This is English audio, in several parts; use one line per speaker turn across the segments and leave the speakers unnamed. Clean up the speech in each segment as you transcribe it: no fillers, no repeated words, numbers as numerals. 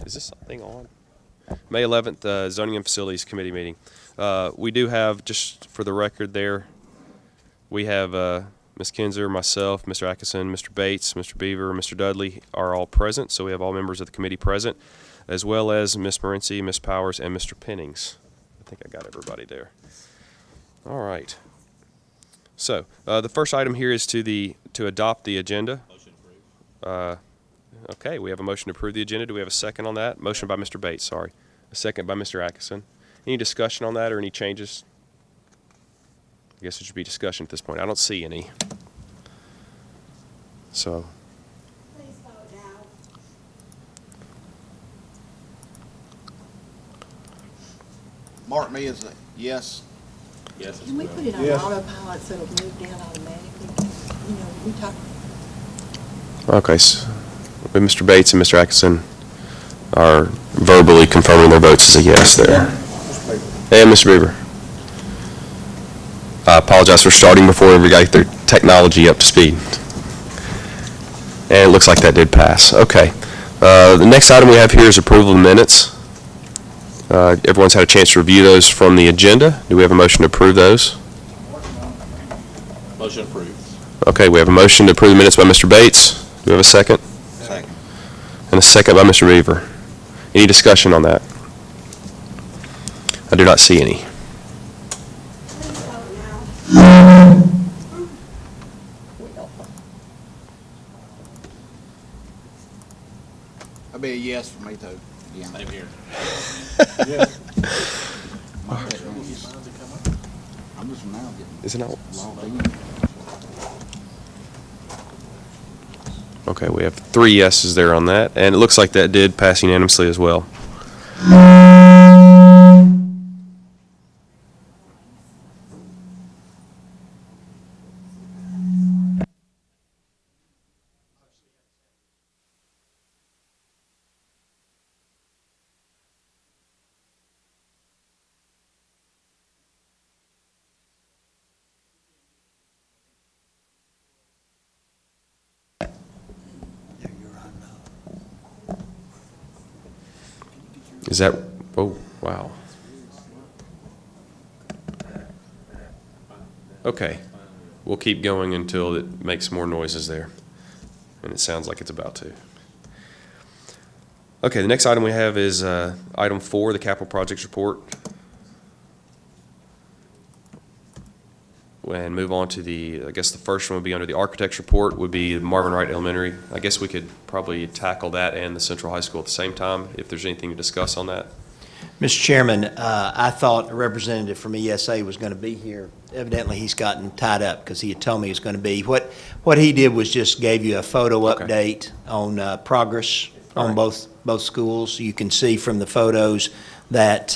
Is this thing on? May 11th, Zoning and Facilities Committee meeting. We do have, just for the record there, we have Ms. Kinzer, myself, Mr. Atkinson, Mr. Bates, Mr. Beaver, Mr. Dudley are all present, so we have all members of the committee present, as well as Ms. Morency, Ms. Powers, and Mr. Pennings. I think I got everybody there. All right. So the first item here is to adopt the agenda.
Motion approved.
Okay, we have a motion to approve the agenda. Do we have a second on that? Motion by Mr. Bates, sorry. A second by Mr. Atkinson. Any discussion on that or any changes? I guess it should be discussion at this point. I don't see any. So.
Please vote now.
Mark me as a yes.
Yes.
Can we put it on autopilot so it'll move down automatically? You know, we talk.
Okay, so Mr. Bates and Mr. Atkinson are verbally confirming their votes as a yes there. And Mr. Beaver. I apologize for starting before everybody got their technology up to speed. And it looks like that did pass. Okay. The next item we have here is approval of minutes. Everyone's had a chance to review those from the agenda. Do we have a motion to approve those?
Motion approved.
Okay, we have a motion to approve the minutes by Mr. Bates. Do we have a second?
Second.
And a second by Mr. Beaver. Any discussion on that? I do not see any.
Please vote now.
That'd be a yes for me too. Again.
Same here.
I'm just now getting
Is it not?
logged in.
Okay, we have 3 yeses there on that, and it looks like that did pass unanimously as well. Is that, oh, wow. Okay, we'll keep going until it makes more noises there, and it sounds like it's about to. Okay, the next item we have is item 4, the capital projects report. And move on to I guess the first one would be under the architect's report, would be Marvin Wright Elementary. I guess we could probably tackle that and the Central High School at the same time, if there's anything to discuss on that.
Mr. Chairman, I thought a representative from ESA was going to be here. Evidently, he's gotten tied up because he had told me he was going to be. What he did was just gave you a photo update on progress on both schools. You can see from the photos that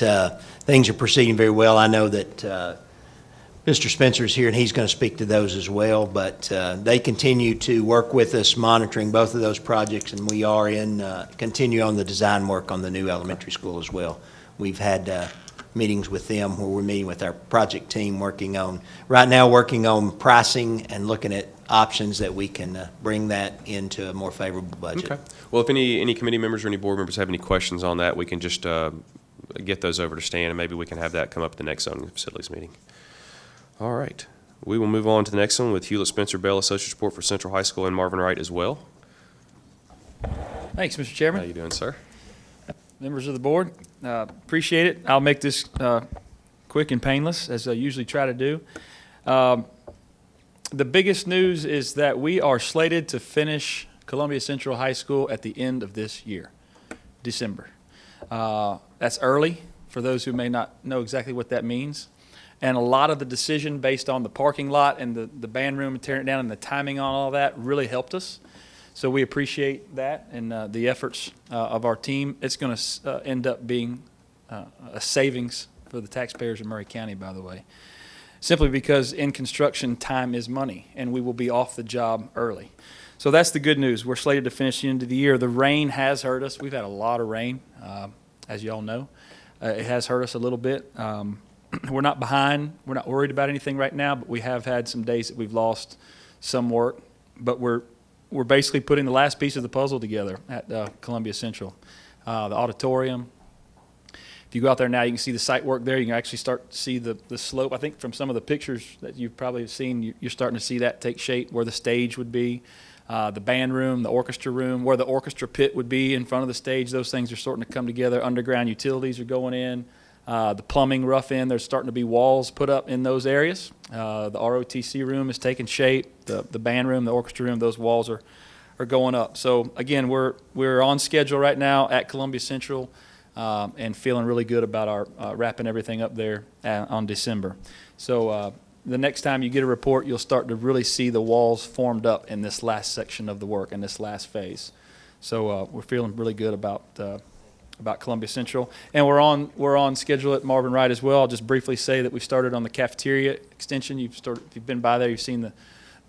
things are proceeding very well. I know that Mr. Spencer is here, and he's going to speak to those as well, but they continue to work with us, monitoring both of those projects, and we are continue on the design work on the new elementary school as well. We've had meetings with them where we're meeting with our project team working on pricing and looking at options that we can bring that into a more favorable budget.
Okay. Well, if any committee members or any board members have any questions on that, we can just get those over to Stan, and maybe we can have that come up at the next zoning facilities meeting. All right. We will move on to the next one with Hewlett Spencer Bell Associates Report for Central High School and Marvin Wright as well.
Thanks, Mr. Chairman.
How you doing, sir?
Members of the board, appreciate it. I'll make this quick and painless, as I usually try to do. The biggest news is that we are slated to finish Columbia Central High School at the end of this year, December. That's early for those who may not know exactly what that means. And a lot of the decision based on the parking lot and the band room and tearing it down and the timing on all that really helped us. So we appreciate that and the efforts of our team. It's going to end up being a savings for the taxpayers in Murray County, by the way, simply because in construction, time is money, and we will be off the job early. So that's the good news. We're slated to finish the end of the year. The rain has hurt us. We've had a lot of rain, as you all know. It has hurt us a little bit. We're not behind. We're not worried about anything right now, but we have had some days that we've lost some work. But we're basically putting the last piece of the puzzle together at Columbia Central. the auditorium. If you go out there now, you can see the site work there. You can actually start to see the slope. I think from some of the pictures that you've probably seen, you're starting to see that take shape, where the stage would be, the band room, the orchestra room, where the orchestra pit would be in front of the stage. Those things are starting to come together. Underground utilities are going in. The plumbing rough in. There's starting to be walls put up in those areas. The ROTC room is taking shape. The band room, the orchestra room, those walls are going up. So again, we're on schedule right now at Columbia Central. And feeling really good about our wrapping everything up there on December. So the next time you get a report, you'll start to really see the walls formed up in this last section of the work, in this last phase. So we're feeling really good about Columbia Central, and we're on schedule at Marvin Wright as well. I'll just briefly say that we started on the cafeteria extension. If you've been by there, you've seen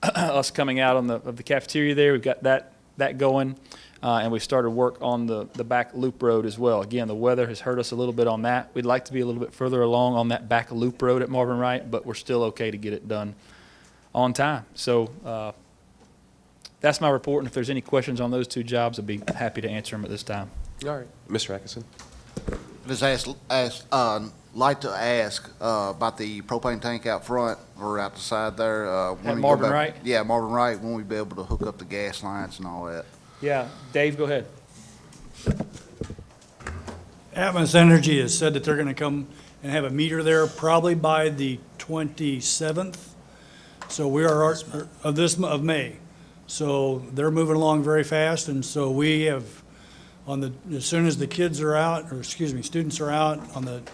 us coming out of the cafeteria there. We've got that going. And we started work on the back loop road as well. Again, the weather has hurt us a little bit on that. We'd like to be a little bit further along on that back loop road at Marvin Wright, but we're still okay to get it done on time. So that's my report, and if there's any questions on those two jobs, I'd be happy to answer them at this time.
All right. Mr. Atkinson?
Just like to ask about the propane tank out front or out the side there.
At Marvin Wright?
Yeah, Marvin Wright, when we be able to hook up the gas lines and all that.
Yeah, Dave, go ahead.
Atmos Energy has said that they're going to come and have a meter there probably by the 27th. So we are of May. So they're moving along very fast, and so we have as soon as the kids are out, or excuse me, students are out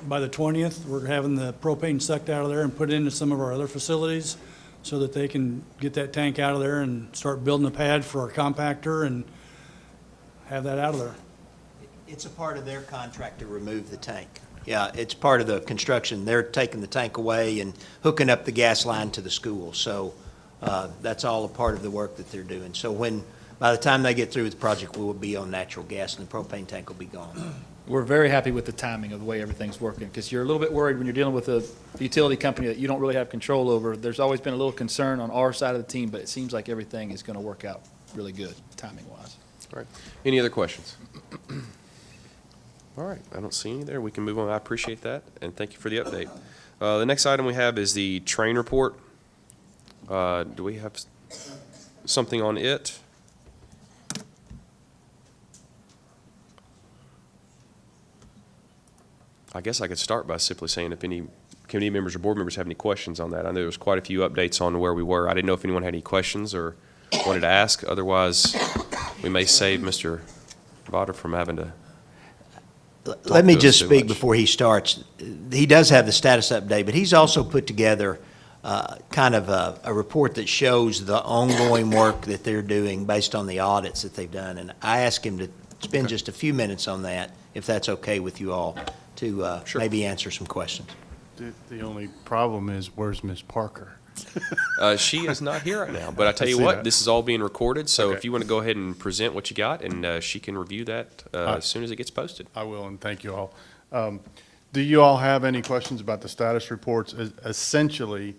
by the 20th, we're having the propane sucked out of there and put into some of our other facilities, so that they can get that tank out of there and start building a pad for our compactor and have that out of there.
It's a part of their contract to remove the tank. Yeah, it's part of the construction. They're taking the tank away and hooking up the gas line to the school. So that's all a part of the work that they're doing. So by the time they get through with the project, we will be on natural gas and the propane tank will be gone.
We're very happy with the timing of the way everything's working, because you're a little bit worried when you're dealing with a utility company that you don't really have control over. There's always been a little concern on our side of the team, but it seems like everything is going to work out really good, timing-wise.
All right. Any other questions? All right. I don't see any there. We can move on. I appreciate that, and thank you for the update. The next item we have is the train report. Do we have something on it? I guess I could start by simply saying if any committee members or board members have any questions on that. I know there was quite a few updates on where we were. I didn't know if anyone had any questions or wanted to ask. Otherwise, we may save Mr. Vada from having to
Let me
to us
just
too
speak
much.
before he starts. He does have the status update, but he's also put together kind of a report that shows the ongoing work that they're doing based on the audits that they've done. And I asked him to spend just a few minutes on that, if that's okay with you all, to
Sure.
maybe answer some questions.
The only problem is, where's Miss Parker?
She is not here right now, but I tell you
see
what,
that.
this is all being recorded, so
Okay.
if you want to go ahead and present what you got, and she can review that as soon as it gets posted.
I will, and thank you all. Do you all have any questions about the status reports? Essentially,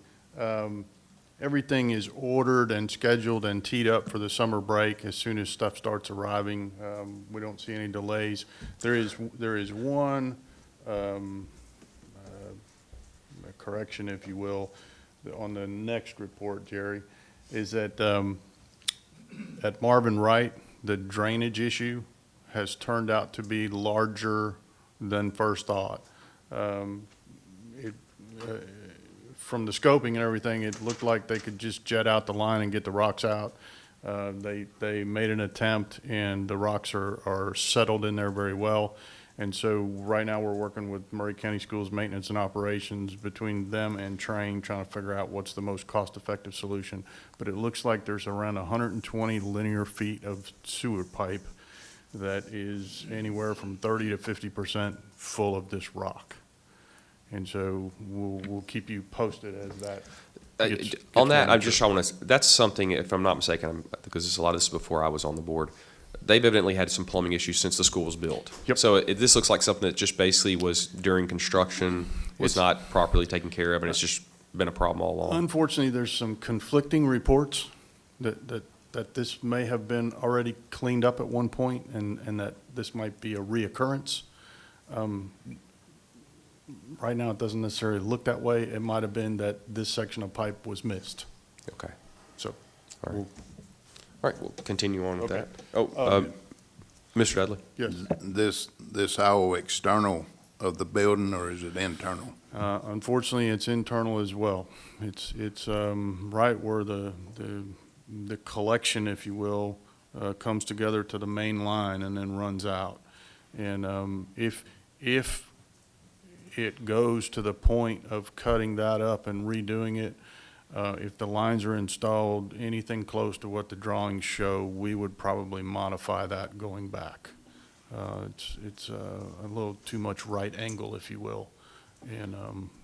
everything is ordered and scheduled and teed up for the summer break as soon as stuff starts arriving. We don't see any delays. There is one correction, if you will, on the next report, Jerry, is that at Marvin Wright, the drainage issue has turned out to be larger than first thought. From the scoping and everything, it looked like they could just jet out the line and get the rocks out. They made an attempt, and the rocks are settled in there very well. And so right now we're working with Murray County Schools Maintenance and Operations, between them and Train, trying to figure out what's the most cost-effective solution. But it looks like there's around 120 linear feet of sewer pipe that is anywhere from 30 to 50% full of this rock. And so we'll keep you posted as that gets
On that, I
monitored.
want to, that's something, if I'm not mistaken, because a lot of this is before I was on the board, they've evidently had some plumbing issues since the school was built.
Yep.
So this looks like something that just basically was during construction, was not properly taken care of, and it's just been a problem all along.
Unfortunately, there's some conflicting reports that that this may have been already cleaned up at one point and that this might be a reoccurrence. Right now, it doesn't necessarily look that way. It might have been that this section of pipe was missed.
Okay.
So,
All right.
we'll-
All right, we'll continue on with
Okay.
that. Oh, Mr. Dudley?
yes.
This all external of the building, or is it internal?
Unfortunately, it's internal as well. It's right where the collection, if you will, comes together to the main line and then runs out. And if it goes to the point of cutting that up and redoing it, if the lines are installed anything close to what the drawings show, we would probably modify that going back. It's a little too much right angle, if you will, and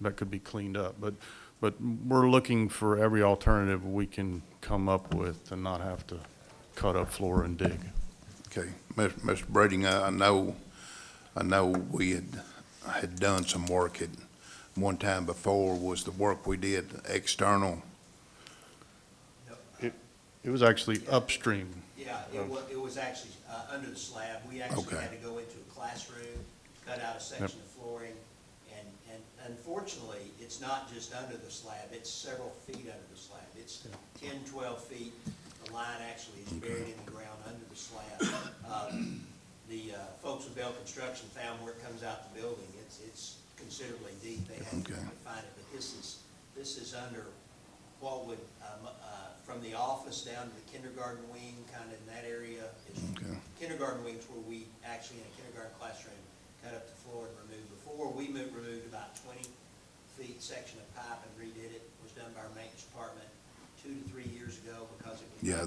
that could be cleaned up. But we're looking for every alternative we can come up with to not have to cut up floor and dig.
Okay, Mr. Brading, I know we had done some work at one time before. Was the work we did external?
It was actually upstream.
Yeah, it was actually under the slab. We actually
Okay.
had to go into a classroom, cut out a section of flooring, and unfortunately, it's not just under the slab, it's several feet under the slab. It's 10, 12 feet. The line actually is buried in the ground under the slab. The folks with Bell Construction found where it comes out the building, it's considerably deep. They had to
Okay.
find it, but this is under what would, from the office down to the kindergarten wing, kind of in that area.
Okay.
Kindergarten wing's where we actually, in a kindergarten classroom, cut up the floor and removed. Before, we removed about 20 feet section of pipe and redid it. It was done by our maintenance department 2 to 3 years ago because it was.
Yeah,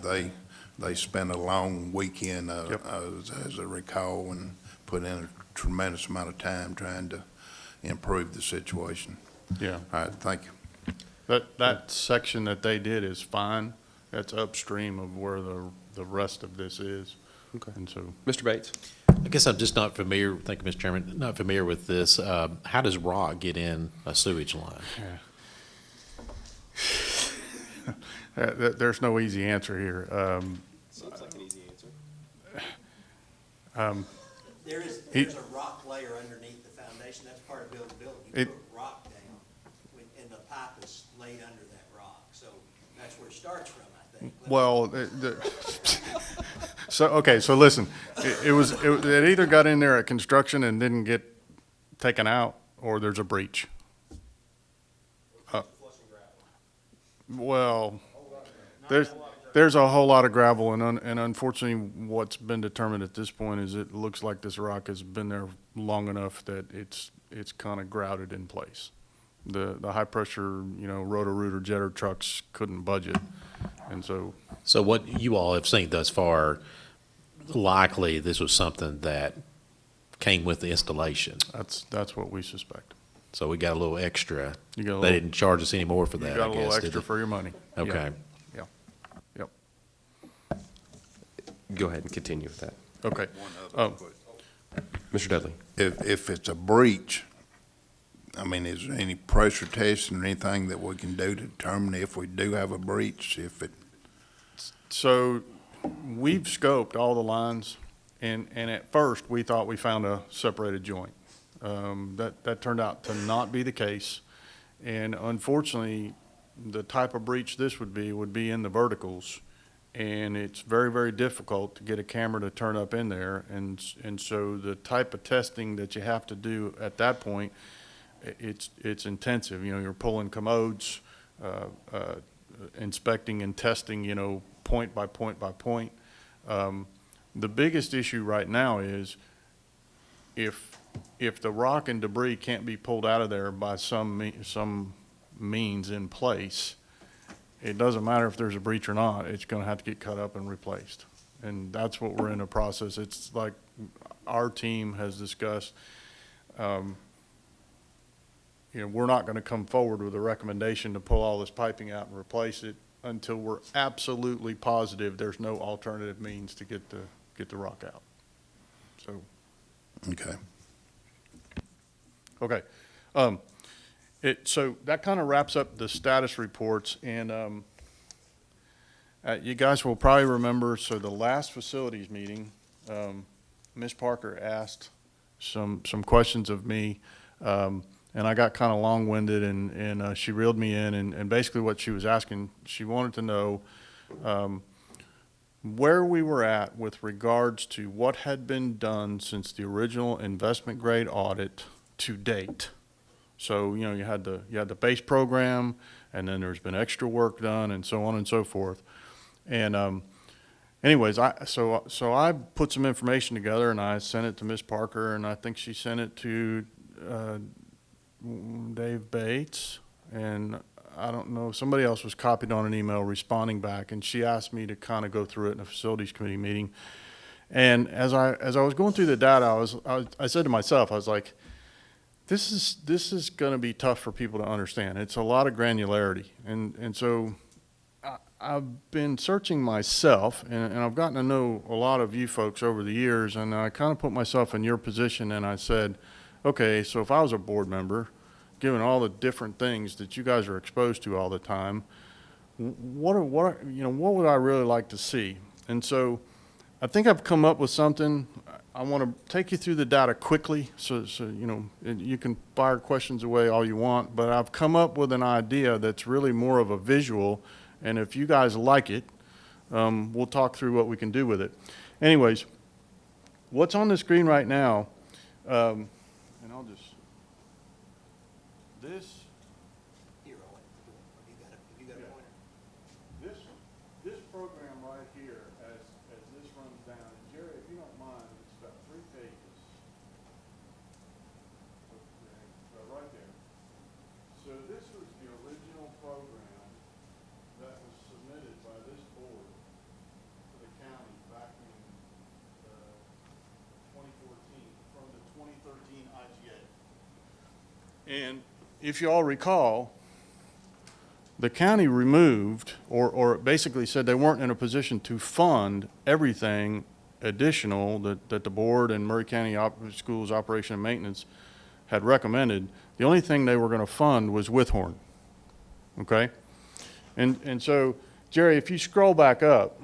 they spent a long weekend,
Yep.
as I recall, and put in a tremendous amount of time trying to improve the situation.
Yeah.
All right, thank you.
That section that they did is fine. That's upstream of where the rest of this is.
Okay.
And so,
Mr. Bates?
I guess I'm just not familiar, thank you, Mr. Chairman, not familiar with this. How does rock get in a sewage line?
there's no easy answer here.
Seems like an easy answer.
There's a rock layer underneath the foundation. That's part of building the building. You put rock down, and the pipe is laid under that rock. So that's where it starts from, I think.
Well, so listen, it either got in there at construction and didn't get taken out, or there's a breach. Well, there's a whole lot of gravel, and unfortunately, what's been determined at this point is it looks like this rock has been there long enough that it's kind of grouted in place. The high pressure, rotor-rooter jetter trucks couldn't budge it, and so.
So what you all have seen thus far, likely this was something that came with the installation.
That's what we suspect.
So we got a little extra.
You got a
They
little-
didn't charge us any more for
You
that,
got
I
a little
guess, did
extra
they?
for your money. Yeah.
Okay.
Yep.
Go ahead and continue with that.
Okay.
Mr. Dudley?
If it's a breach, I mean, is there any pressure testing or anything that we can do to determine if we do have a breach, if it?
So we've scoped all the lines, and at first, we thought we found a separated joint. That turned out to not be the case, and unfortunately, the type of breach this would be in the verticals, and it's very, very difficult to get a camera to turn up in there, and so the type of testing that you have to do at that point, it's intensive. You're pulling commodes, inspecting and testing, point by point by point. The biggest issue right now is if the rock and debris can't be pulled out of there by some means in place, it doesn't matter if there's a breach or not, it's gonna have to get cut up and replaced. And that's what we're in the process. It's like our team has discussed, we're not gonna come forward with a recommendation to pull all this piping out and replace it until we're absolutely positive there's no alternative means to get the rock out. So.
Okay.
Okay. So that kind of wraps up the status reports, and You guys will probably remember, so the last facilities meeting, Ms. Parker asked some questions of me, and I got kind of long-winded, and she reeled me in, and basically what she was asking, she wanted to know where we were at with regards to what had been done since the original investment grade audit to date. So, you know, you had the base program, and then there's been extra work done, and so on and so forth. And anyways, so I put some information together, and I sent it to Ms. Parker, and I think she sent it to Dave Bates, and I don't know, somebody else was copied on an email responding back, and she asked me to kind of go through it in a facilities committee meeting. And as I was going through the data, I said to myself, I was like, this is going to be tough for people to understand. It's a lot of granularity, and so I've been searching myself, and I've gotten to know a lot of you folks over the years, and I kind of put myself in your position, and I said, okay, so if I was a board member, given all the different things that you guys are exposed to all the time, what would I really like to see? And so I think I've come up with something. I want to take you through the data quickly, so you know, you can fire questions away all you want, but I've come up with an idea that's really more of a visual. And if you guys like it, we'll talk through what we can do with it. Anyways, what's on the screen right now, and I'll just, this, this program right here, as this runs down, and Jerry, if you don't mind, it's about 3 pages. Okay, right there. So this was the original program that was submitted by this board to the county back in 2014 from the 2013 IGA. And if you all recall, the county removed or basically said they weren't in a position to fund everything additional that the board and Murray County Schools Operation and Maintenance had recommended. The only thing they were going to fund was Withhorn. Okay? And so, Jerry, if you scroll back up,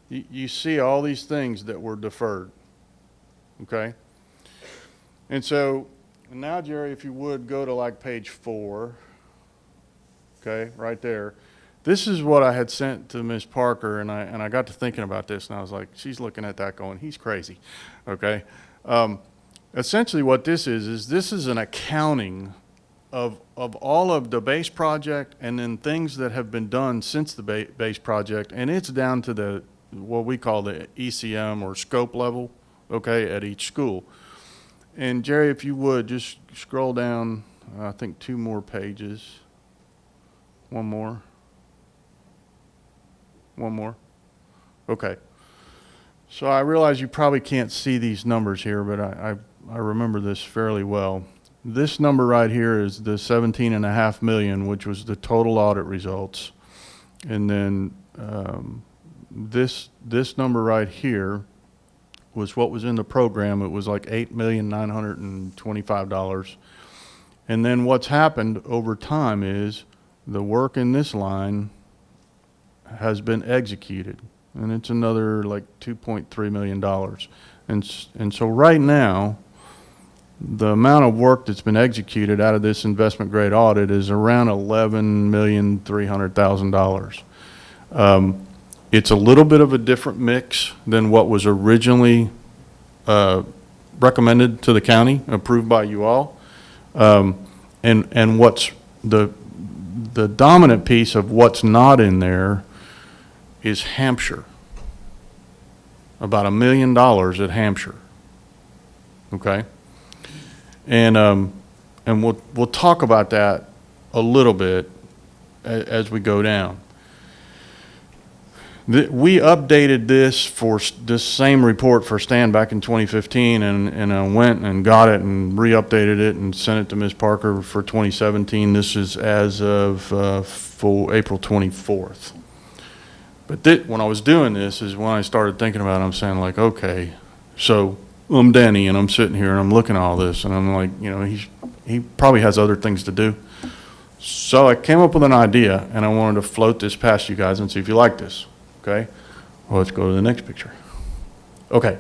you see all these things that were deferred, okay? And so, now, Jerry, if you would, go to like page 4, okay, right there. This is what I had sent to Ms. Parker, and I got to thinking about this, and I was like, she's looking at that going, he's crazy, okay? Essentially what this is an accounting of all of the base project and then things that have been done since the base project, and it's down to the what we call the ECM or scope level, okay, at each school. And Jerry, if you would, just scroll down, I think 2 more pages. One more. Okay. So I realize you probably can't see these numbers here, but I remember this fairly well. This number right here is the 17.5 million, which was the total audit results. And then this number right here was what was in the program. It was like $8,925,000. And then what's happened over time is the work in this line has been executed, and it's another like $2.3 million. And so right now, the amount of work that's been executed out of this investment grade audit is around $11,300,000. It's a little bit of a different mix than what was originally recommended to the county, approved by you all. And what's the dominant piece of what's not in there is Hampshire. About $1 million at Hampshire. Okay? And we'll talk about that a little bit as we go down. We updated this for this same report for Stan back in 2015, and I went and got it and re-updated it and sent it to Ms. Parker for 2017. This is as of for April 24th. But when I was doing this is when I started thinking about it. I'm saying like, okay, so I'm Danny and I'm sitting here and I'm looking at all this and I'm like, you know, he probably has other things to do. So I came up with an idea, and I wanted to float this past you guys and see if you like this, okay? Well, let's go to the next picture. Okay.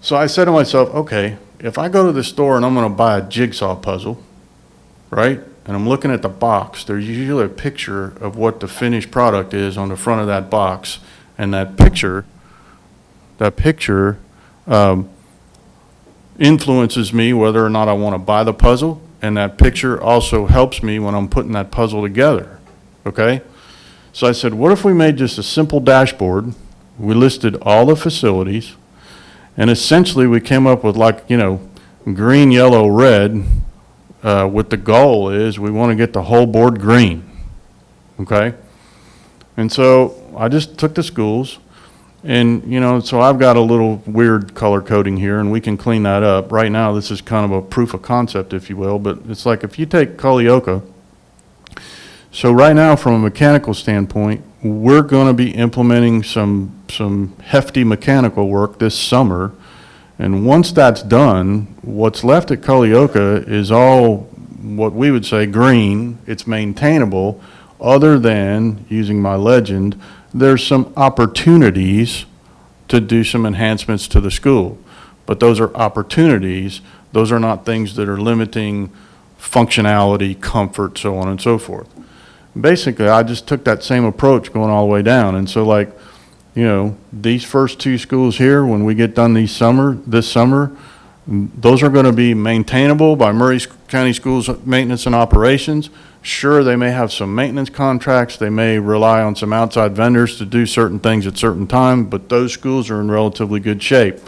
So I said to myself, okay, if I go to the store and I'm going to buy a jigsaw puzzle, right? And I'm looking at the box, there's usually a picture of what the finished product is on the front of that box. And that picture influences me whether or not I want to buy the puzzle. And that picture also helps me when I'm putting that puzzle together, okay? So I said, what if we made just a simple dashboard? We listed all the facilities, and essentially we came up with, like, you know, green, yellow, red, with the goal is we want to get the whole board green, okay? And so I just took the schools, and, you know, so I've got a little weird color coding here, and we can clean that up. Right now, this is kind of a proof of concept, if you will, but it's like if you take Culleoka. So right now, from a mechanical standpoint, we're going to be implementing some hefty mechanical work this summer. And once that's done, what's left at Culleoka is all what we would say green. It's maintainable, other than, using my legend, there's some opportunities to do some enhancements to the school. But those are opportunities. Those are not things that are limiting functionality, comfort, so on and so forth. Basically, I just took that same approach going all the way down. And so, like, you know, these first two schools here, when we get done this summer, those are going to be maintainable by Murray County Schools Maintenance and Operations. Sure, they may have some maintenance contracts. They may rely on some outside vendors to do certain things at certain time, but those schools are in relatively good shape.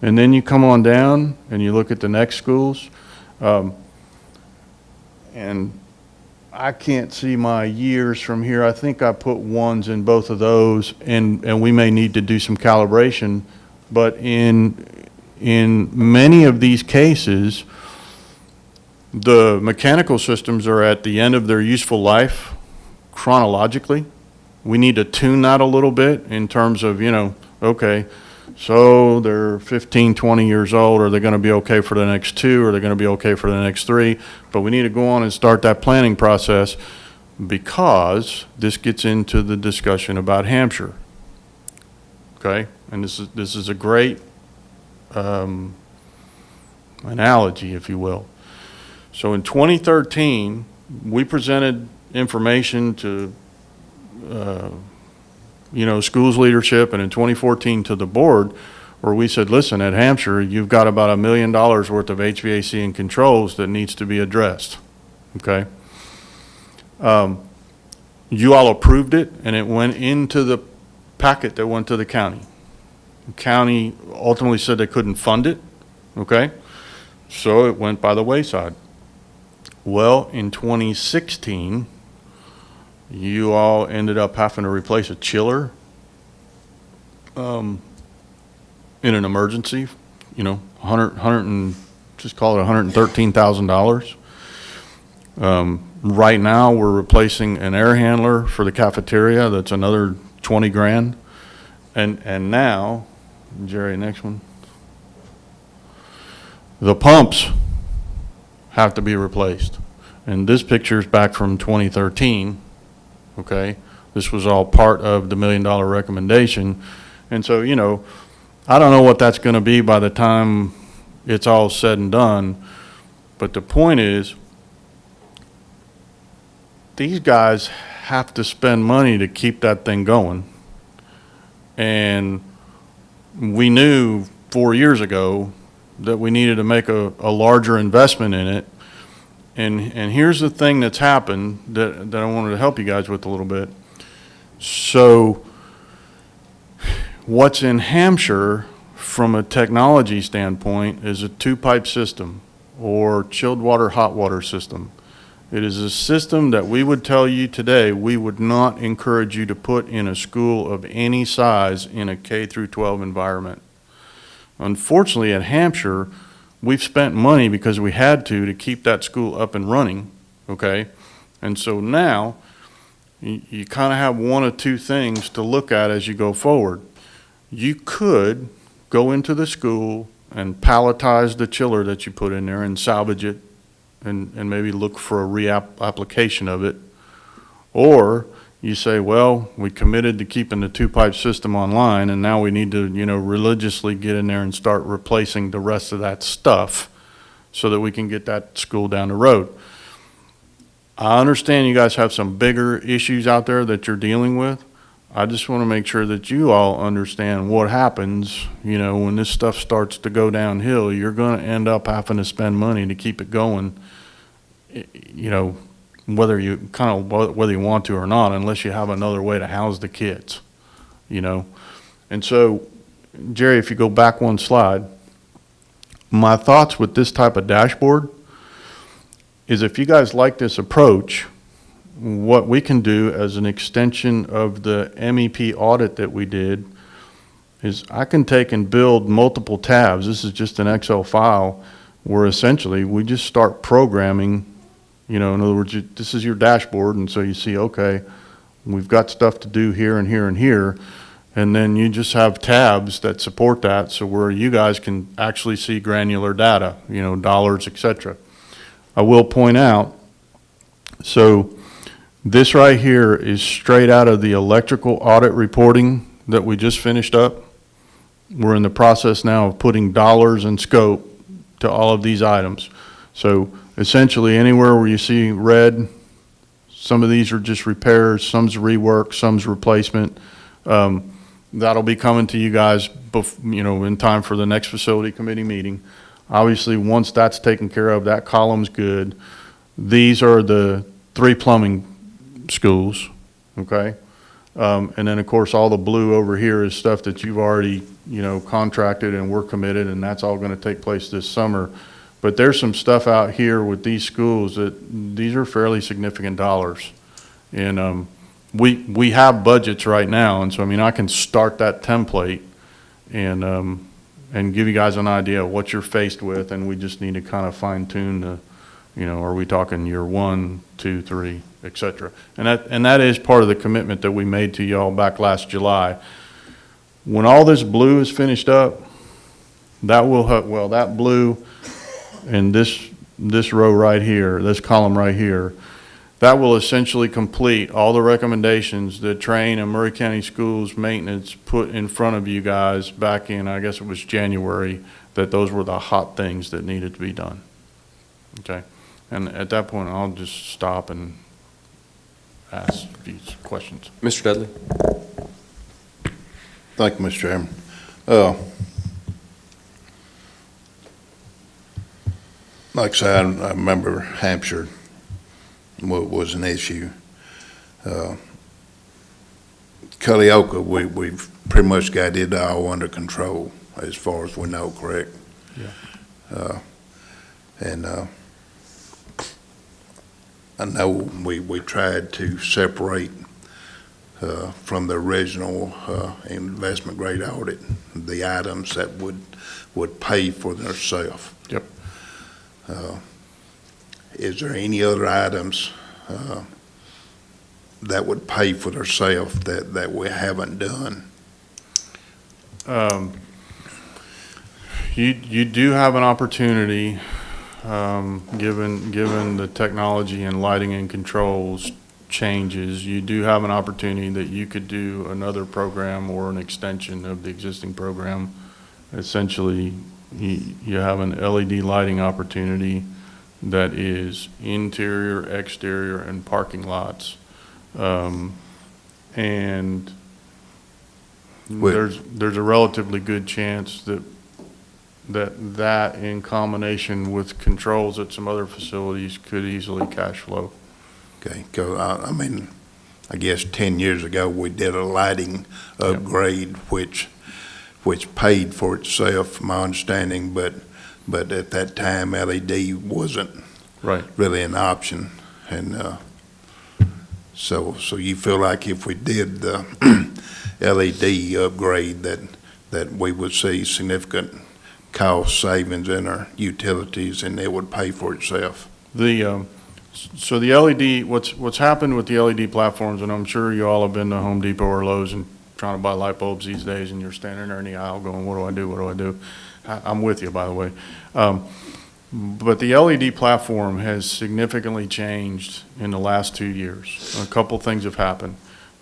And then you come on down and you look at the next schools, and I can't see my years from here. I think I put ones in both of those, and we may need to do some calibration. But in many of these cases, the mechanical systems are at the end of their useful life chronologically. We need to tune that a little bit in terms of, you know, okay, so they're 15, 20 years old. Are they going to be okay for the next 2? Are they going to be okay for the next 3? But we need to go on and start that planning process, because this gets into the discussion about Hampshire. Okay? And this is a great analogy, if you will. So in 2013, we presented information to schools leadership, and in 2014 to the board, where we said, listen, at Hampshire, you've got about $1 million worth of HVAC and controls that needs to be addressed, okay? You all approved it, and it went into the packet that went to the county. The county ultimately said they couldn't fund it, okay? So it went by the wayside. Well, in 2016, you all ended up having to replace a chiller in an emergency, you know, just call it $113,000. Right now, we're replacing an air handler for the cafeteria. That's another 20 grand. And now, Jerry, next one. The pumps have to be replaced. And this picture is back from 2013. Okay, this was all part of the $1 million recommendation. And so, you know, I don't know what that's going to be by the time it's all said and done. But the point is, these guys have to spend money to keep that thing going. And we knew 4 years ago that we needed to make a larger investment in it. And here's the thing that's happened that I wanted to help you guys with a little bit. So what's in Hampshire from a technology standpoint is a 2-pipe system, or chilled water, hot water system. It is a system that we would tell you today we would not encourage you to put in a school of any size in a K through 12 environment. Unfortunately, at Hampshire, we've spent money because we had to keep that school up and running, okay? And so now you kind of have one of two things to look at as you go forward. You could go into the school and palletize the chiller that you put in there and salvage it and maybe look for a reapplication of it. Or you say, well, we committed to keeping the two-pipe system online, and now we need to, religiously get in there and start replacing the rest of that stuff so that we can get that school down the road. I understand you guys have some bigger issues out there that you're dealing with. I just want to make sure that you all understand what happens, when this stuff starts to go downhill. You're going to end up having to spend money to keep it going, whether you want to or not, unless you have another way to house the kids, And so, Jerry, if you go back one slide, my thoughts with this type of dashboard is if you guys like this approach, what we can do as an extension of the MEP audit that we did is I can take and build multiple tabs. This is just an Excel file where essentially we just start programming, in other words, this is your dashboard, and so you see, okay, we've got stuff to do here and here and here, and then you just have tabs that support that, so where you guys can actually see granular data, dollars, etc. I will point out, so this right here is straight out of the electrical audit reporting that we just finished up. We're in the process now of putting dollars and scope to all of these items. So essentially anywhere where you see red, some of these are just repairs, some's rework, some's replacement. That'll be coming to you guys, in time for the next facility committee meeting. Obviously, once that's taken care of, that column's good. These are the 3 plumbing schools, okay? And then, of course, all the blue over here is stuff that you've already, contracted and we're committed, and that's all going to take place this summer. But there's some stuff out here with these schools that these are fairly significant dollars. And we have budgets right now, and so, I can start that template and give you guys an idea of what you're faced with, and we just need to kind of fine-tune the, are we talking year 1, 2, 3, et cetera. And that is part of the commitment that we made to y'all back last July. When all this blue is finished up, that will help, that blue and this row right here, this column right here, that will essentially complete all the recommendations that Train and Murray County Schools Maintenance put in front of you guys back in, I guess it was January, that those were the hot things that needed to be done. Okay? And at that point, I'll just stop and ask these questions.
Mr. Dudley?
Thank you, Mr. Chairman. Like I said, I remember Hampshire was an issue. Cullioca, we've pretty much got it all under control as far as we know, correct?
Yeah.
And I know we tried to separate from the original investment grade audit the items that would pay for themselves.
Yep.
Is there any other items that would pay for themselves that we haven't done?
You do have an opportunity, given the technology and lighting and controls changes, you do have an opportunity that you could do another program or an extension of the existing program. Essentially, you have an LED lighting opportunity that is interior, exterior, and parking lots. And there's a relatively good chance that in combination with controls at some other facilities could easily cash flow.
Okay, I mean, I guess 10 years ago, we did a lighting upgrade, which paid for itself, from my understanding, but at that time, LED wasn't really an option. And so you feel like if we did the LED upgrade, that we would see significant cost savings in our utilities, and it would pay for itself?
So the LED, what's happened with the LED platforms, and I'm sure you all have been to Home Depot or Lowe's and trying to buy light bulbs these days, and you're standing there in the aisle going, what do I do? I'm with you, by the way. But the LED platform has significantly changed in the last 2 years. A couple things have happened.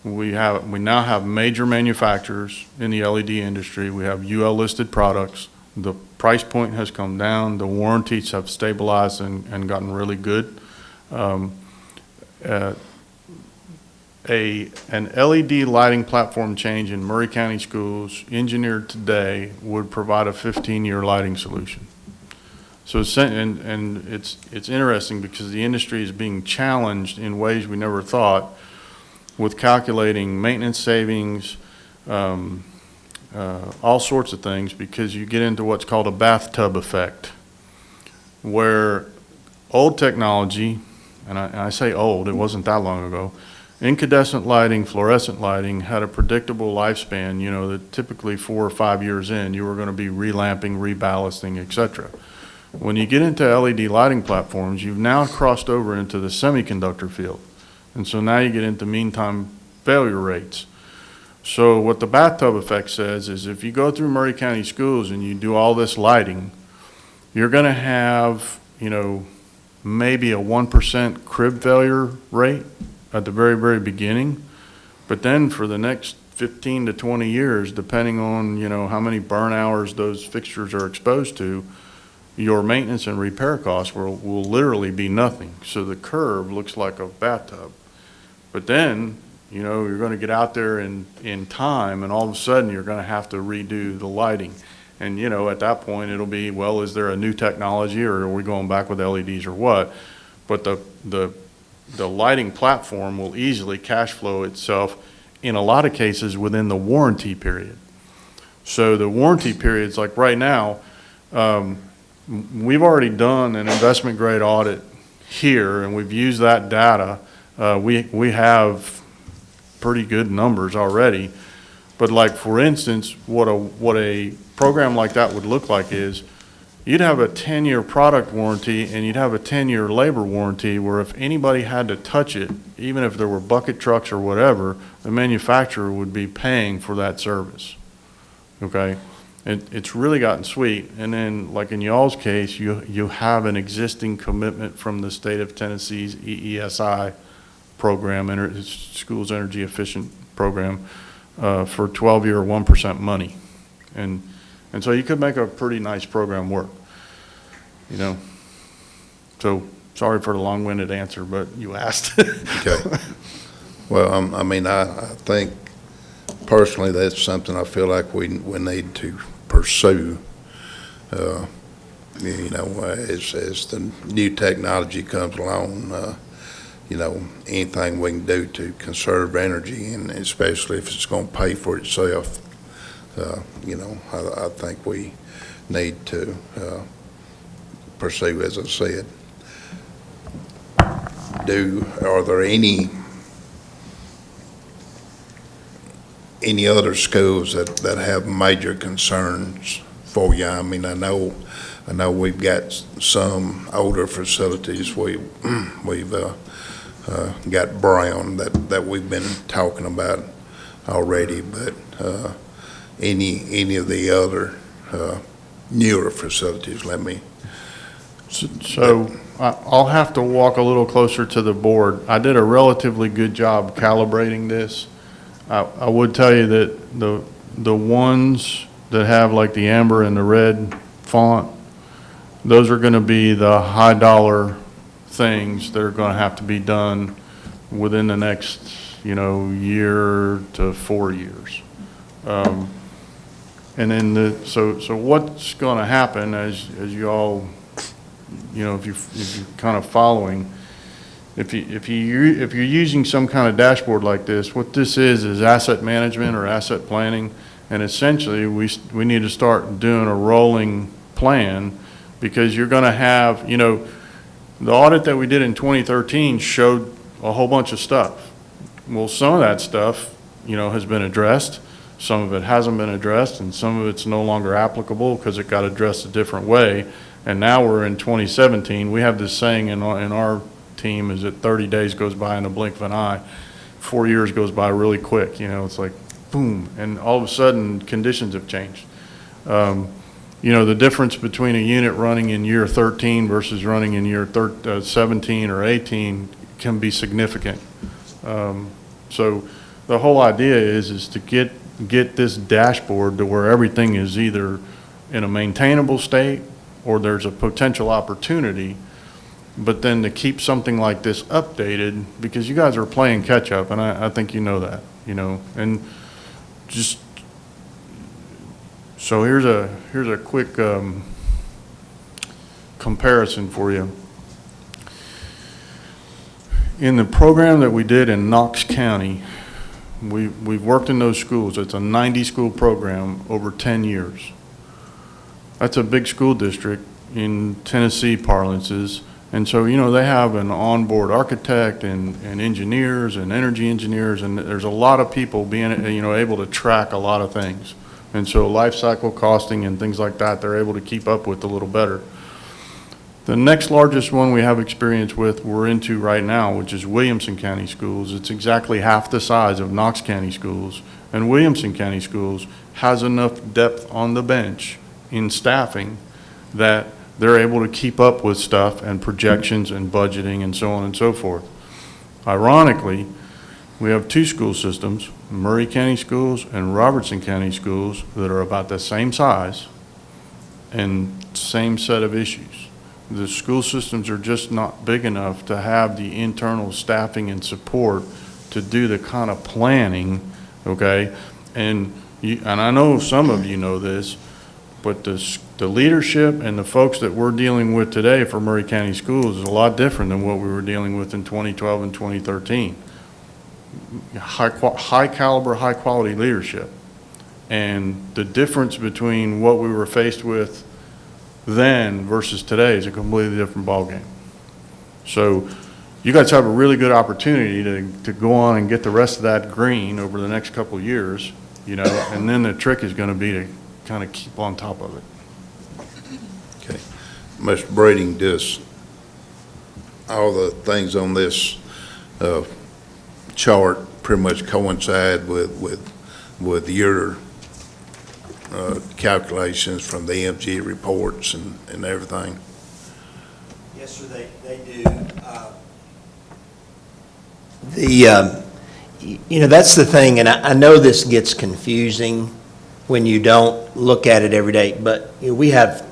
We now have major manufacturers in the LED industry. We have UL listed products. The price point has come down. The warranties have stabilized and gotten really good. An LED lighting platform change in Murray County schools engineered today would provide a 15-year lighting solution. So it's interesting because the industry is being challenged in ways we never thought with calculating maintenance savings, all sorts of things, because you get into what's called a bathtub effect, where old technology, and I say old, it wasn't that long ago, incandescent lighting, fluorescent lighting had a predictable lifespan, that typically 4 or 5 years in, you were going to be relamping, reballasting, etc. When you get into LED lighting platforms, you've now crossed over into the semiconductor field. And so now you get into mean time failure rates. So what the bathtub effect says is if you go through Murray County schools and you do all this lighting, you're going to have, maybe a 1% crib failure rate at the very, very beginning. But then for the next 15 to 20 years, depending on, how many burn hours those fixtures are exposed to, your maintenance and repair costs will literally be nothing. So the curve looks like a bathtub. But then, you're going to get out there in time, and all of a sudden you're going to have to redo the lighting. And, at that point it'll be, well, is there a new technology, or are we going back with LEDs or what? But the lighting platform will easily cash flow itself in a lot of cases within the warranty period. So the warranty periods, like right now, we've already done an investment grade audit here, and we've used that data. We have pretty good numbers already. But like, for instance, what a program like that would look like is you'd have a 10-year product warranty and you'd have a 10-year labor warranty, where if anybody had to touch it, even if there were bucket trucks or whatever, the manufacturer would be paying for that service. Okay? It's really gotten sweet. And then, like in y'all's case, you have an existing commitment from the state of Tennessee's EESI program, Schools Energy Efficient Program, for 12-year 1% money. And so you could make a pretty nice program work, So sorry for the long-winded answer, but you asked.
Okay. Well, I think personally that's something I feel like we need to pursue, as the new technology comes along, anything we can do to conserve energy, and especially if it's going to pay for itself, I think we need to pursue, as I said. Are there any other schools that have major concerns for you? I know we've got some older facilities. We've got Brown that we've been talking about already, but any of the other newer facilities,
So I'll have to walk a little closer to the board. I did a relatively good job calibrating this. I would tell you that the ones that have like the amber and the red font, those are going to be the high dollar things that are going to have to be done within the next, year to 4 years. And then so what's going to happen as you all, if you're kind of following, if you're using some kind of dashboard like this, what this is asset management or asset planning, and essentially we need to start doing a rolling plan, because you're going to have, the audit that we did in 2013 showed a whole bunch of stuff. Well, some of that stuff, has been addressed. Some of it hasn't been addressed, and some of it's no longer applicable because it got addressed a different way. And now we're in 2017. We have this saying in our team is that 30 days goes by in the blink of an eye. 4 years goes by really quick. It's like boom, and all of a sudden conditions have changed. you know, the difference between a unit running in year 13 versus running in year 17 or 18 can be significant. So the whole idea is to get this dashboard to where everything is either in a maintainable state or there's a potential opportunity, but then to keep something like this updated, because you guys are playing catch up, and I think you know that, you know, and just, so here's a quick comparison for you. In the program that we did in Knox County, we've worked in those schools. It's a 90-school program over 10 years. That's a big school district in Tennessee parlances. And so, you know, they have an onboard architect and engineers and energy engineers, and there's a lot of people being, you know, able to track a lot of things. And so life cycle costing and things like that, they're able to keep up with a little better. The next largest one we have experience with, we're into right now, which is Williamson County Schools. It's exactly half the size of Knox County Schools. And Williamson County Schools has enough depth on the bench in staffing that they're able to keep up with stuff and projections and budgeting and so on and so forth. Ironically, we have two school systems, Murray County Schools and Robertson County Schools, that are about the same size and same set of issues. The school systems are just not big enough to have the internal staffing and support to do the kind of planning, okay? And I know some of you know this, but the leadership and the folks that we're dealing with today for Murray County Schools is a lot different than what we were dealing with in 2012 and 2013. High caliber, high quality leadership. And the difference between what we were faced with then versus today is a completely different ballgame. So you guys have a really good opportunity to go on and get the rest of that green over the next couple of years, you know, and then the trick is going to be to kind of keep on top of it.
Okay. Mr. Brading, does all the things on this chart pretty much coincide with your calculations from the MG reports and everything?
Yes, sir, they do. You know, that's the thing, and I know this gets confusing when you don't look at it every day, but you know, we have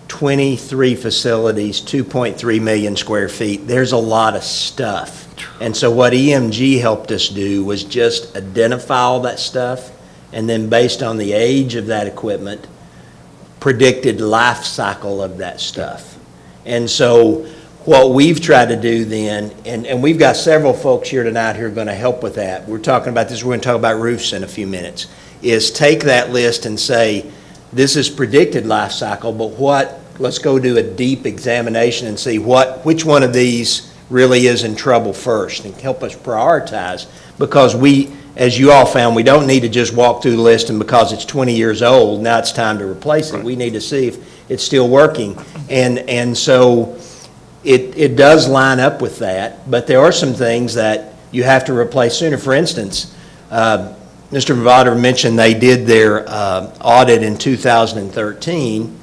23 facilities, 2.3 million square feet. There's a lot of stuff. And so what EMG helped us do was just identify all that stuff, and then based on the age of that equipment, predicted life cycle of that stuff. And so what we've tried to do then, and we've got several folks here tonight who are going to help with that. We're talking about this, we're going to talk about roofs in a few minutes, is take that list and say, this is predicted life cycle, but let's go do a deep examination and see which one of these really is in trouble first, and help us prioritize, because as you all found, we don't need to just walk through the list and because it's 20 years old, now it's time to replace it. Right. We need to see if it's still working. And so it does line up with that, but there are some things that you have to replace sooner. For instance, Mr. Vivada mentioned they did their audit in 2013.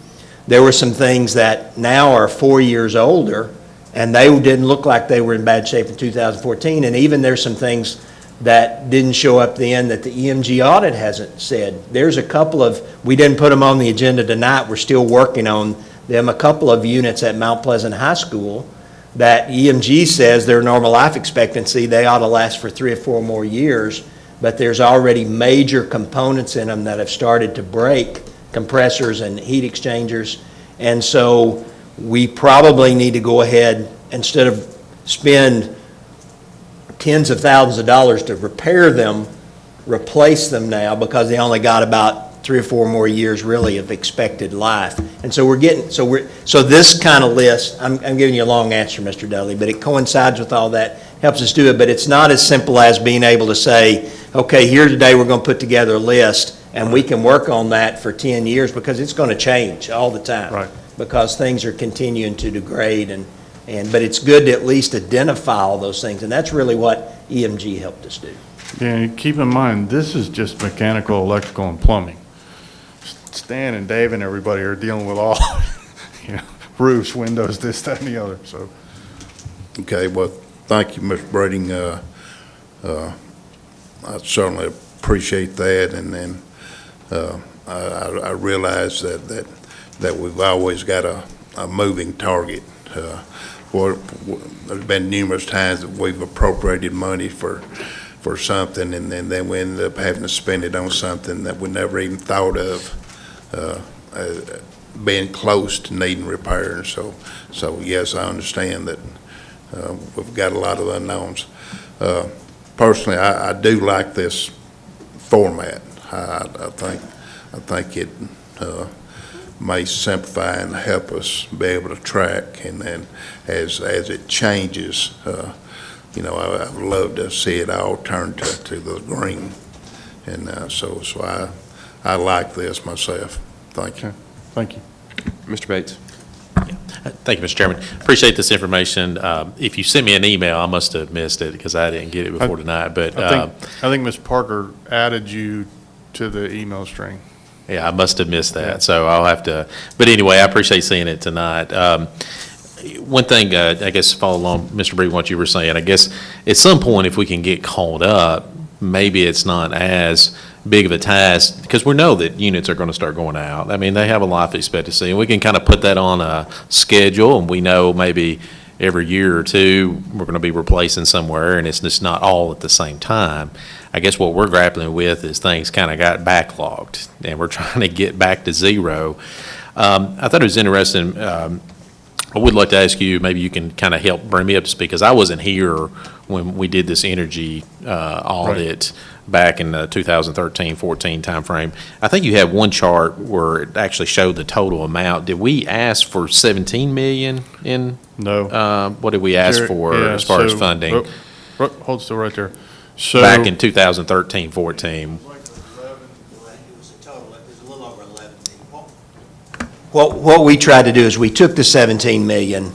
There were some things that now are 4 years older, and they didn't look like they were in bad shape in 2014. And even there's some things that didn't show up then that the EMG audit hasn't said. There's a couple of, we didn't put them on the agenda tonight, we're still working on them, a couple of units at Mount Pleasant High School that EMG says their normal life expectancy, they ought to last for 3 or 4 more years, but there's already major components in them that have started to break, compressors and heat exchangers. And so we probably need to go ahead, instead of spend tens of thousands of dollars to repair them, replace them now, because they only got about 3 or 4 more years really of expected life. And so so this kind of list, I'm giving you a long answer, Mr. Dudley, but it coincides with all that, helps us do it, but it's not as simple as being able to say, okay, here today we're going to put together a list and we can work on that for 10 years, because it's going to change all the time.
Right.
Because things are continuing to degrade, but it's good to at least identify all those things, and that's really what EMG helped us do.
Yeah, keep in mind, this is just mechanical, electrical, and plumbing. Stan and Dave and everybody are dealing with all, you know, roofs, windows, this, that, and the other, so.
Okay, well, thank you, Mr. Brading. I certainly appreciate that, and then I realize that we've always got a moving target. There's been numerous times that we've appropriated money for something, and then we ended up having to spend it on something that we never even thought of being close to needing repair. So yes, I understand that we've got a lot of unknowns. Personally, I do like this format. I think it may simplify and help us be able to track, and then as it changes, I would love to see it all turn to the green, and so I like this myself. Thank you.
Okay. Thank you.
Mr. Bates.
Thank you, Mr. Chairman. Appreciate this information. If you sent me an email, I must have missed it because I didn't get it before tonight, but.
I think Ms. Parker added you to the email string.
Yeah, I must have missed that, so I'll have to, but anyway, I appreciate seeing it tonight. One thing, I guess, follow along, Mr. Bree, what you were saying, I guess, at some point, if we can get caught up, maybe it's not as big of a task, because we know that units are going to start going out. I mean, they have a life expectancy, and we can kind of put that on a schedule, and we know maybe every year or two, we're going to be replacing somewhere, and it's just not all at the same time. I guess what we're grappling with is things kind of got backlogged, and we're trying to get back to zero. I thought it was interesting. I would like to ask you, maybe you can kind of help bring me up to speed, because I wasn't here when we did this energy audit back in the 2013-14 timeframe. I think you had one chart where it actually showed the total amount. Did we ask for 17 million in?
No.
What did we ask for as far as funding?
Hold still right there. So
Back in 2013-14.
What we tried to do is we took the 17 million,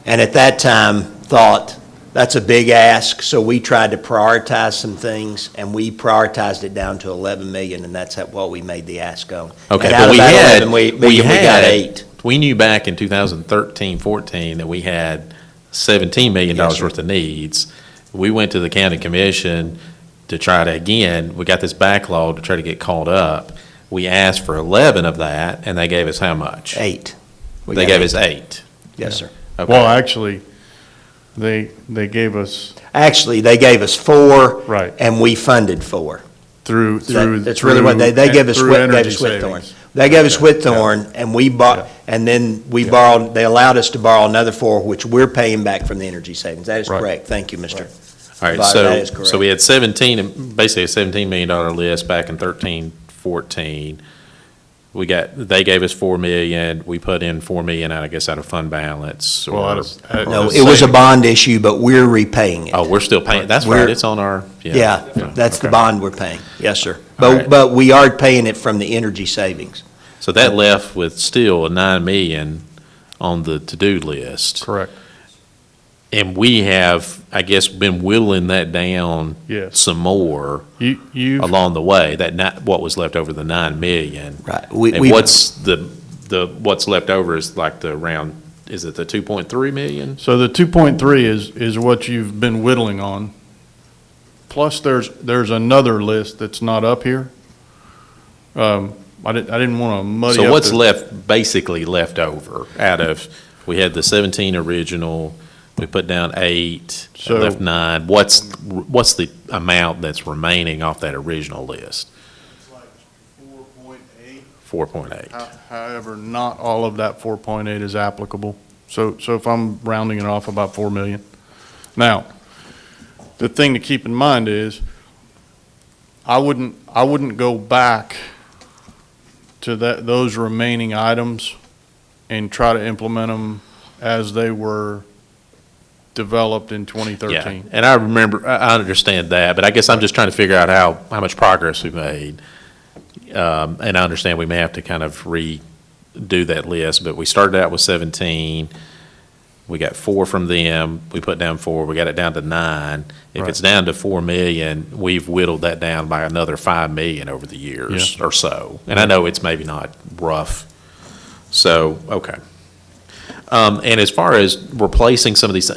and at that time thought, that's a big ask, so we tried to prioritize some things, and we prioritized it down to 11 million, and that's what we made the ask on.
Okay,
And out
but
of
we
that
had,
11
we
million, we got
had,
8.
we knew back in 2013-14 that we had $17 million
Yes, sir.
worth of needs. We went to the county commission to try to, again, we got this backlog to try to get caught up. We asked for 11 of that, and they gave us how much?
8. We
They
got
gave
8.
us 8.
Yes, sir.
Okay.
well, actually, they gave us
Actually, they gave us 4.
Right.
And we funded 4.
through.
That's really what they gave us,
through
gave
energy
us Whitthorn.
savings.
They gave us
Okay,
Whitthorn, and we bought, and then we borrowed, they allowed us to borrow another 4, which we're paying back from the energy savings. That is
Right.
correct. Thank you, Mr.
All right,
Provider, that is correct.
so we had 17, basically a $17 million list back in 13-14. They gave us 4 million, we put in 4 million, I guess, out of fund balance.
Well,
or-
No,
or
it was a
savings.
bond issue, but we're repaying it.
Oh, we're still paying, that's
We're-
right, it's on our,
Yeah, that's the
okay.
bond we're paying. Yes, sir.
All right.
But we are paying it from the energy savings.
So that left with still a 9 million on the to-do list.
Correct.
And we have, I guess, been whittling that down
Yes.
some more
You
along the way, what was left over, the 9 million.
Right.
And what's what's left over is like is it the 2.3 million?
so the 2.3 is what you've been whittling on. Plus, there's another list that's not up here. I didn't want to muddy up.
So what's
the-
basically left over out of, we had the 17 original, we put down 8,
So-
left 9. What's the amount that's remaining off that original list?
It's like 4.8.
4.8.
However, not all of that 4.8 is applicable. So if I'm rounding it off, about 4 million. Now, the thing to keep in mind is, I wouldn't go back to those remaining items and try to implement them as they were developed in 2013.
Yeah, and I remember, I understand that, but I guess I'm just trying to figure out how much progress we made. And I understand we may have to kind of redo that list, but we started out with 17. we got 4 from them, we put down 4, we got it down to 9. If
Right.
it's down to 4 million, we've whittled that down by another 5 million over the years or so. And I know it's maybe not rough. So, okay. And as far as replacing some of these,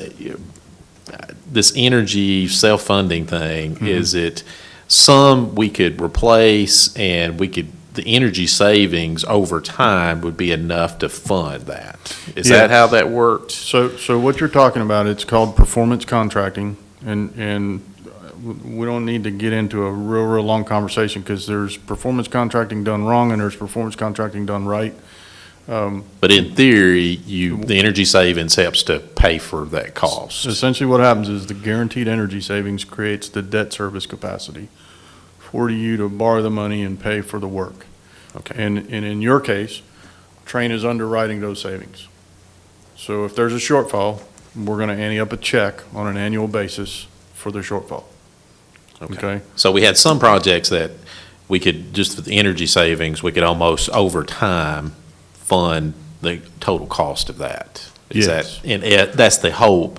this energy self-funding thing, is it some we could replace and the energy savings over time would be enough to fund that? Is that how that worked?
So what you're talking about, it's called performance contracting, and we don't need to get into a real long conversation, because there's performance contracting done wrong and there's performance contracting done right.
But in theory, the energy savings helps to pay for that cost.
Essentially what happens is the guaranteed energy savings creates the debt service capacity for you to borrow the money and pay for the work.
Okay.
And in your case, Train is underwriting those savings. So if there's a shortfall, we're going to ante up a check on an annual basis for the shortfall. Okay?
So we had some projects that we could, just for the energy savings, we could almost over time fund the total cost of that. Is
Yes.
that, and that's the hope.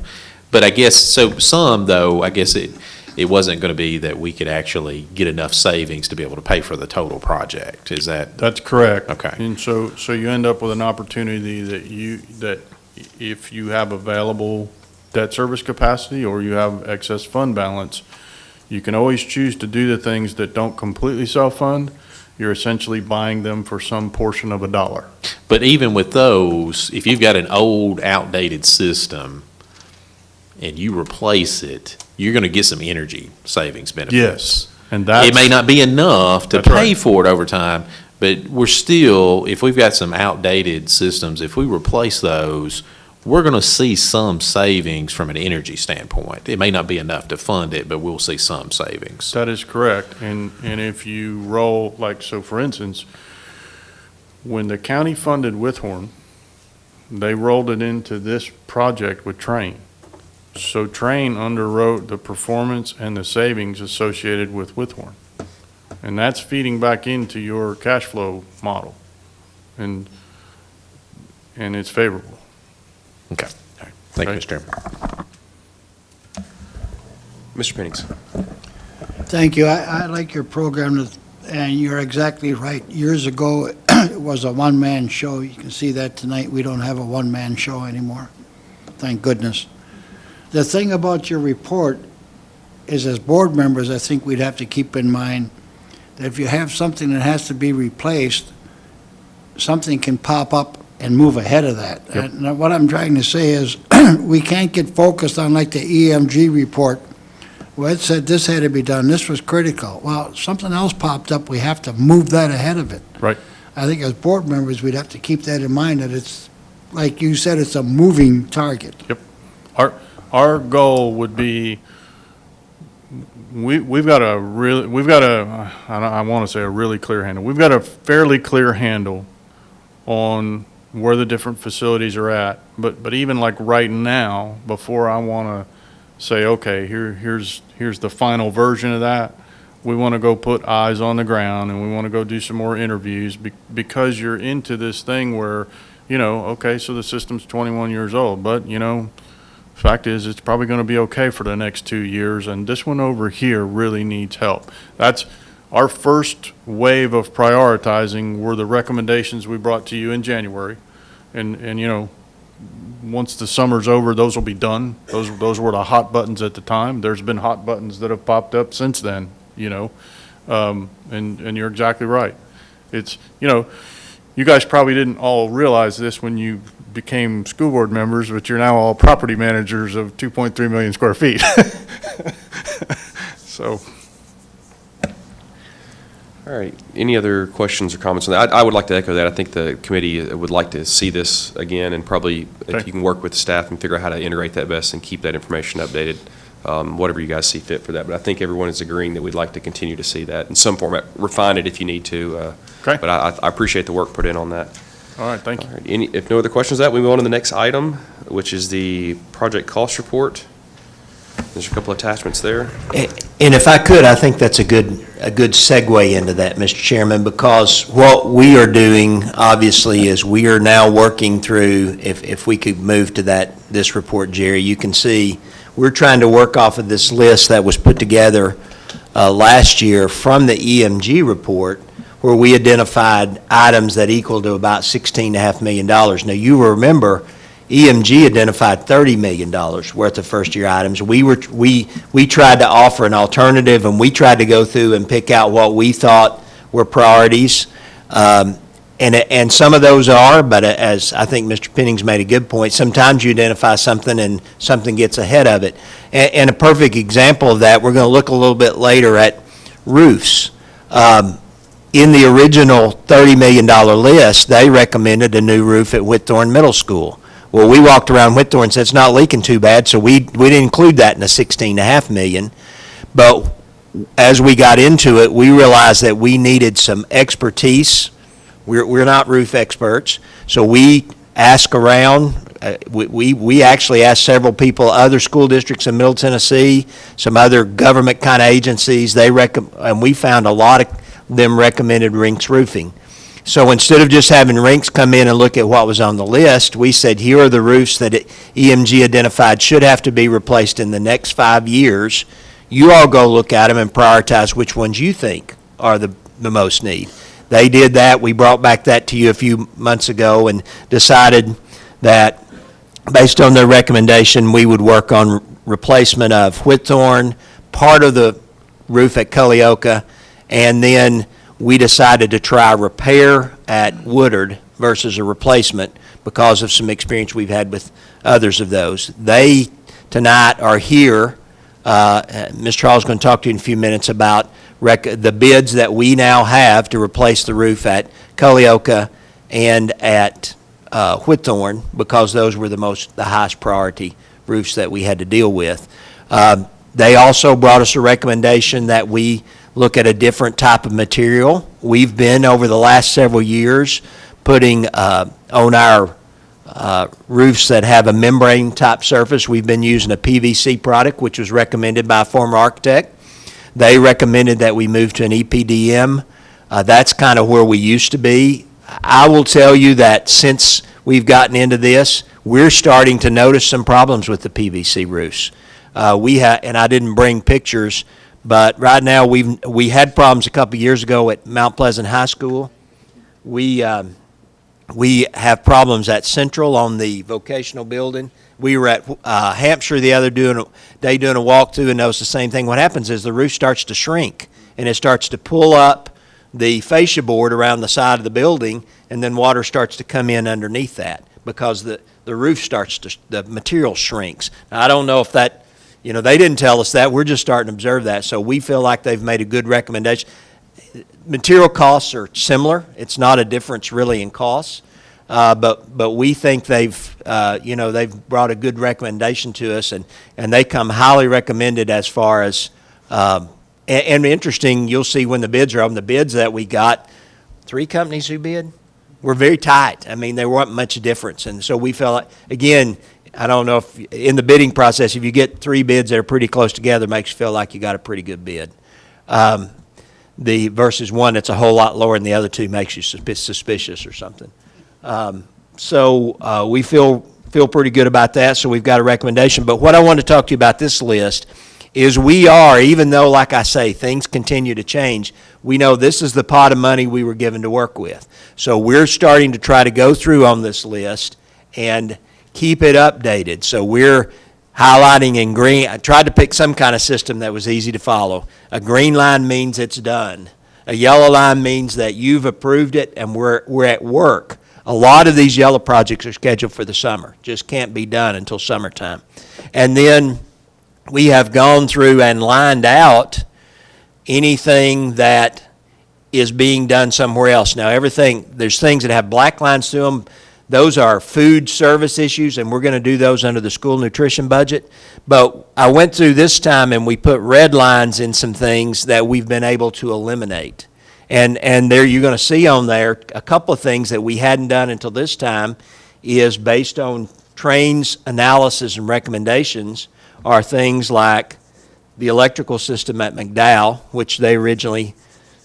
But I guess, so some though, I guess it wasn't going to be that we could actually get enough savings to be able to pay for the total project. Is that?
That's correct.
Okay.
And so you end up with an opportunity that if you have available debt service capacity or you have excess fund balance, you can always choose to do the things that don't completely self-fund. You're essentially buying them for some portion of a dollar.
But even with those, if you've got an old, outdated system and you replace it, you're going to get some energy savings benefits.
Yes. And that's.
It may not be enough to
That's
pay
right.
for it over time, but we're still, if we've got some outdated systems, if we replace those, we're going to see some savings from an energy standpoint. It may not be enough to fund it, but we'll see some savings.
That is correct. And if you roll, like, so for instance, when the county funded Withhorn, they rolled it into this project with Train. So Train underwrote the performance and the savings associated with Withhorn. And that's feeding back into your cash flow model. And it's favorable.
Okay. All right. Thank you,
Okay.
Mr. Chairman.
Mr. Pennings.
Thank you. I like your program, and you're exactly right. Years ago, it was a one-man show. You can see that tonight. We don't have a one-man show anymore. Thank goodness. The thing about your report is, as board members, I think we'd have to keep in mind that if you have something that has to be replaced, something can pop up and move ahead of that.
Yep.
And what I'm trying to say is, we can't get focused on like the EMG report, where it said this had to be done, this was critical. Well, something else popped up, we have to move that ahead of it.
Right.
I think as board members, we'd have to keep that in mind, that it's, like you said, it's a moving target.
Our goal would be, we've got a, I want to say a really clear handle. We've got a fairly clear handle on where the different facilities are at. But even like right now, before I want to say, okay, here's the final version of that, we want to go put eyes on the ground and we want to go do some more interviews because you're into this thing where, okay, so the system's 21 years old, but, fact is, it's probably going to be okay for the next 2 years, and this one over here really needs help. That's our first wave of prioritizing were the recommendations we brought to you in January. And once the summer's over, those will be done. Those were the hot buttons at the time. There's been hot buttons that have popped up since then, and you're exactly right. It's, you guys probably didn't all realize this when you became school board members, but you're now all property managers of 2.3 million square feet. So.
All right. Any other questions or comments on that? I would like to echo that. I think the committee would like to see this again, and probably if you can work with the staff and figure out how to integrate that best and keep that information updated, whatever you guys see fit for that. But I think everyone is agreeing that we'd like to continue to see that in some format. Refine it if you need to.
Okay.
But I appreciate the work put in on that.
All right, thank you.
All right. If no other questions on that, we move on to the next item, which is the project cost report. There's a couple attachments there.
And if I could, I think that's a good segue into that, Mr. Chairman, because what we are doing, obviously, is we are now working through, if we could move to this report, Jerry, you can see, we're trying to work off of this list that was put together last year from the EMG report, where we identified items that equal to about $16.5 million. Now, you will remember, EMG identified $30 million worth of first-year items. We tried to offer an alternative, and we tried to go through and pick out what we thought were priorities. And some of those are, but as I think Mr. Penning's made a good point, sometimes you identify something and something gets ahead of it. And a perfect example of that, we're going to look a little bit later at roofs. In the original $30 million list, they recommended a new roof at Whitthorne Middle School. Well, we walked around Whitthorne and said it's not leaking too bad, so we didn't include that in the $16.5 million. But as we got into it, we realized that we needed some expertise. We're not roof experts, so we asked around. We actually asked several people, other school districts in Middle Tennessee, some other government kind of agencies. And we found a lot of them recommended Rinks Roofing. So instead of just having Rinks come in and look at what was on the list, we said, here are the roofs that EMG identified should have to be replaced in the next 5 years. You all go look at them and prioritize which ones you think are the most need. They did that. We brought back that to you a few months ago and decided that based on their recommendation, we would work on replacement of Whitthorne, part of the roof at Culleoka, and then we decided to try repair at Woodard versus a replacement because of some experience we've had with others of those. They, tonight, are here. Mr. Hall's going to talk to you in a few minutes about the bids that we now have to replace the roof at Culleoka and at Whitthorne, because those were the highest priority roofs that we had to deal with. They also brought us a recommendation that we look at a different type of material. We've been, over the last several years, putting on our roofs that have a membrane type surface, we've been using a PVC product, which was recommended by a former architect. They recommended that we move to an EPDM. That's kind of where we used to be. I will tell you that since we've gotten into this, we're starting to notice some problems with the PVC roofs. And I didn't bring pictures, but right now we had problems a couple years ago at Mount Pleasant High School. We have problems at Central on the vocational building. We were at Hampshire the other day doing a walkthrough and noticed the same thing. What happens is the roof starts to shrink and it starts to pull up the fascia board around the side of the building, and then water starts to come in underneath that because the roof the material shrinks. Now, I don't know if that, they didn't tell us that. We're just starting to observe that. So we feel like they've made a good recommendation. Material costs are similar. It's not a difference really in costs. But we think they've brought a good recommendation to us, and they come highly recommended as far as, and interesting, you'll see when the bids are on, the bids that we got, 3 companies who bid, were very tight. I mean, there wasn't much difference. And so we felt like, again, I don't know if in the bidding process, if you get 3 bids that are pretty close together, it makes you feel like you got a pretty good bid. Versus one that's a whole lot lower than the other 2 makes you suspicious or something. So we feel pretty good about that, so we've got a recommendation. But what I want to talk to you about this list is we are, even though, like I say, things continue to change, we know this is the pot of money we were given to work with. So we're starting to try to go through on this list and keep it updated. So we're highlighting in green. I tried to pick some kind of system that was easy to follow. A green line means it's done. A yellow line means that you've approved it and we're at work. A lot of these yellow projects are scheduled for the summer, just can't be done until summertime. And then we have gone through and lined out anything that is being done somewhere else. Now, there's things that have black lines through them. Those are food service issues, and we're going to do those under the school nutrition budget. But I went through this time, and we put red lines in some things that we've been able to eliminate. And there you're going to see on there a couple of things that we hadn't done until this time is based on Train's analysis and recommendations. are things like the electrical system at McDowell, which they originally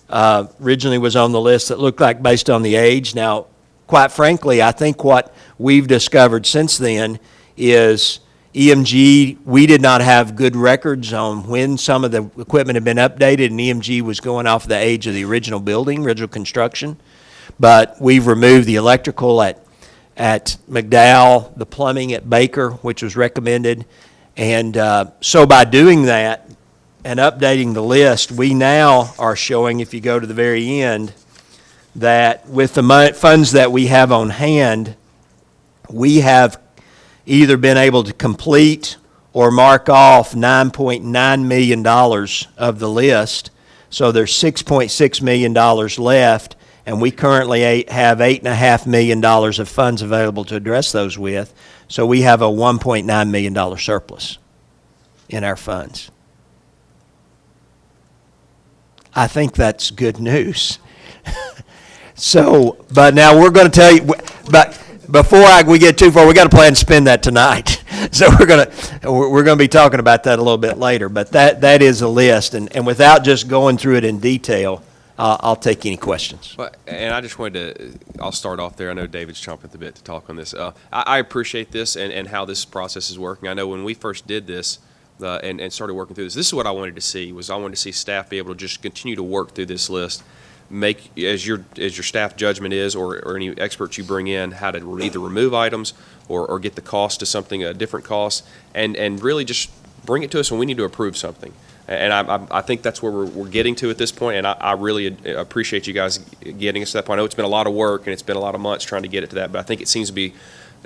was on the list that looked like based on the age. Now, quite frankly, I think what we've discovered since then is EMG, we did not have good records on when some of the equipment had been updated, and EMG was going off the age of the original building, original construction. But we've removed the electrical at McDowell, the plumbing at Baker, which was recommended. And so by doing that and updating the list, we now are showing, if you go to the very end, that with the funds that we have on hand, we have either been able to complete or mark off $9.9 million of the list. So there's $6.6 million left, and we currently have $8.5 million of funds available to address those with. So we have a $1.9 million surplus in our funds. I think that's good news. So, but now we're going to tell you, but before we get too far, we got to plan to spend that tonight. So we're going to be talking about that a little bit later. But that is a list, and without just going through it in detail, I'll take any questions.
Well, and I just wanted to, I'll start off there. I know David's chomping at the bit to talk on this. I appreciate this and how this process is working. I know when we first did this and started working through this is what I wanted to see, I wanted to see staff be able to just continue to work through this list, make, as your staff judgment is, or any experts you bring in, how to either remove items or get the cost to something, a different cost, and really just bring it to us when we need to approve something. And I think that's where we're getting to at this point, and I really appreciate you guys getting us to that point. I know it's been a lot of work, and it's been a lot of months trying to get it to that, but I think it seems to be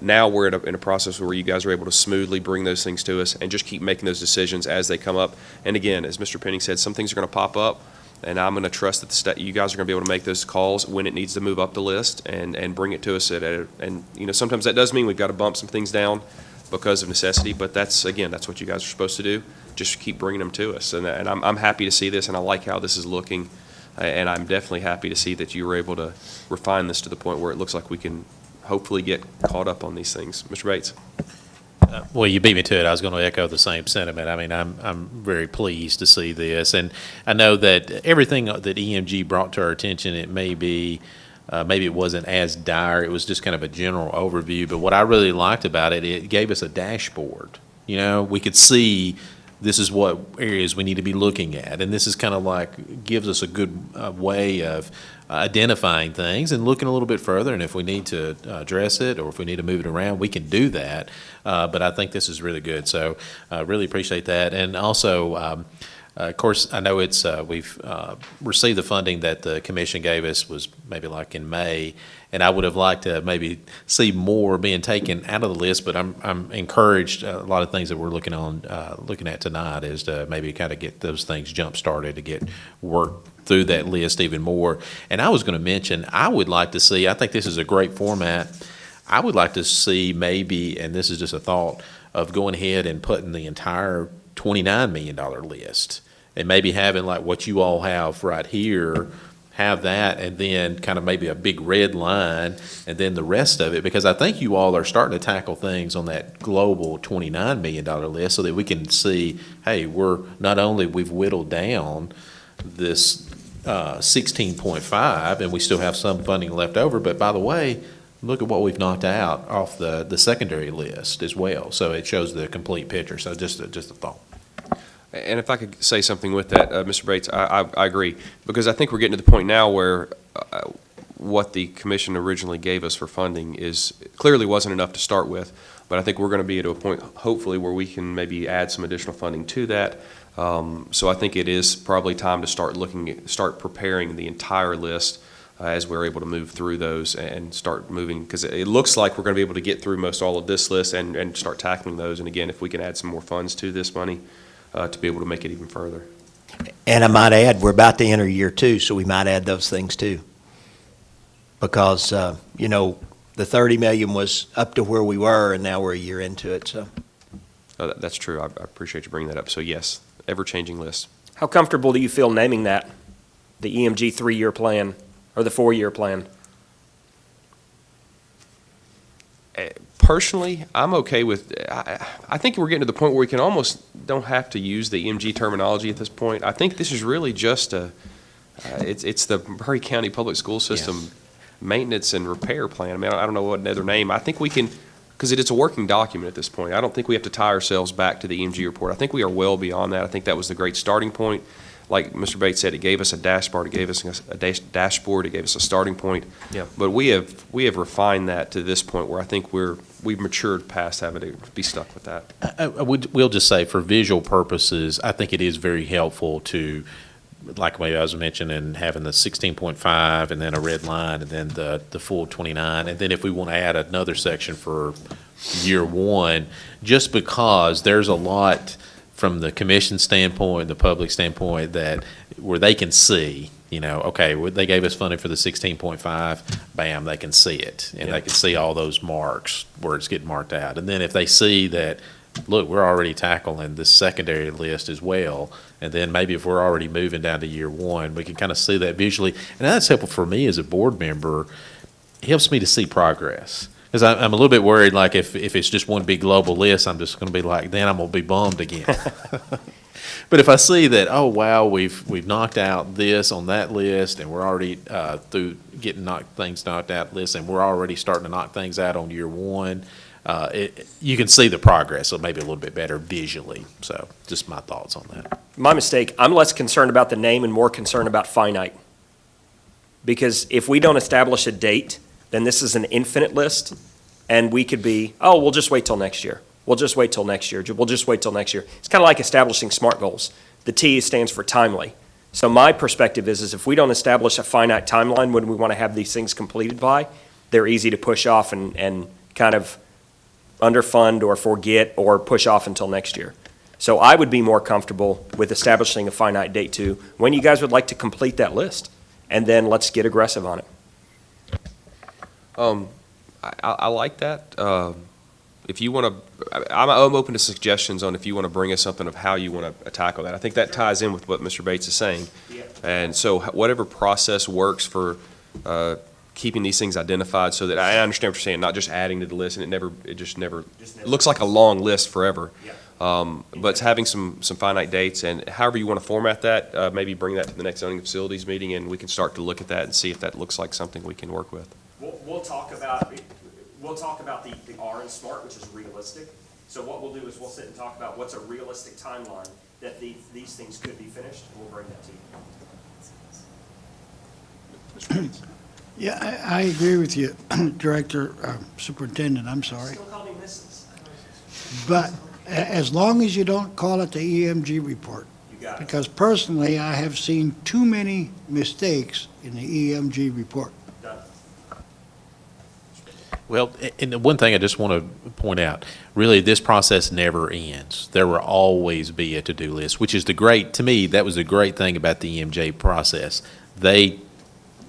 now we're in a process where you guys are able to smoothly bring those things to us and just keep making those decisions as they come up. And again, as Mr. Penning said, some things are going to pop up, and I'm going to trust that you guys are going to be able to make those calls when it needs to move up the list and bring it to us and sometimes that does mean we've got to bump some things down because of necessity, but that's what you guys are supposed to do. Just keep bringing them to us, and I'm happy to see this, and I like how this is looking, and I'm definitely happy to see that you were able to refine this to the point where it looks like we can hopefully get caught up on these things. Mr. Bates.
Well, you beat me to it. I was going to echo the same sentiment. I mean, I'm very pleased to see this, and I know that everything that EMG brought to our attention, it may be, maybe it wasn't as dire. It was just kind of a general overview. But what I really liked about it, it gave us a dashboard. You know, we could see this is what areas we need to be looking at, and this is kind of like gives us a good way of identifying things and looking a little bit further, and if we need to address it or if we need to move it around, we can do that. But I think this is really good, so really appreciate that. And also, of course, I know we've received the funding that the commission gave us was maybe like in May, and I would have liked to maybe see more being taken out of the list, but I'm encouraged. A lot of things that we're looking at tonight is to maybe kind of get those things jump started to get work through that list even more. And I was going to mention, I would like to see, I think this is a great format. I would like to see maybe, and this is just a thought, of going ahead and putting the entire $29 million list and maybe having like what you all have right here, have that, and then kind of maybe a big red line, and then the rest of it, because I think you all are starting to tackle things on that global $29 million list so that we can see, hey, we've whittled down this 16.5, and we still have some funding left over, but by the way, look at what we've knocked out off the secondary list as well. So it shows the complete picture. So just a thought.
And if I could say something with that, Mr. Bates, I agree, because I think we're getting to the point now where what the commission originally gave us for funding clearly wasn't enough to start with, but I think we're going to be at a point, hopefully, where we can maybe add some additional funding to that. So I think it is probably time to start preparing the entire list as we're able to move through those and start moving, because it looks like we're going to be able to get through most all of this list and start tackling those. And again, if we can add some more funds to this money, to be able to make it even further.
And I might add, we're about to enter year 2, so we might add those things too. Because, the $30 million was up to where we were, and now we're a year into it, so.
Oh, that's true. I appreciate you bringing that up. So yes, ever-changing list.
How comfortable do you feel naming that, the EMG 3-year plan or the 4-year plan?
personally, I'm okay with, I think we're getting to the point where we can almost don't have to use the EMG terminology at this point. I think this is really just it's the Murray County Public School System maintenance and repair plan. I mean, I don't know what another name. I think we can, because it's a working document at this point. I don't think we have to tie ourselves back to the EMG report. I think we are well beyond that. I think that was the great starting point. Like Mr. Bates said, it gave us a dashboard, it gave us a dashboard, it gave us a starting point.
Yeah.
But we have refined that to this point where I think we've matured past having to be stuck with that.
We'll just say, for visual purposes, I think it is very helpful to, like I was mentioning, having the 16.5 and then a red line and then the full 29. And then if we want to add another section for year one, just because there's a lot from the commission standpoint, the public standpoint, that where they can see, okay, they gave us funding for the 16.5, bam, they can see it. And they can see all those marks where it's getting marked out. And then if they see that, look, we're already tackling this secondary list as well, and then maybe if we're already moving down to year one, we can kind of see that visually. And that's helpful for me as a board member. It helps me to see progress. Because I'm a little bit worried, like if it's just one big global list, I'm just going to be like, then I'm going to be bummed again. But if I see that, oh wow, we've knocked out this on that list, and we're already through getting things knocked out list, and we're already starting to knock things out on year one, you can see the progress, so maybe a little bit better visually. So just my thoughts on that.
My mistake. I'm less concerned about the name and more concerned about finite. Because if we don't establish a date, then this is an infinite list, and we could be, oh, we'll just wait till next year. We'll just wait till next year. We'll just wait till next year. It's kind of like establishing SMART goals. The T stands for timely. So my perspective is if we don't establish a finite timeline when we want to have these things completed by, they're easy to push off and kind of underfund or forget or push off until next year. So I would be more comfortable with establishing a finite date to when you guys would like to complete that list, and then let's get aggressive on it.
I like that. If you want to, I'm open to suggestions on if you want to bring us something of how you want to tackle that. I think that ties in with what Mr. Bates is saying.
Yeah.
And so whatever process works for keeping these things identified, so that I understand what you're saying, not just adding to the list, and it just never looks like a long list forever.
Yeah.
But it's having some finite dates, and however you want to format that, maybe bring that to the next zoning facilities meeting, and we can start to look at that and see if that looks like something we can work with.
We'll talk about the R in SMART, which is realistic. So what we'll do is we'll sit and talk about what's a realistic timeline that these things could be finished, and we'll bring that to you.
Yeah, I agree with you, Director, Superintendent, I'm sorry.
Still call me Mrs.
But as long as you don't call it the EMG report.
You got it.
Because personally, I have seen too many mistakes in the EMG report.
Done.
Well, and the one thing I just want to point out, really, this process never ends. There will always be a to-do list, which is to me, that was the great thing about the EMJ process. They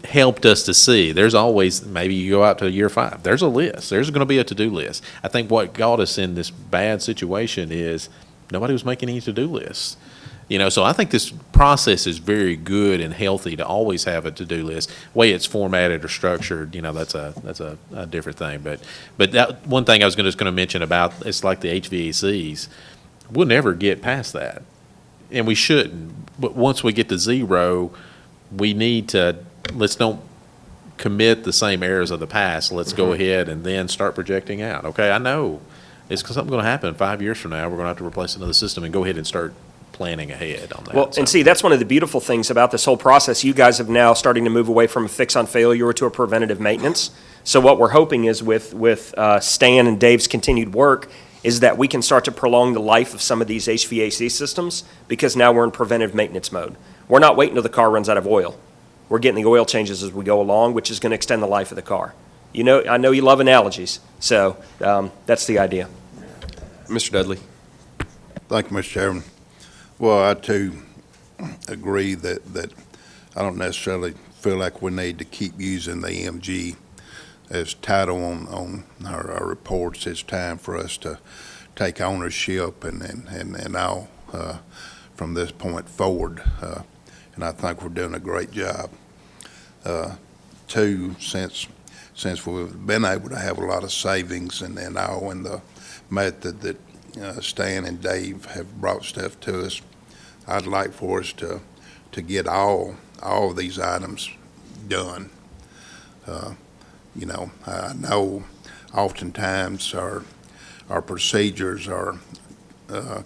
helped us to see, there's always, maybe you go out to year 5, there's a list. There's going to be a to-do list. I think what got us in this bad situation is nobody was making any to-do lists. So I think this process is very good and healthy to always have a to-do list. The way it's formatted or structured, that's a different thing. But that one thing I was just going to mention about, it's like the HVACs, we'll never get past that, and we shouldn't. But once we get to 0, we need to, let's don't commit the same errors of the past. Let's go ahead and then start projecting out. Okay, I know it's something going to happen 5 years from now. We're going to have to replace another system, and go ahead and start planning ahead on that.
Well, and see, that's one of the beautiful things about this whole process. You guys have now starting to move away from a fix on failure to a preventative maintenance. So what we're hoping is with Stan and Dave's continued work is that we can start to prolong the life of some of these HVAC systems, because now we're in preventive maintenance mode. We're not waiting till the car runs out of oil. We're getting the oil changes as we go along, which is going to extend the life of the car. I know you love analogies, so that's the idea.
Mr. Dudley.
Thank you, Mr. Chairman. Well, I too agree that I don't necessarily feel like we need to keep using the EMG as title on our reports. It's time for us to take ownership and all from this point forward. And I think we're doing a great job. Two, since since we've been able to have a lot of savings and all in the method that Stan and Dave have brought stuff to us, I'd like for us to get all of these items done. You know, I know oftentimes our procedures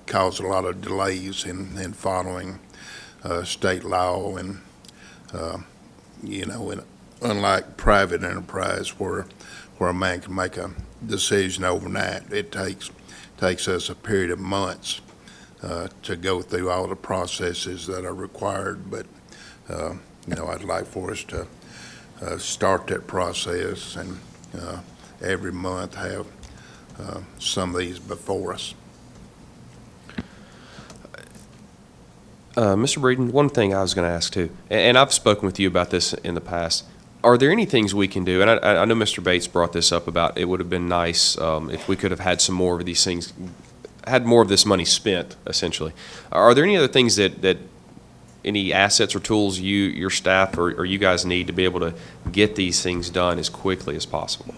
cause a lot of delays in following state law, and you know, unlike private enterprise where a man can make a decision overnight, it takes us a period of months to go through all the processes that are required. But you know, I'd like for us to start that process and every month have some of these before us.
Mr. Breeden, one thing I was going to ask too, and I've spoken with you about this in the past. Are there any things we can do? And I know Mr. Bates brought this up about it would have been nice if we could have had some more of these things, had more of this money spent, essentially. Are there any other things that any assets or tools your staff or you guys need to be able to get these things done as quickly as possible?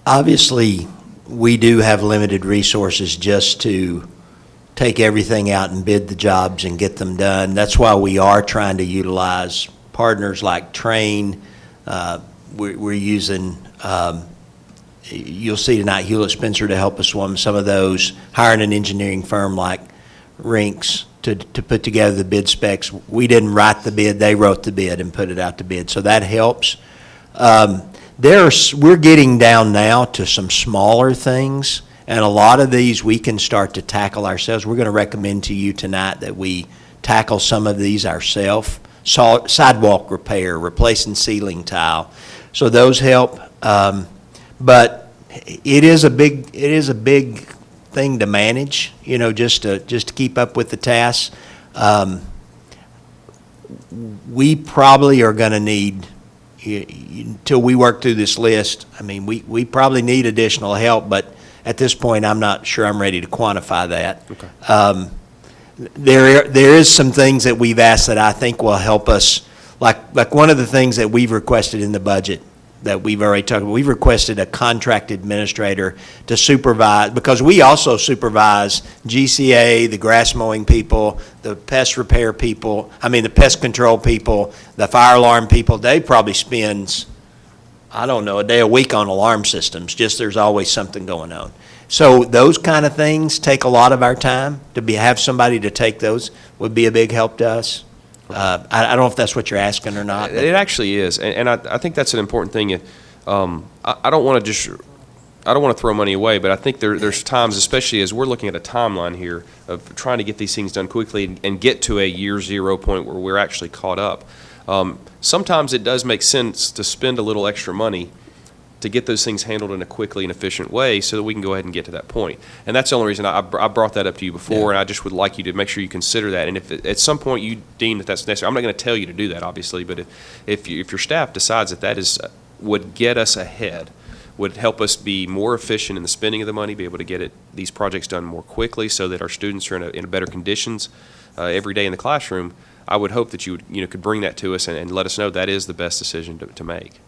Obviously, we do have limited resources just to take everything out and bid the jobs and get them done. That's why we are trying to utilize partners like Train. We're using, you'll see tonight, Hewlett Spencer to help us on some of those, hiring an engineering firm like Rinks to put together the bid specs. We didn't write the bid, they wrote the bid and put it out to bid, so that helps. We're getting down now to some smaller things, and a lot of these we can start to tackle ourselves. We're going to recommend to you tonight that we tackle some of these ourselves. Sidewalk repair, replacing ceiling tile. So those help. But it is a big thing to manage, you know, just to keep up with the tasks. We probably are going to need, until we work through this list, I mean, we probably need additional help, but at this point, I'm not sure I'm ready to quantify that.
Okay.
There is some things that we've asked that I think will help us, like one of the things that we've requested in the budget that we've already talked about, we've requested a contract administrator to supervise, because we also supervise GCA, the grass mowing people, the pest repair people, the pest control people, the fire alarm people. Dave probably spends, I don't know, a day a week on alarm systems, just there's always something going on. So those kind of things take a lot of our time. Have somebody to take those would be a big help to us. I don't know if that's what you're asking or not.
It actually is, and I think that's an important thing. I don't want to throw money away, but I think there's times, especially as we're looking at a timeline here of trying to get these things done quickly and get to a year zero point where we're actually caught up. Sometimes it does make sense to spend a little extra money to get those things handled in a quickly and efficient way so that we can go ahead and get to that point. And that's the only reason I brought that up to you before, and I just would like you to make sure you consider that. And if at some point you deem that that's necessary, I'm not going to tell you to do that, obviously, but if your staff decides that would get us ahead, would help us be more efficient in the spending of the money, be able to get these projects done more quickly so that our students are in better conditions every day in the classroom, I would hope that you could bring that to us and let us know that is the best decision to make.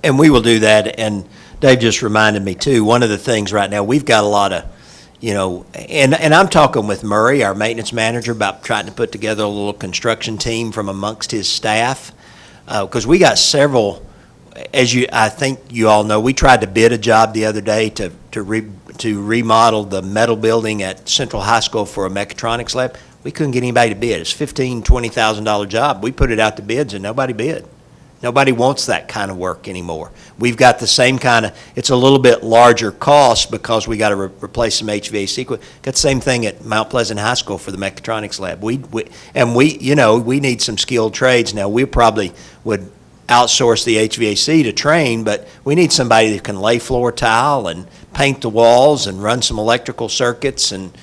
And we will do that. And Dave just reminded me too, one of the things right now, we've got a lot of, and I'm talking with Murray, our maintenance manager, about trying to put together a little construction team from amongst his staff. Because we got several, I think you all know, we tried to bid a job the other day to remodel the metal building at Central High School for a mechatronics lab. We couldn't get anybody to bid. It's $15,000, $20,000 job. We put it out to bids and nobody bid. Nobody wants that kind of work anymore. We've got the same kind of, it's a little bit larger cost because we got to replace some HVAC. Got the same thing at Mount Pleasant High School for the mechatronics lab. We need some skilled trades. Now, we probably would outsource the HVAC to Train, but we need somebody that can lay floor tile and paint the walls and run some electrical circuits and,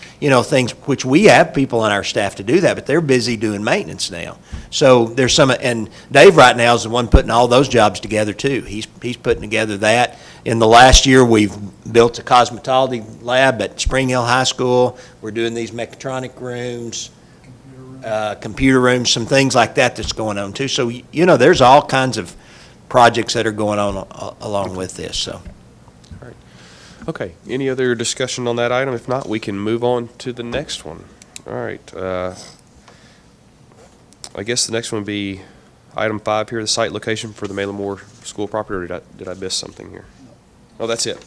things, which we have people on our staff to do that, but they're busy doing maintenance now. So there's some, and Dave right now is the one putting all those jobs together too. He's putting together that. In the last year, we've built a cosmetology lab at Spring Hill High School. We're doing these mechatronic rooms, computer rooms, some things like that that's going on too. So, there's all kinds of projects that are going on along with this, so.
Okay, any other discussion on that item? If not, we can move on to the next one. All right, I guess the next one would be item 5 here, the site location for the Malamore School property, or did I miss something here? Oh, that's it.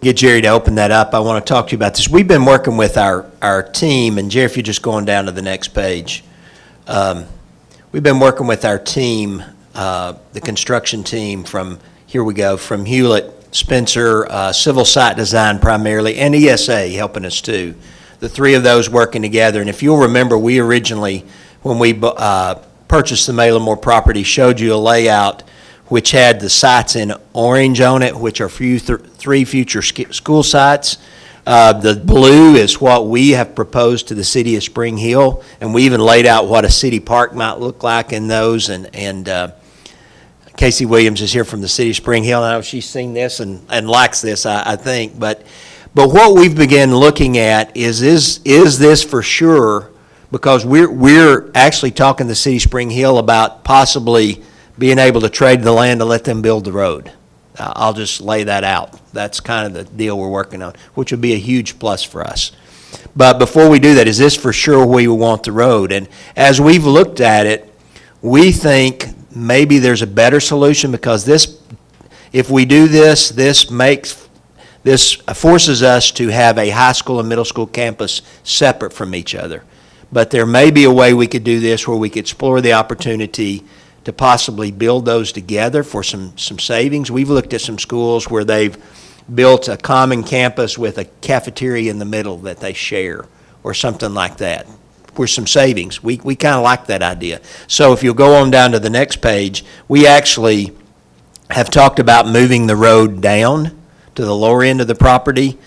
Get Jerry to open that up. I want to talk to you about this. We've been working with our team, and Jerry, if you're just going down to the next page. We've been working with our team, the construction team from, here we go, from Hewlett, Spencer, Civil Site Design primarily, and ESA helping us too. The three of those working together. And if you'll remember, we originally, when we purchased the Malamore property, showed you a layout which had the sites in orange on it, which are three future school sites. The blue is what we have proposed to the city of Spring Hill, and we even laid out what a city park might look like in those. And Casey Williams is here from the city of Spring Hill. I know she's seen this and likes this, I think. But what we've begun looking at is this for sure? Because we're actually talking to the city of Spring Hill about possibly being able to trade the land to let them build the road. I'll just lay that out. That's kind of the deal we're working on, which would be a huge plus for us. But before we do that, is this for sure we want the road? And as we've looked at it, we think maybe there's a better solution, because this, if we do this, this forces us to have a high school and middle school campus separate from each other. But there may be a way we could do this where we could explore the opportunity to possibly build those together for some savings. We've looked at some schools where they've built a common campus with a cafeteria in the middle that they share, or something like that, for some savings. We kind of like that idea. So if you'll go on down to the next page, we actually have talked about moving the road down to the lower end of the property.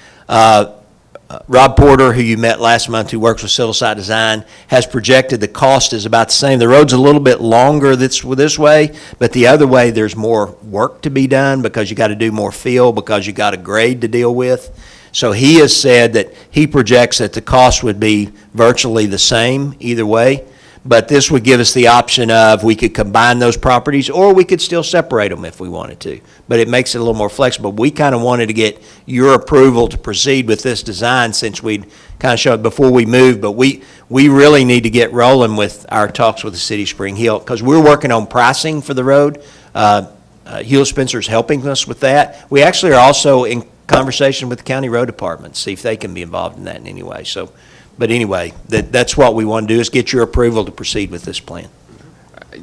Rob Porter, who you met last month, who works with Civil Site Design, has projected the cost is about the same. The road's a little bit longer this way, but the other way there's more work to be done, because you got to do more fill, because you got a grade to deal with. So he has said that he projects that the cost would be virtually the same either way. But this would give us the option of, we could combine those properties, or we could still separate them if we wanted to. But it makes it a little more flexible. We kind of wanted to get your approval to proceed with this design, since we'd kind of showed before we moved. But we really need to get rolling with our talks with the city of Spring Hill, because we're working on pricing for the road. Hewlett Spencer's helping us with that. We actually are also in conversation with the county road department, see if they can be involved in that in any way. So. But anyway, that's what we want to do, is get your approval to proceed with this plan.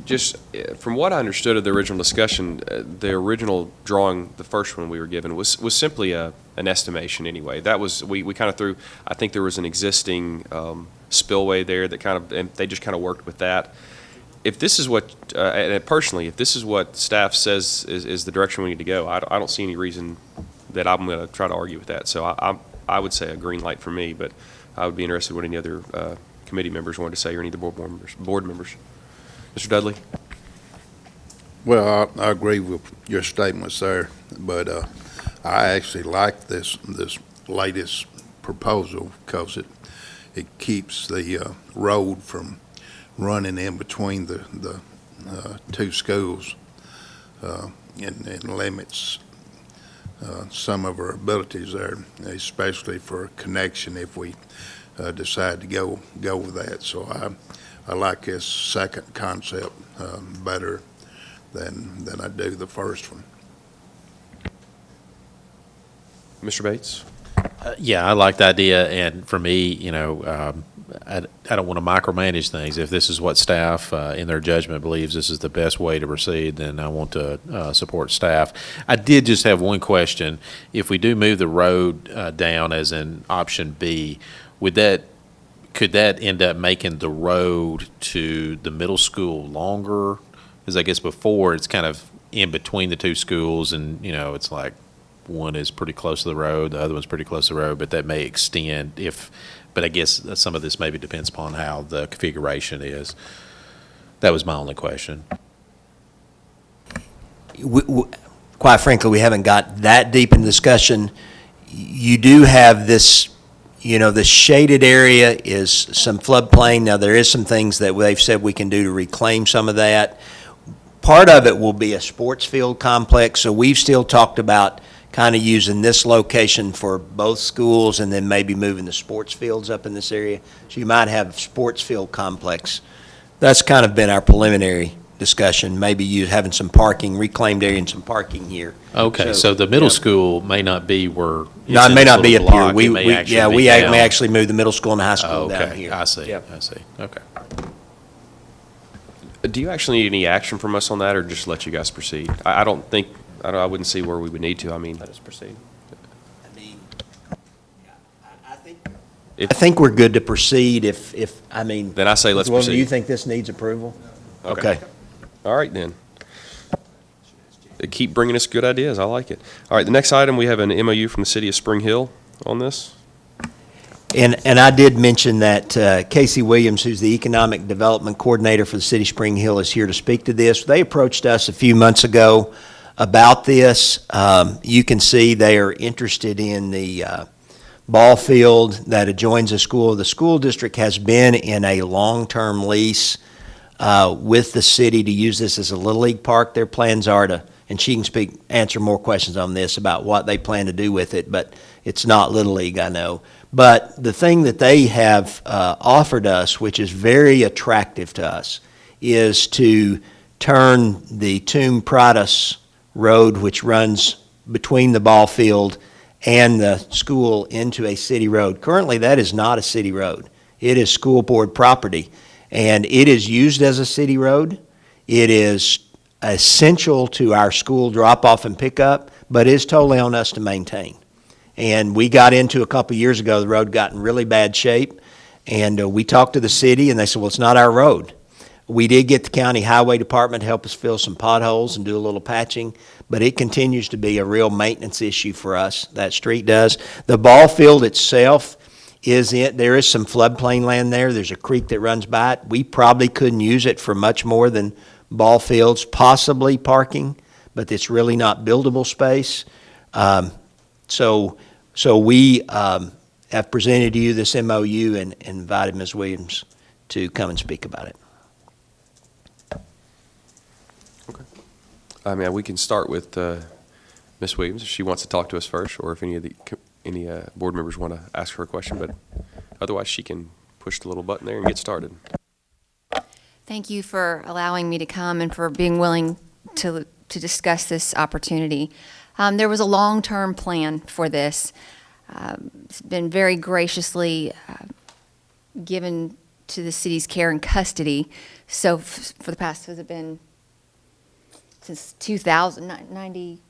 Just from what I understood of the original discussion, the original drawing, the first one we were given, was simply an estimation anyway. That was, we kind of threw, I think there was an existing spillway there that kind of, and they just kind of worked with that. If this is what, and personally, if this is what staff says is the direction we need to go, I don't see any reason that I'm going to try to argue with that. So I would say a green light for me, but I would be interested in what any other committee members wanted to say, or any of the board members. Mr. Dudley?
Well, I agree with your statements there, but I actually like this latest proposal, because it keeps the road from running in between the two schools, and limits some of our abilities there, especially for connection if we decide to go with that. So I like this second concept better than I do the first one.
Mr. Bates?
Yeah, I like the idea, and for me, you know, I don't want to micromanage things. If this is what staff, in their judgment, believes this is the best way to proceed, then I want to support staff. I did just have one question. If we do move the road down as in option B, could that end up making the road to the middle school longer? Because I guess before, it's kind of in between the two schools, and, you know, it's like one is pretty close to the road, the other one's pretty close to the road, but that may extend but I guess some of this maybe depends upon how the configuration is. That was my only question.
Quite frankly, we haven't got that deep in discussion. You do have this You know, the shaded area is some floodplain. Now, there is some things that they've said we can do to reclaim some of that. Part of it will be a sports field complex, so we've still talked about kind of using this location for both schools and then maybe moving the sports fields up in this area. So you might have sports field complex. That's kind of been our preliminary discussion, maybe you having some parking, reclaimed area and some parking here.
Okay, so the middle school may not be where.
No,
it's
it
in
may
this
not be
little
up here.
block.
We,
It may
we,
actually
yeah,
be
we
down.
may actually move the middle school and the high school down
Okay,
here.
I see,
Yep.
I see, okay.
Do you actually need any action from us on that, or just let you guys proceed? I don't think, I wouldn't see where we would need to. I mean,
Let us proceed.
I mean,
If-
I think we're good to proceed if, I mean.
Then I say let's
Well, do
proceed.
you think this needs approval?
Okay. All right, then. They keep bringing us good ideas. I like it. All right, the next item, we have an MOU from the city of Spring Hill on this.
And I did mention that Casey Williams, who's the Economic Development Coordinator for the city of Spring Hill, is here to speak to this. They approached us a few months ago about this. You can see they are interested in the ball field that adjoins the school. The school district has been in a long-term lease with the city to use this as a Little League park. Their plans are to, and she can answer more questions on this about what they plan to do with it, but it's not Little League, I know. But the thing that they have offered us, which is very attractive to us, is to turn the Tomb Pradas Road, which runs between the ball field and the school, into a city road. Currently, that is not a city road. It is school board property, and it is used as a city road. It is essential to our school drop-off and pickup, but is totally on us to maintain. And we got into a couple of years ago, the road got in really bad shape, and we talked to the city, and they said, well, it's not our road. We did get the county highway department to help us fill some potholes and do a little patching, but it continues to be a real maintenance issue for us, that street does. The ball field itself there is some floodplain land there. There's a creek that runs by it. We probably couldn't use it for much more than ball fields, possibly parking, but it's really not buildable space. So we have presented to you this MOU and invited Ms. Williams to come and speak about it.
I mean, we can start with Ms. Williams if she wants to talk to us first, or if any board members want to ask her a question. But otherwise, she can push the little button there and get started.
Thank you for allowing me to come and for being willing to discuss this opportunity. There was a long-term plan for this. It's been very graciously given to the city's care and custody. So for the past, has it been since 90,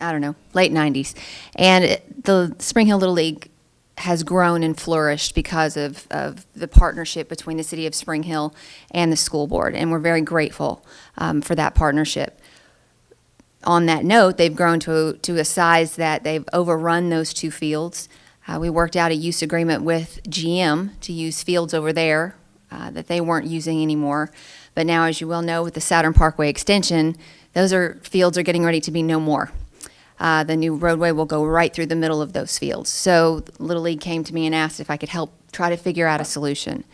I don't know, late 90s. And the Spring Hill Little League has grown and flourished because of the partnership between the city of Spring Hill and the school board, and we're very grateful for that partnership. On that note, they've grown to a size that they've overrun those two fields. We worked out a use agreement with GM to use fields over there that they weren't using anymore. But now, as you well know, with the Saturn Parkway extension, fields are getting ready to be no more. The new roadway will go right through the middle of those fields. So Little League came to me and asked if I could help try to figure out a solution.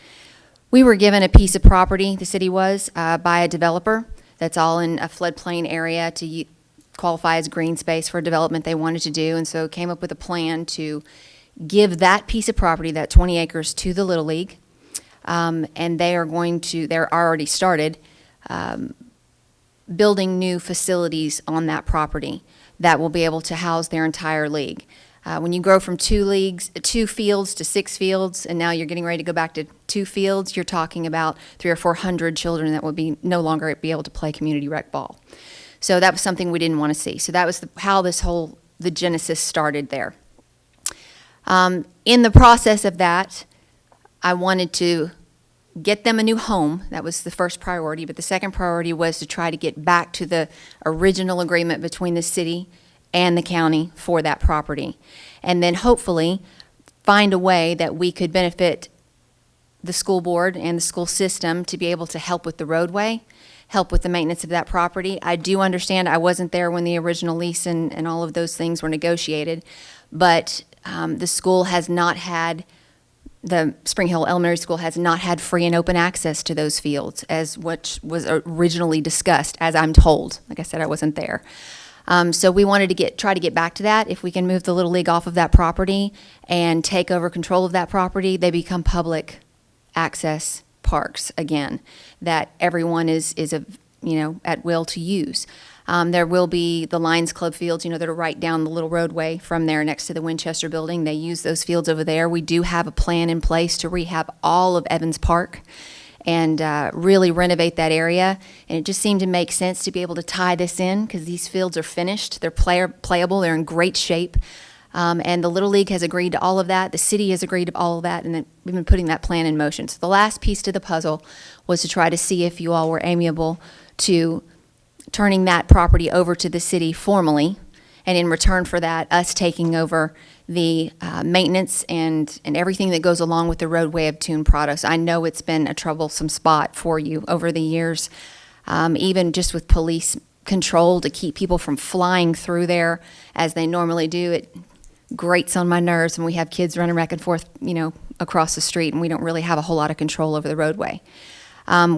We were given a piece of property, the city was, by a developer that's all in a floodplain area to qualify as green space for a development they wanted to do, and so came up with a plan to give that piece of property, that 20 acres, to the Little League. And they're already started building new facilities on that property that will be able to house their entire league. When you grow from 2 fields to 6 fields, and now you're getting ready to go back to 2 fields, you're talking about 300 or 400 children that would no longer be able to play community rec ball. So that was something we didn't want to see. So that was how the genesis started there. In the process of that, I wanted to get them a new home. That was the first priority. But the second priority was to try to get back to the original agreement between the city and the county for that property. And then hopefully find a way that we could benefit the school board and the school system to be able to help with the roadway, help with the maintenance of that property. I do understand I wasn't there when the original lease and all of those things were negotiated, but the school has not had, the Spring Hill Elementary School has not had free and open access to those fields as what was originally discussed, as I'm told. Like I said, I wasn't there. So we wanted to try to get back to that. If we can move the Little League off of that property and take over control of that property, they become public access parks again, that everyone is at will to use. There will be the Lions Club fields, that are right down the little roadway from there next to the Winchester building. They use those fields over there. We do have a plan in place to rehab all of Evans Park and really renovate that area. And it just seemed to make sense to be able to tie this in because these fields are finished. They're playable. They're in great shape. And the Little League has agreed to all of that. The city has agreed to all of that. And then we've been putting that plan in motion. So the last piece to the puzzle was to try to see if you all were amiable to turning that property over to the city formally. And in return for that, us taking over the maintenance and everything that goes along with the roadway of Tune products. I know it's been a troublesome spot for you over the years, even just with police control to keep people from flying through there as they normally do. It grates on my nerves when we have kids running back and forth, across the street, and we don't really have a whole lot of control over the roadway.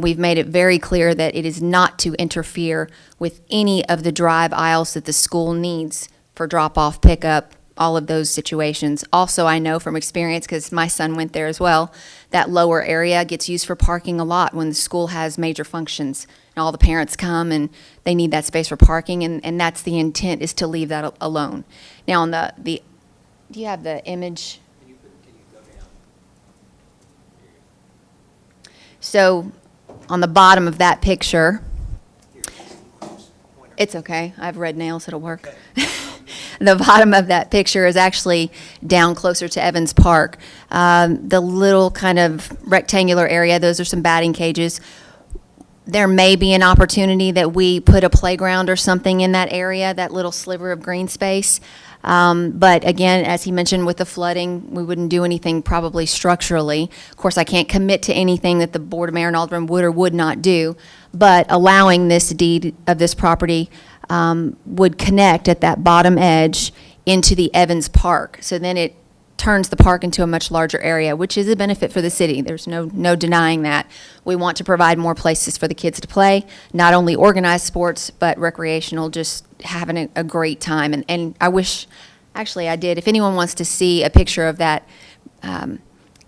We've made it very clear that it is not to interfere with any of the drive aisles that the school needs for drop-off, pickup, all of those situations. Also, I know from experience, because my son went there as well, that lower area gets used for parking a lot when the school has major functions. And all the parents come and they need that space for parking, and that's the intent, is to leave that alone. Now, on the do you have the image? So, on the bottom of that picture, it's okay, I have red nails, it'll work. The bottom of that picture is actually down closer to Evans Park. The little kind of rectangular area, those are some batting cages. There may be an opportunity that we put a playground or something in that area, that little sliver of green space. But again, as he mentioned with the flooding, we wouldn't do anything probably structurally. Of course, I can't commit to anything that the Board of Mayor and Aldermen would or would not do, but allowing this deed of this property would connect at that bottom edge into the Evans Park. So then it turns the park into a much larger area, which is a benefit for the city. There's no denying that. We want to provide more places for the kids to play, not only organized sports, but recreational, just having a great time. And I wish, actually I did, if anyone wants to see a picture of that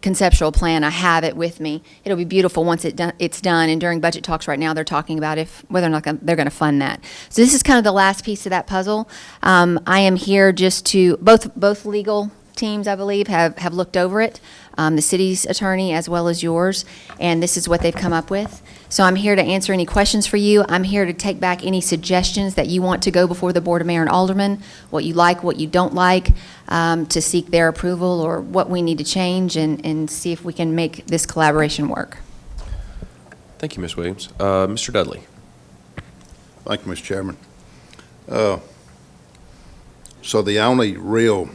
conceptual plan, I have it with me. It'll be beautiful once it's done, and during budget talks right now, they're talking about whether or not they're going to fund that. So this is kind of the last piece of that puzzle. I am here just to, both legal teams, I believe, have looked over it, the city's attorney as well as yours, and this is what they've come up with. So I'm here to answer any questions for you. I'm here to take back any suggestions that you want to go before the Board of Mayor and Aldermen, what you like, what you don't like, to seek their approval or what we need to change and see if we can make this collaboration work.
Thank you, Ms. Williams. Mr. Dudley.
Thank you, Mr. Chairman. So the only real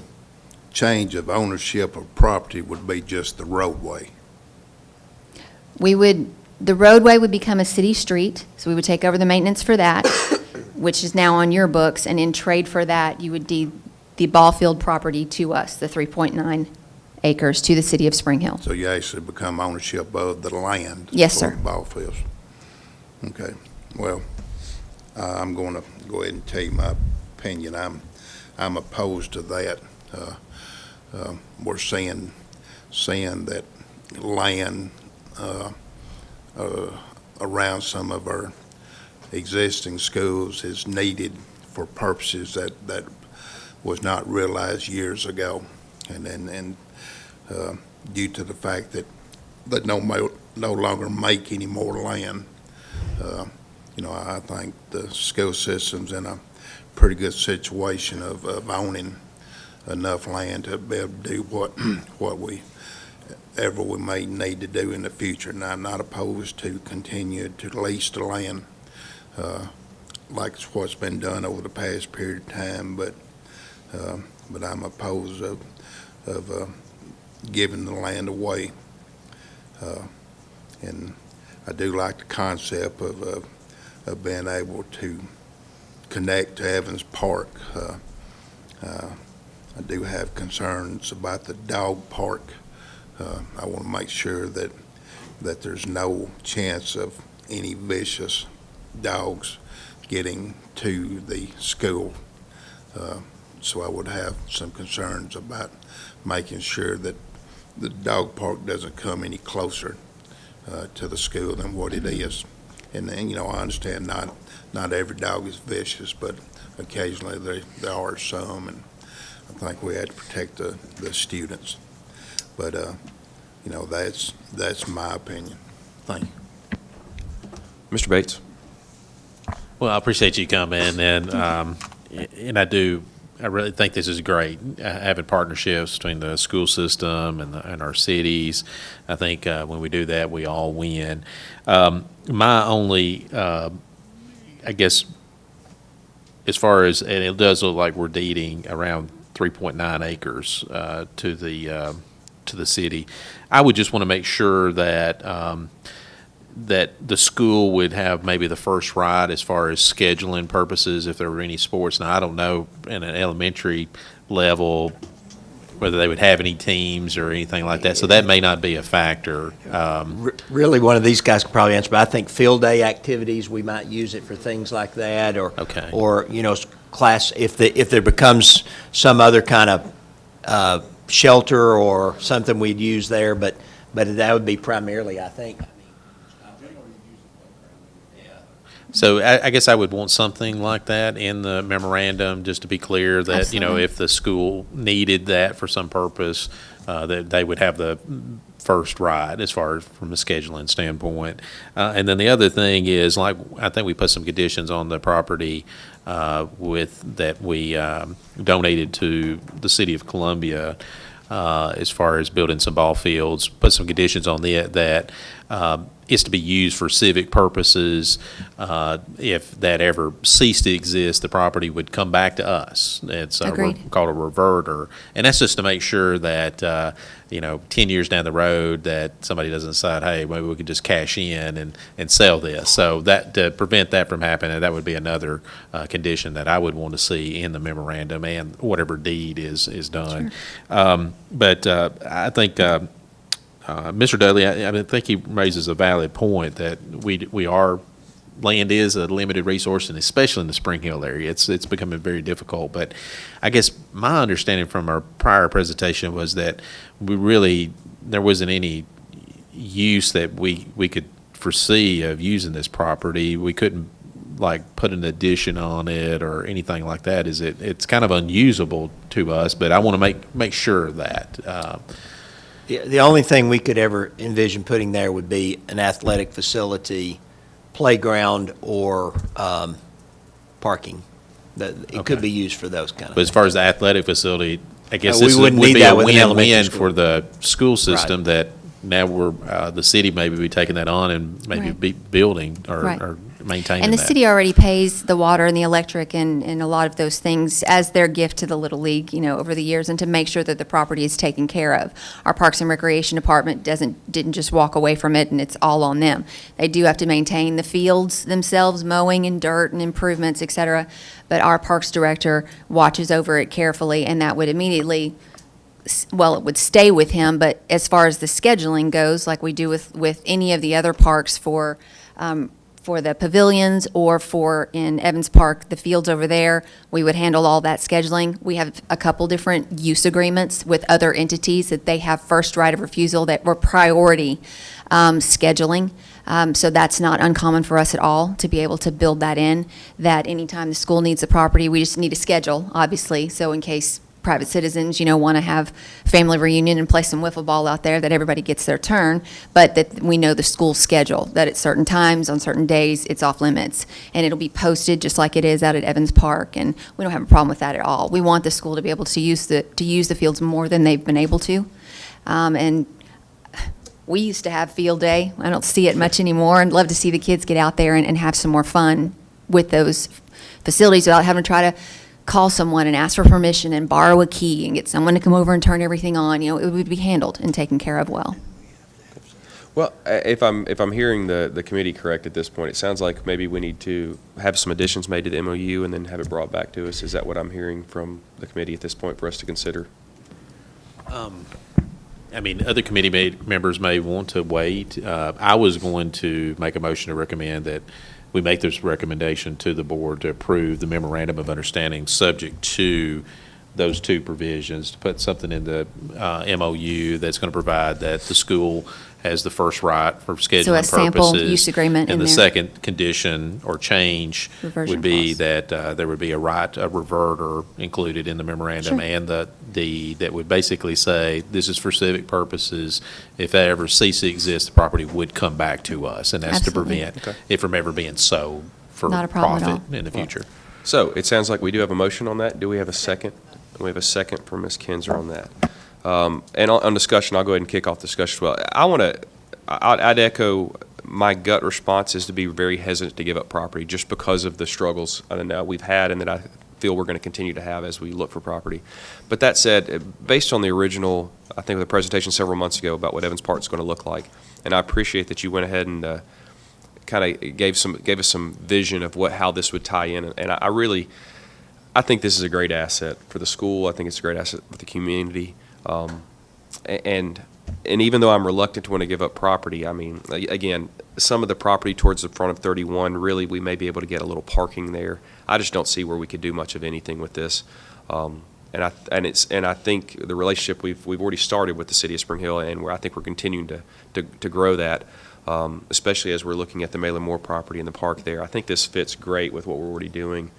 change of ownership of property would be just the roadway.
The roadway would become a city street, so we would take over the maintenance for that, which is now on your books, and in trade for that, you would deed the ball field property to us, the 3.9 acres, to the city of Spring Hill.
So you actually become ownership of the land.
Yes,
for
sir.
the ball fields. Okay. Well, I'm going to go ahead and tell you my opinion. I'm opposed to that. We're seeing that land around some of our existing schools is needed for purposes that was not realized years ago, and due to the fact that they no longer make any more land. I think the school system's in a pretty good situation of owning enough land to be able to do whatever we may need to do in the future. And I'm not opposed to continue to lease the land like what's been done over the past period of time, but I'm opposed of giving the land away. And I do like the concept of being able to connect to Evans Park. I do have concerns about the dog park. I want to make sure that there's no chance of any vicious dogs getting to the school. So I would have some concerns about making sure that the dog park doesn't come any closer to the school than what it is. And then, I understand not every dog is vicious, but occasionally there are some, and I think we had to protect the students. But, that's my opinion. Thank you.
Mr. Bates?
Well, I appreciate you coming, and I really think this is great, having partnerships between the school system and our cities. I think when we do that, we all win. My only, I guess, as far as, and it does look like we're deeding around 3.9 acres to the city. I would just want to make sure that that the school would have maybe the first right as far as scheduling purposes if there were any sports. Now, I don't know in an elementary level whether they would have any teams or anything like that, so that may not be a factor.
Really, one of these guys could probably answer, but I think field day activities, we might use it for things like that, or
Okay.
or class, if there becomes some other kind of shelter or something, we'd use there, but that would be primarily, I think.
So I guess I would want something like that in the memorandum, just to be clear that,
Absolutely.
if the school needed that for some purpose, that they would have the first right as far as from a scheduling standpoint. And then the other thing is, like, I think we put some conditions on the property that we donated to the city of Columbia as far as building some ball fields, put some conditions on that is to be used for civic purposes. If that ever ceased to exist, the property would come back to us. It's
Agreed.
called a reverter. And that's just to make sure that, 10 years down the road, that somebody doesn't decide, hey, maybe we could just cash in and sell this. So that, to prevent that from happening, that would be another condition that I would want to see in the memorandum and whatever deed is done.
Sure.
But I think Mr. Dudley, I think he raises a valid point that land is a limited resource, and especially in the Spring Hill area, it's becoming very difficult. But I guess my understanding from our prior presentation was that there wasn't any use that we could foresee of using this property. We couldn't put an addition on it or anything like that. It's kind of unusable to us, but I want to make sure of that.
The only thing we could ever envision putting there would be an athletic facility, playground, or parking. It could be used for those kind of
But as
things.
far as the athletic facility, I guess
We
this
wouldn't
would
need
be
that
a
with an elementary
win-win
school.
for the school system,
Right.
that now the city maybe be taking that on and maybe
Right.
be building
Right.
or maintaining
And the
that.
city already pays the water and the electric and a lot of those things as their gift to the Little League, over the years, and to make sure that the property is taken care of. Our Parks and Recreation Department didn't just walk away from it, and it's all on them. They do have to maintain the fields themselves, mowing and dirt and improvements, et cetera, but our Parks Director watches over it carefully, and that would immediately, well, it would stay with him, but as far as the scheduling goes, like we do with any of the other parks for the pavilions or for in Evans Park, the fields over there, we would handle all that scheduling. We have a couple different use agreements with other entities that they have first right of refusal that were priority scheduling. So that's not uncommon for us at all to be able to build that in, that anytime the school needs the property, we just need a schedule, obviously. So in case private citizens, want to have family reunion and play some wiffle ball out there, that everybody gets their turn, but that we know the school schedule, that at certain times, on certain days, it's off limits. And it'll be posted just like it is out at Evans Park, and we don't have a problem with that at all. We want the school to be able to use the fields more than they've been able to. And we used to have field day. I don't see it much anymore, and love to see the kids get out there and have some more fun with those facilities without having to try to call someone and ask for permission and borrow a key and get someone to come over and turn everything on. It would be handled and taken care of well.
Well, if I'm hearing the committee correct at this point, it sounds like maybe we need to have some additions made to the MOU and then have it brought back to us. Is that what I'm hearing from the committee at this point for us to consider?
I mean, other committee members may want to wait. I was going to make a motion to recommend that we make this recommendation to the board to approve the memorandum of understanding subject to those two provisions, to put something in the MOU that's going to provide that the school has the first right for scheduling
So a
purposes.
sample use agreement in
And the
there.
second condition or change
Reversion
would be
clause.
that there would be a right, a reverter included in the memorandum,
Sure.
and that would basically say, this is for civic purposes. If that ever cease to exist, the property would come back to us, and that's to
Absolutely.
prevent it from ever being sold for
Not a problem at
profit
all.
in the future.
So it sounds like we do have a motion on that. Do we have a second? We have a second from Ms. Kinzer on that. And on discussion, I'll go ahead and kick off discussion as well. I'd echo my gut response is to be very hesitant to give up property just because of the struggles I know we've had and that I feel we're going to continue to have as we look for property. But that said, based on the original, I think the presentation several months ago about what Evans Park is going to look like, and I appreciate that you went ahead and kind of gave us some vision of how this would tie in, and I think this is a great asset for the school. I think it's a great asset for the community. And even though I'm reluctant to want to give up property, I mean, again, some of the property towards the front of 31, really, we may be able to get a little parking there. I just don't see where we could do much of anything with this. And I think the relationship we've already started with the city of Spring Hill, and where I think we're continuing to grow that, especially as we're looking at the Malin Moore property in the park there. I think this fits great with what we're already doing.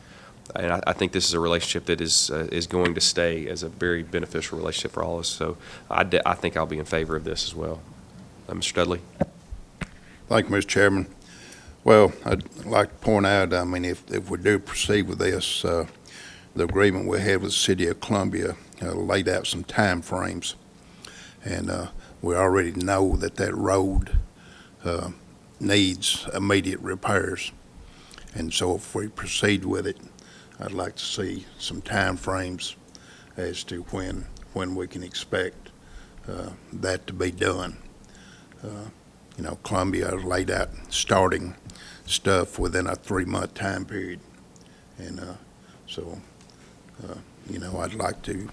And I think this is a relationship that is going to stay as a very beneficial relationship for all of us. So I think I'll be in favor of this as well. Mr. Dudley?
Thank you, Mr. Chairman. Well, I'd like to point out, I mean, if we do proceed with this, the agreement we had with the City of Columbia laid out some time frames. And we already know that road needs immediate repairs. And so if we proceed with it, I'd like to see some time frames as to when we can expect that to be done. Columbia laid out starting stuff within a 3-month time period. And I'd like to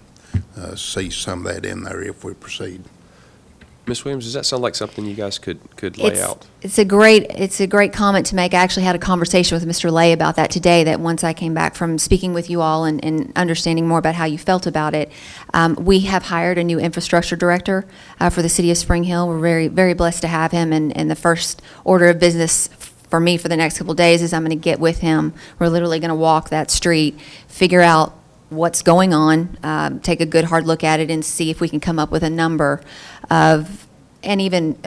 see some of that in there if we proceed.
Ms. Williams, does that sound like something you guys could lay out?
It's a great comment to make. I actually had a conversation with Mr. Lay about that today, that once I came back from speaking with you all and understanding more about how you felt about it, we have hired a new infrastructure director for the city of Spring Hill. We're very, very blessed to have him, and the first order of business for me for the next couple of days is I'm going to get with him. We're literally going to walk that street, figure out what's going on, take a good hard look at it, and see if we can come up with a number of, and even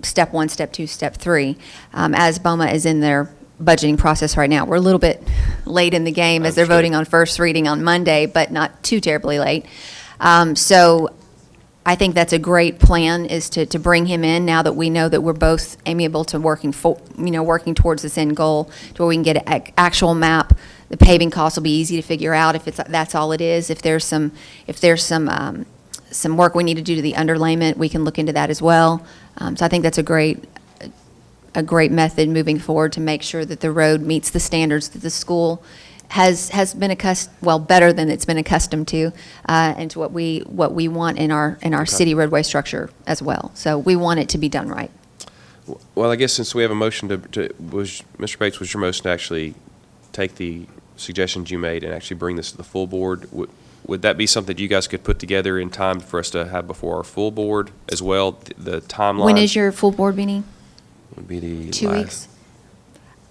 step 1, step 2, step 3, as BOMA is in their budgeting process right now. We're a little bit late in the game as they're voting on first reading on Monday, but not too terribly late. So I think that's a great plan, is to bring him in now that we know that we're both amiable to working towards this end goal, to where we can get an actual map. The paving costs will be easy to figure out if that's all it is. If there's some work we need to do to the underlayment, we can look into that as well. So I think that's a great method moving forward to make sure that the road meets the standards that the school has been better than it's been accustomed to, and to what we want in our city roadway structure as well. So we want it to be done right.
Well, I guess since we have a motion Mr. Bates, was your motion to actually take the suggestions you made and actually bring this to the full board? Would that be something that you guys could put together in time for us to have before our full board as well, the timeline?
When is your full board meeting?
Would be the
2
last-
weeks?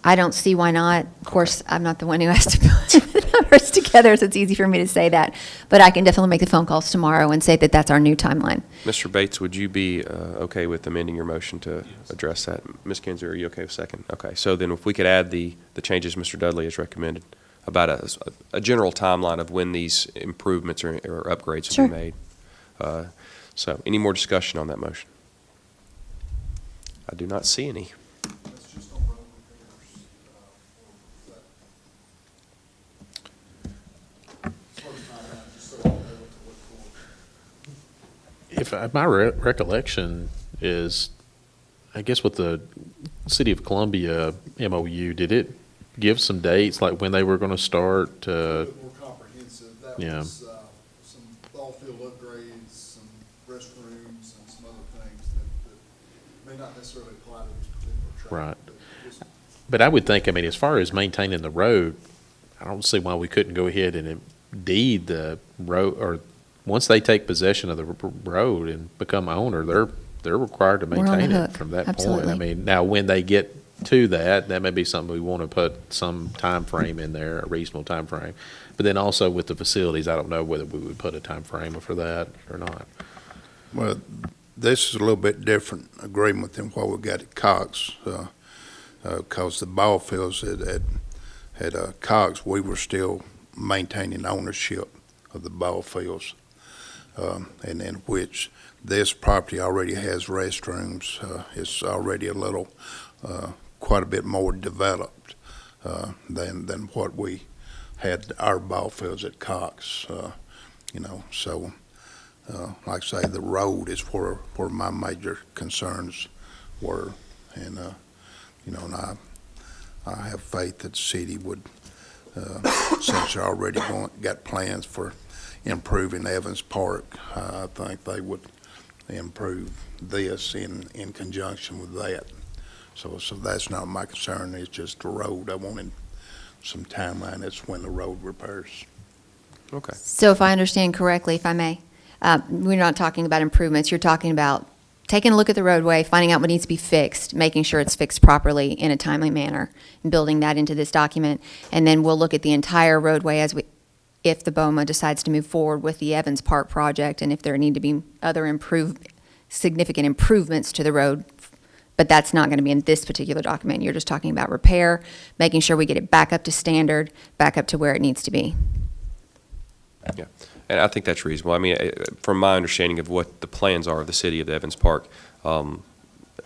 I don't see why not. Of course, I'm not the one who has to put the numbers together, so it's easy for me to say that. But I can definitely make the phone calls tomorrow and say that that's our new timeline.
Mr. Bates, would you be okay with amending your motion to address that? Ms. Kinzer, are you okay with second? Okay, so then if we could add the changes Mr. Dudley has recommended about a general timeline of when these improvements or upgrades will be made. So any more discussion on that motion? I do not see any.
If my recollection is I guess with the City of Columbia MOU, did it give some dates, like when they were going to start?
A bit more comprehensive. That
yeah.
was some ball field upgrades, some restrooms, and some other things that may not necessarily apply to this particular track.
Right.
But just-
But I would think, I mean, as far as maintaining the road, I don't see why we couldn't go ahead and deed the road, or once they take possession of the road and become owner, they're required to
We're on the
maintain it
hook.
from that
Absolutely.
point. I mean, now when they get to that may be something we want to put some time frame in there, a reasonable time frame. But then also with the facilities, I don't know whether we would put a time frame for that or not.
Well, this is a little bit different agreement than what we got at Cox, because the ball fields at Cox, we were still maintaining ownership of the ball fields, and in which this property already has restrooms. It's already a little, quite a bit more developed than what we had our ball fields at Cox. So like I say, the road is where my major concerns were, and and I have faith that the city would, since they're already got plans for improving Evans Park, I think they would improve this in conjunction with that. So that's not my concern. It's just the road. I wanted some timeline. It's when the road repairs.
Okay.
So if I understand correctly, if I may, we're not talking about improvements. You're talking about taking a look at the roadway, finding out what needs to be fixed, making sure it's fixed properly in a timely manner, and building that into this document. And then we'll look at the entire roadway if the BOMA decides to move forward with the Evans Park project, and if there need to be other significant improvements to the road. But that's not going to be in this particular document. You're just talking about repair, making sure we get it back up to standard, back up to where it needs to be.
Yeah, and I think that's reasonable. I mean, from my understanding of what the plans are of the city of Evans Park,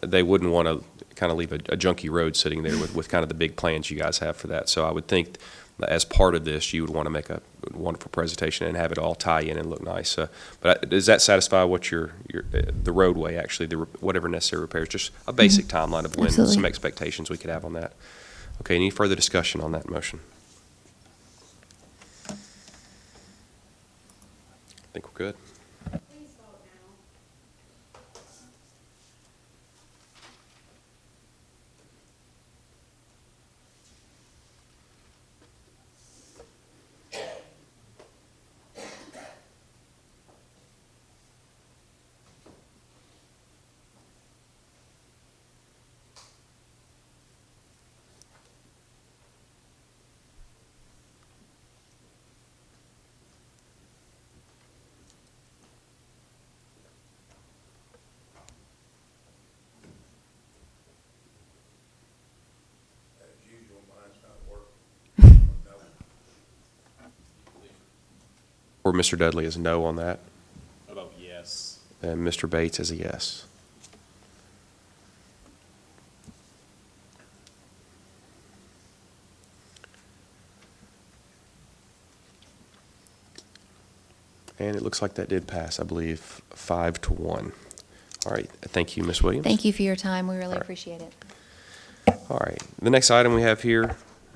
they wouldn't want to kind of leave a junky road sitting there with kind of the big plans you guys have for that. So I would think that as part of this, you would want to make a wonderful presentation and have it all tie in and look nice. But does that satisfy what the roadway, actually, whatever necessary repairs, just a basic timeline of when
Absolutely.
some expectations we could have on that? Okay, any further discussion on that motion? I think we're good. Or Mr. Dudley is no on that,
How about yes?
and Mr. Bates is a yes. And it looks like that did pass, I believe, 5-1. All right, thank you, Ms. Williams.
Thank you for your time. We really
All right.
appreciate it.
All right, the next item we have here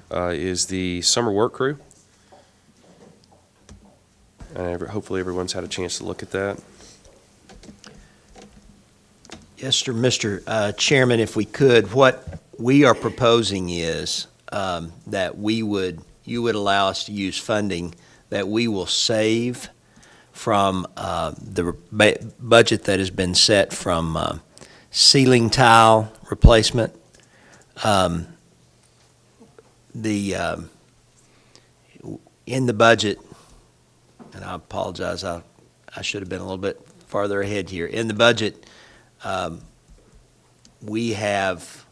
is the summer work crew. And hopefully everyone's had a chance to look at that.
Yes, sir, Mr. Chairman, if we could, what we are proposing is that you would allow us to use funding that we will save from the budget that has been set from ceiling tile replacement. In the budget, and I apologize, I should have been a little bit farther ahead here. In the budget, we have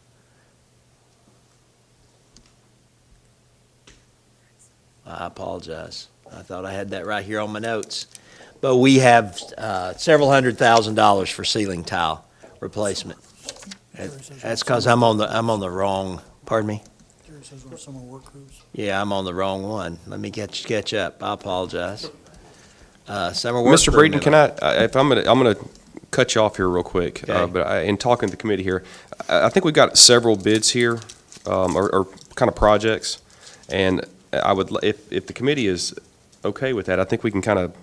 I apologize. I thought I had that right here on my notes. But we have several $100,000 for ceiling tile replacement. That's because I'm on the wrong, pardon me?
There it says on summer work crews.
Yeah, I'm on the wrong one. Let me catch up. I apologize. Summer work
Mr.
crew
Breeden, can I, if I'm gonna cut you off here real quick,
Okay.
but in talking to the committee here, I think we've got several bids here, or kind of projects, and I would, if the committee is okay with that, I think we can kind of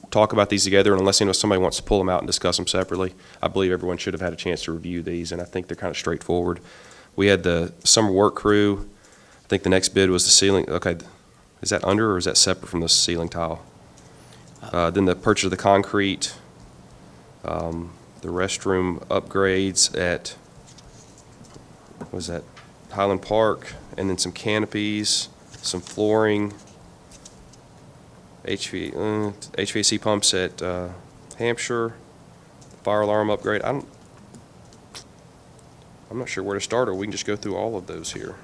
talk about these together, and unless somebody wants to pull them out and discuss them separately, I believe everyone should have had a chance to review these, and I think they're kind of straightforward. We had the summer work crew. I think the next bid was the ceiling. Okay, is that under or is that separate from the ceiling tile? Then the purchase of the concrete, the restroom upgrades at, what was that, Highland Park, and then some canopies, some flooring, HVAC pumps at Hampshire, fire alarm upgrade. I'm not sure where to start, or we can just go through all of those here.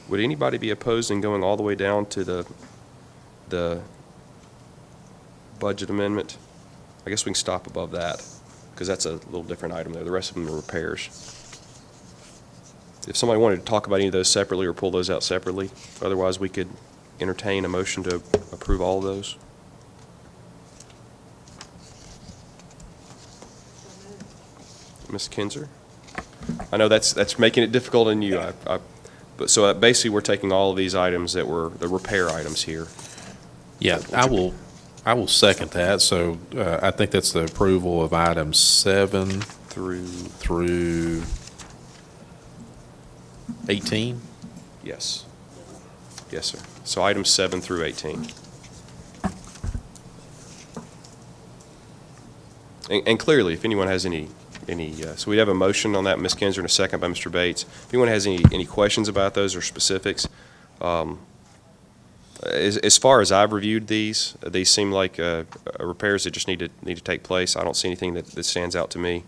Would anybody be opposed in going all the way down to the budget amendment? I guess we can stop above that, because that's a little different item there. The rest of them are repairs. If somebody wanted to talk about any of those separately or pull those out separately, otherwise we could entertain a motion to approve all of those. Ms. Kinzer? I know that's making it difficult on you. But so basically, we're taking all of these items that were the repair items here.
Yeah, I will second that. So I think that's the approval of items 7 through 18.
Yes. Yes, sir. So items 7 through 18. And clearly, if anyone has any, so we have a motion on that, Ms. Kinzer, and a second by Mr. Bates. If anyone has any questions about those or specifics, as far as I've reviewed these seem like repairs that just need to take place. I don't see anything that stands out to me.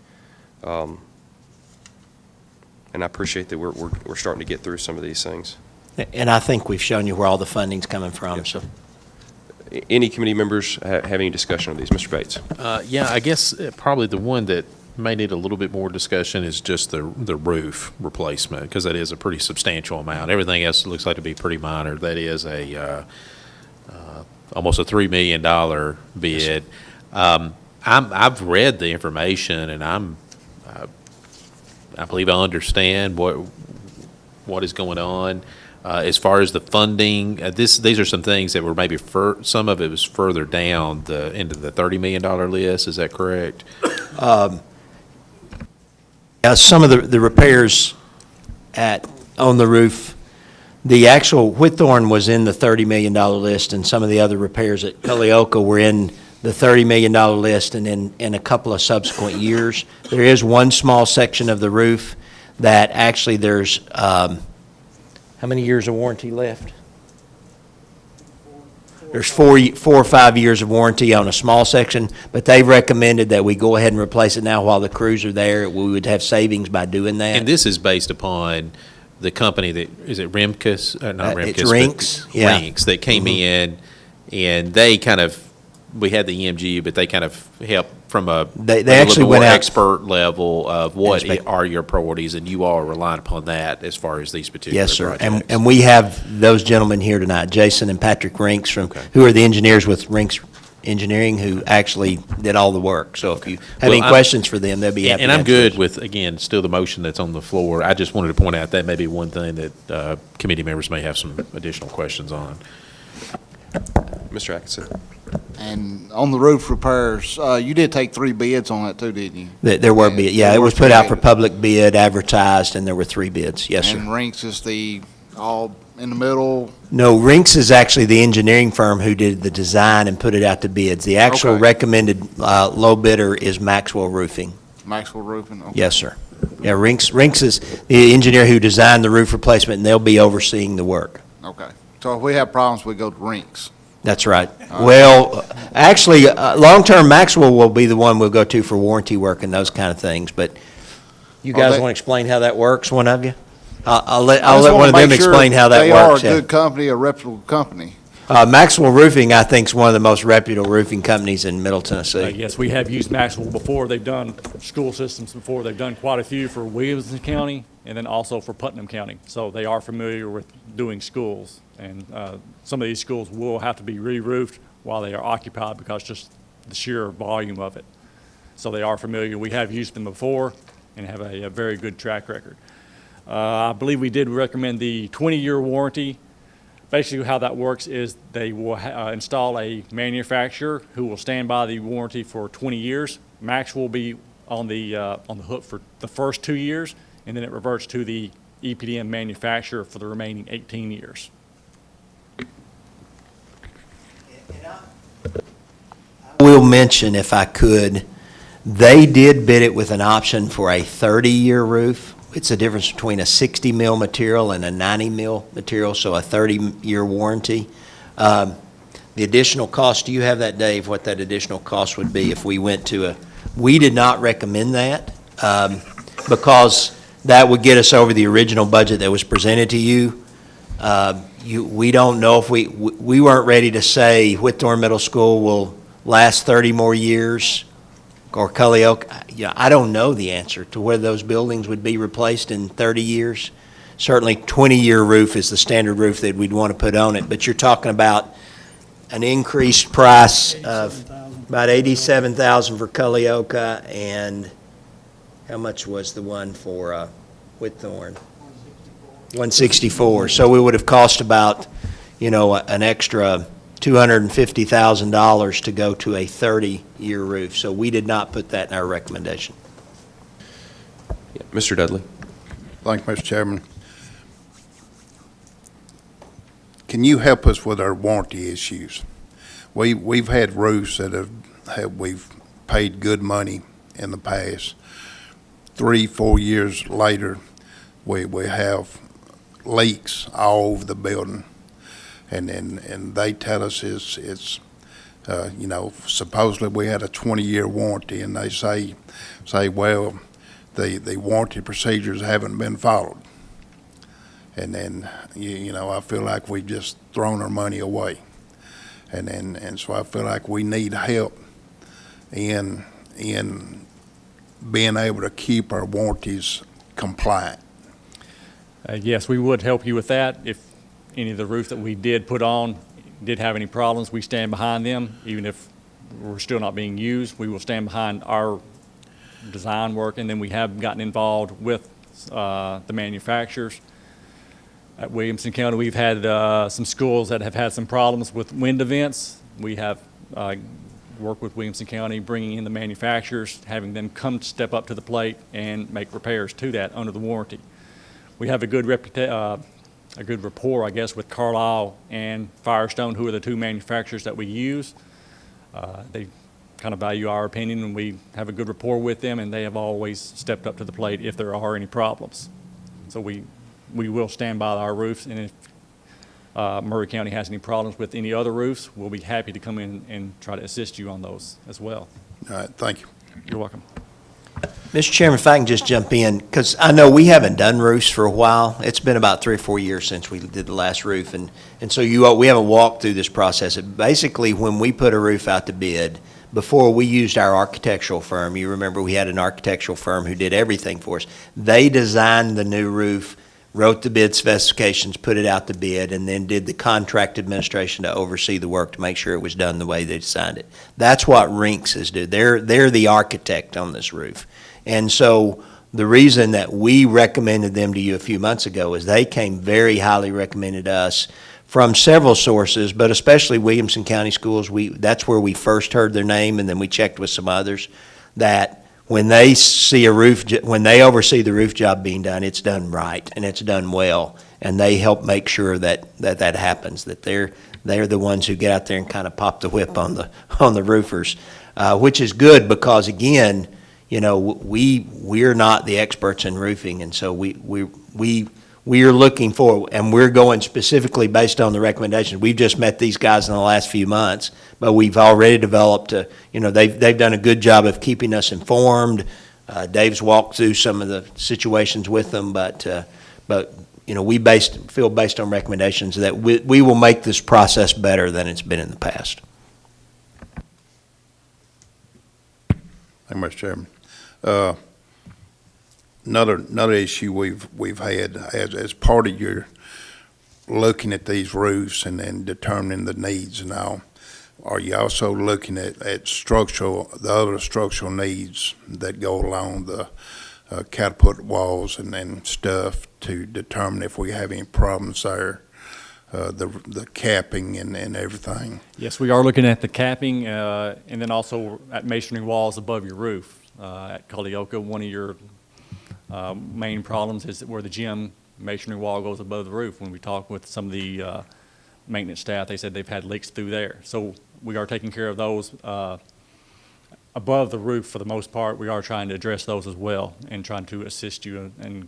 And I appreciate that we're starting to get through some of these things.
And I think we've shown you where all the funding's coming from,
Yes,
so.
Any committee members have any discussion of these? Mr. Bates?
Yeah, I guess probably the one that may need a little bit more discussion is just the roof replacement, because that is a pretty substantial amount. Everything else looks like to be pretty minor. That is almost a $3 million bid. I've read the information, and I believe I understand what is going on. As far as the funding, these are some things that were maybe some of it was further down into the $30 million list. Is that correct?
Some of the repairs on the roof, the actual Whitthorne was in the $30 million list, and some of the other repairs at Culleoka were in the $30 million list, and in a couple of subsequent years. There is one small section of the roof that actually there's, how many years of warranty left? There's 4 or 5 years of warranty on a small section, but they've recommended that we go ahead and replace it now while the crews are there. We would have savings by doing that.
And this is based upon the company that, is it Remkus? Not Remkus.
It's Rinks, yeah.
Rinks that came in, and they kind of, we had the EMG, but they kind of helped from a
They
little
actually
bit
went
more
out-
expert level of what
Inspect-
are your priorities, and you all are relying upon that as far as these particular
Yes, sir.
projects.
And we have those gentlemen here tonight, Jason and Patrick Rinks, who are the engineers with Rinks Engineering, who actually did all the work. So if you have
Well,
any
I'm-
questions for them, they'll be happy to
And I'm
answer
good
those.
with, again, still the motion that's on the floor. I just wanted to point out that may be one thing that committee members may have some additional questions on.
Mr. Atkinson?
And on the roof repairs, you did take 3 bids on that too, didn't you?
There were bids, yeah,
There
it
were
was put
3
out for
bids.
public bid, advertised, and there were 3 bids, yes, sir.
And Rinks is the all in the middle?
No, Rinks is actually the engineering firm who did the design and put it out to bids. The actual
Okay.
recommended low bidder is Maxwell Roofing.
Maxwell Roofing? Okay.
Yes, sir. Yeah, Rinks is the engineer who designed the roof replacement, and they'll be overseeing the work.
Okay. So if we have problems, we go to Rinks.
That's right. Well, actually, long-term, Maxwell will be the one we'll go to for warranty work and those kind of things, but you guys want to explain how that works, one of you? I'll let one of them explain how that
They are a
works. yeah.
good company, a reputable company.
Maxwell Roofing, I think, is one of the most reputable roofing companies in Middle Tennessee.
Yes, we have used Maxwell before. They've done school systems before. They've done quite a few for Williamson County and then also for Putnam County. So they are familiar with doing schools. And some of these schools will have to be re-roofed while they are occupied because just the sheer volume of it. So they are familiar. We have used them before and have a very good track record. I believe we did recommend the 20-year warranty. Basically, how that works is they will install a manufacturer who will stand by the warranty for 20 years. Max will be on the hook for the first 2 years, and then it reverts to the EPDM manufacturer for the remaining 18 years.
I will mention, if I could, they did bid it with an option for a 30-year roof. It's a difference between a 60 mil material and a 90 mil material, so a 30-year warranty. The additional cost, do you have that, Dave, what that additional cost would be if we went to a, we did not recommend that because that would get us over the original budget that was presented to you. We don't know if we weren't ready to say Whitthorne Middle School will last 30 more years or Cullioak. I don't know the answer to whether those buildings would be replaced in 30 years. Certainly 20-year roof is the standard roof that we'd want to put on it, but you're talking about an increased price of about $87,000 for Cullioca, and how much was the one for Whitthorne? $164. So we would have cost about, an extra $250,000 to go to a 30-year roof. So we did not put that in our recommendation.
Yeah, Mr. Dudley.
Thank you, Mr. Chairman. Can you help us with our warranty issues? We've had roofs that we've paid good money in the past. 3-4 years later, we have leaks all over the building. And they tell us it's supposedly we had a 20-year warranty, and they say, well, the warranty procedures haven't been followed. And then, I feel like we've just thrown our money away. And so I feel like we need help in being able to keep our warranties compliant.
Yes, we would help you with that. If any of the roof that we did put on did have any problems, we stand behind them. Even if we're still not being used, we will stand behind our design work, and then we have gotten involved with the manufacturers. At Williamson County, we've had some schools that have had some problems with wind events. We have worked with Williamson County, bringing in the manufacturers, having them come step up to the plate and make repairs to that under the warranty. We have a good rapport, I guess, with Carlisle and Firestone, who are the two manufacturers that we use. They kind of value our opinion, and we have a good rapport with them, and they have always stepped up to the plate if there are any problems. So we will stand by our roofs, and if Murray County has any problems with any other roofs, we'll be happy to come in and try to assist you on those as well.
All right, thank you.
You're welcome.
Mr. Chairman, if I can just jump in, because I know we haven't done roofs for a while. It's been about 3 or 4 years since we did the last roof, and so we haven't walked through this process. Basically, when we put a roof out to bid, before we used our architectural firm, you remember we had an architectural firm who did everything for us. They designed the new roof, wrote the bid specifications, put it out to bid, and then did the contract administration to oversee the work to make sure it was done the way they designed it. That's what Rinks is doing. They're the architect on this roof. And so the reason that we recommended them to you a few months ago is they came very highly recommended to us from several sources, but especially Williamson County Schools. That's where we first heard their name, and then we checked with some others, that when they see when they oversee the roof job being done, it's done right and it's done well, and they help make sure that happens. That they're the ones who get out there and kind of pop the whip on the roofers, which is good because again, we're not the experts in roofing, and so we are looking for, and we're going specifically based on the recommendations. We've just met these guys in the last few months, but we've already developed they've done a good job of keeping us informed. Dave's walked through some of the situations with them, but feel based on recommendations that we will make this process better than it's been in the past.
Thank you, Mr. Chairman. Another issue we've had as part of your looking at these roofs and determining the needs and all, are you also looking at the other structural needs that go along the catapult walls and stuff to determine if we have any problems there, the capping and everything?
Yes, we are looking at the capping, and then also at masonry walls above your roof. At Culleoka, one of your main problems is where the gym masonry wall goes above the roof. When we talked with some of the maintenance staff, they said they've had leaks through there. So we are taking care of those above the roof for the most part. We are trying to address those as well and trying to assist you in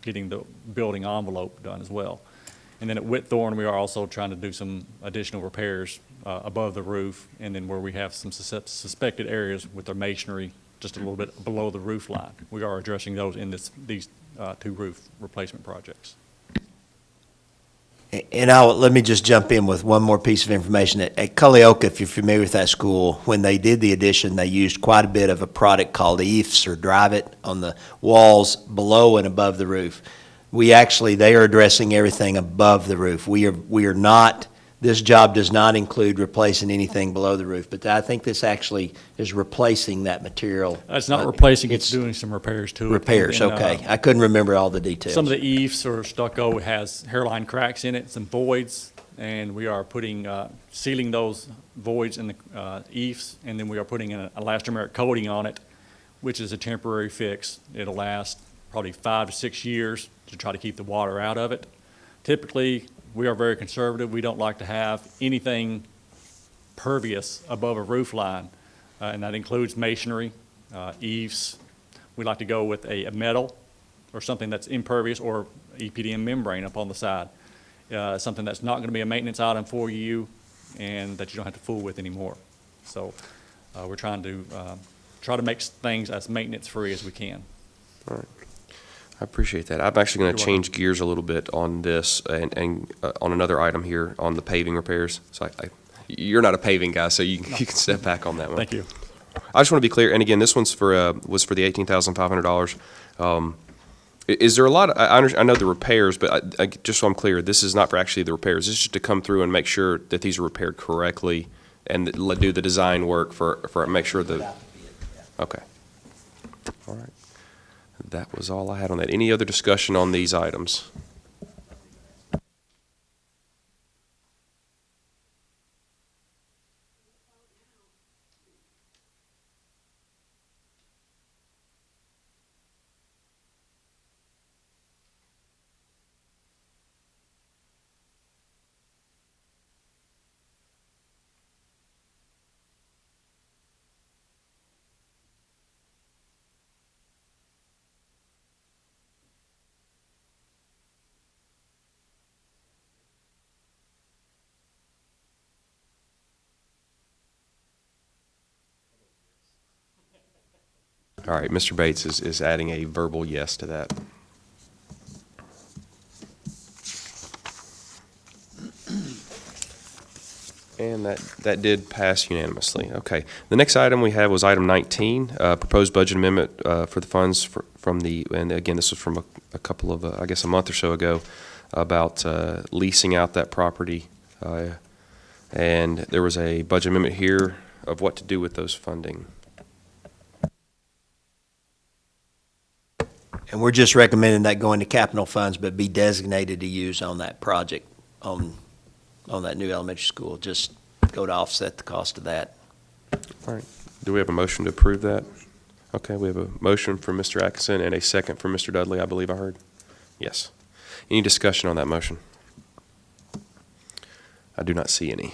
getting the building envelope done as well. And then at Whitthorne, we are also trying to do some additional repairs above the roof, and then where we have some suspected areas with our masonry just a little bit below the roof line. We are addressing those in these two roof replacement projects.
And let me just jump in with one more piece of information. At Culleoka, if you're familiar with that school, when they did the addition, they used quite a bit of a product called EIFS or Drive It on the walls below and above the roof. They are addressing everything above the roof. We are not, this job does not include replacing anything below the roof, but I think this actually is replacing that material.
It's not replacing, it's doing some repairs to it.
Repairs,
And,
okay. I couldn't remember all the details.
Some of the EIFS or stucco has hairline cracks in it, some voids, and we are sealing those voids in the EIFS, and then we are putting an elastomeric coating on it, which is a temporary fix. It'll last probably 5 to 6 years to try to keep the water out of it. Typically, we are very conservative. We don't like to have anything pervious above a roof line, and that includes masonry, eaves. We like to go with a metal or something that's impervious, or EPDM membrane up on the side. Something that's not going to be a maintenance item for you and that you don't have to fool with anymore. So we're trying to make things as maintenance-free as we can.
All right. I appreciate that. I'm actually going to change gears a little bit on this and on another item here on the paving repairs. So you're not a paving guy, so you can step back on that one.
Thank you.
I just want to be clear, and again, this one's was for the $18,500. Is there a lot of, I know the repairs, but just so I'm clear, this is not for actually the repairs. This is just to come through and make sure that these are repaired correctly and do the design work for make sure the. Okay. All right. That was all I had on that. Any other discussion on these items? All right, Mr. Bates is adding a verbal yes to that. And that did pass unanimously. Okay. The next item we have was item 19, proposed budget amendment for the funds and again, this was from a couple of, I guess a month or so ago, about leasing out that property. And there was a budget amendment here of what to do with those funding.
And we're just recommending that go into capital funds, but be designated to use on that project, on that new elementary school. Just go to offset the cost of that.
All right. Do we have a motion to approve that? Okay, we have a motion from Mr. Atkinson and a second from Mr. Dudley, I believe I heard. Yes. Any discussion on that motion? I do not see any.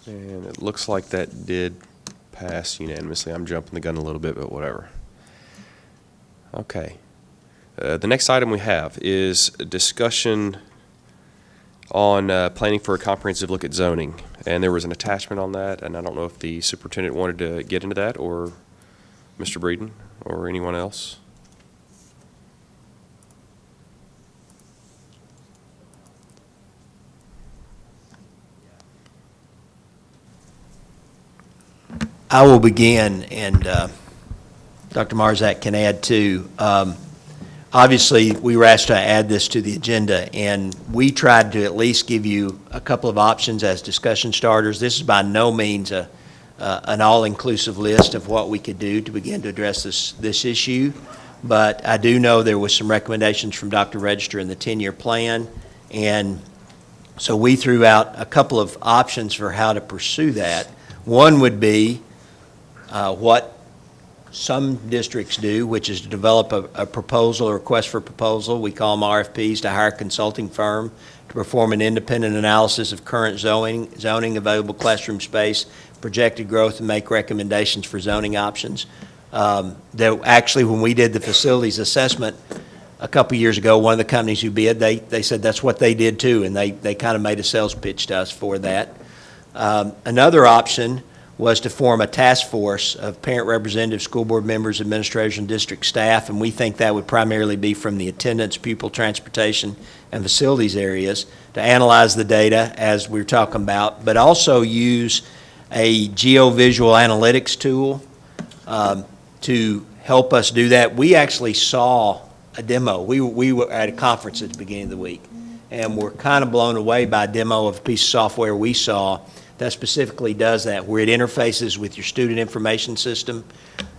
And it looks like that did pass unanimously. I'm jumping the gun a little bit, but whatever. Okay. The next item we have is a discussion on planning for a comprehensive look at zoning. And there was an attachment on that, and I don't know if the superintendent wanted to get into that, or Mr. Breeden, or anyone else.
I will begin, and Dr. Marzak can add too. Obviously, we were asked to add this to the agenda, and we tried to at least give you a couple of options as discussion starters. This is by no means an all-inclusive list of what we could do to begin to address this issue, but I do know there was some recommendations from Dr. Register in the 10-year plan, and so we threw out a couple of options for how to pursue that. One would be what some districts do, which is to develop a proposal, a request for proposal. We call them RFPs, to hire a consulting firm to perform an independent analysis of current zoning, available classroom space, projected growth, and make recommendations for zoning options. Actually, when we did the facilities assessment a couple years ago, one of the companies who bid, they said that's what they did too, and they kind of made a sales pitch to us for that. Another option was to form a task force of parent representatives, school board members, administrators, and district staff, and we think that would primarily be from the attendance, pupil transportation, and facilities areas to analyze the data as we were talking about, but also use a geovisual analytics tool to help us do that. We actually saw a demo. We were at a conference at the beginning of the week, and we're kind of blown away by a demo of a piece of software we saw that specifically does that, where it interfaces with your student information system,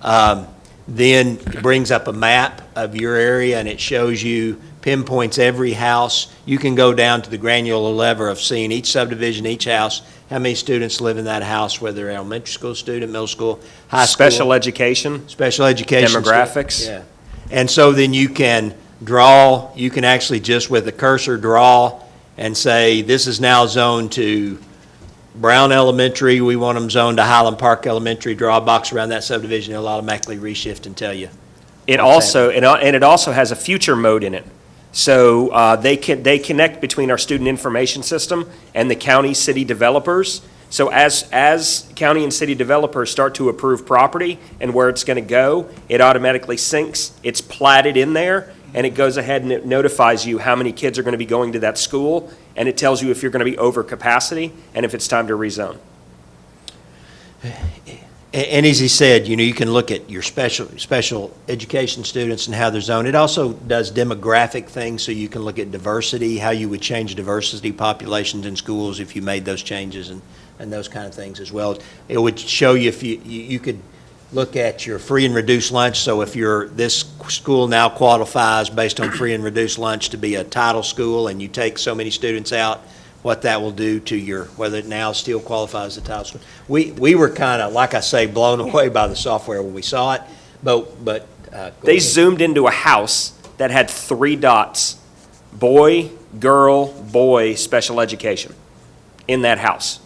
then it brings up a map of your area, and it shows you, pinpoints every house. You can go down to the granular level of seeing each subdivision, each house, how many students live in that house, whether they're elementary school student, middle school, high school.
Special education.
Special education.
Demographics.
Yeah. And so then you can draw, you can actually just with a cursor draw and say, this is now zoned to Brown Elementary, we want them zoned to Highland Park Elementary, draw a box around that subdivision, it'll automatically reshift and tell you.
It also, and it also has a future mode in it. So they connect between our student information system and the county city developers. So as county and city developers start to approve property and where it's going to go, it automatically syncs. It's platted in there, and it goes ahead and it notifies you how many kids are going to be going to that school, and it tells you if you're going to be over capacity and if it's time to rezone.
And as he said, you can look at your special education students and how they're zoned. It also does demographic things, so you can look at diversity, how you would change diversity populations in schools if you made those changes and those kind of things as well. It would show you if you could look at your free and reduced lunch. So if this school now qualifies based on free and reduced lunch to be a title school, and you take so many students out, what that will do to whether it now still qualifies as a title school. We were kind of, like I say, blown away by the software when we saw it, but
they zoomed into a house that had 3 dots: boy, girl, boy, special education in that house.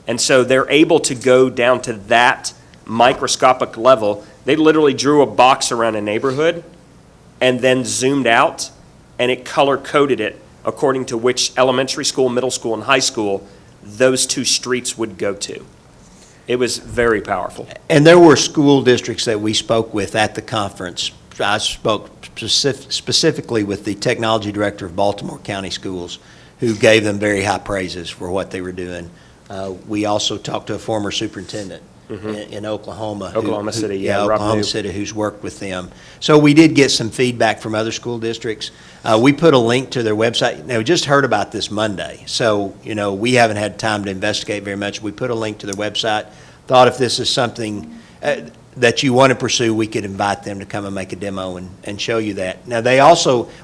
And so they're able to go down to that microscopic level. They literally drew a box around a neighborhood and then zoomed out, and it color-coded it according to which elementary school, middle school, and high school those 2 streets would go to. It was very powerful.
And there were school districts that we spoke with at the conference. I spoke specifically with the technology director of Baltimore County Schools, who gave them very high praises for what they were doing. We also talked to a former superintendent in Oklahoma.
Oklahoma City, yeah,
Oklahoma City, who's worked with them. So we did get some feedback from other school districts. We put a link to their website. Now, we just heard about this Monday, so, we haven't had time to investigate very much. We put a link to their website. Thought if this is something that you want to pursue, we could invite them to come and make a demo and show you that. Now,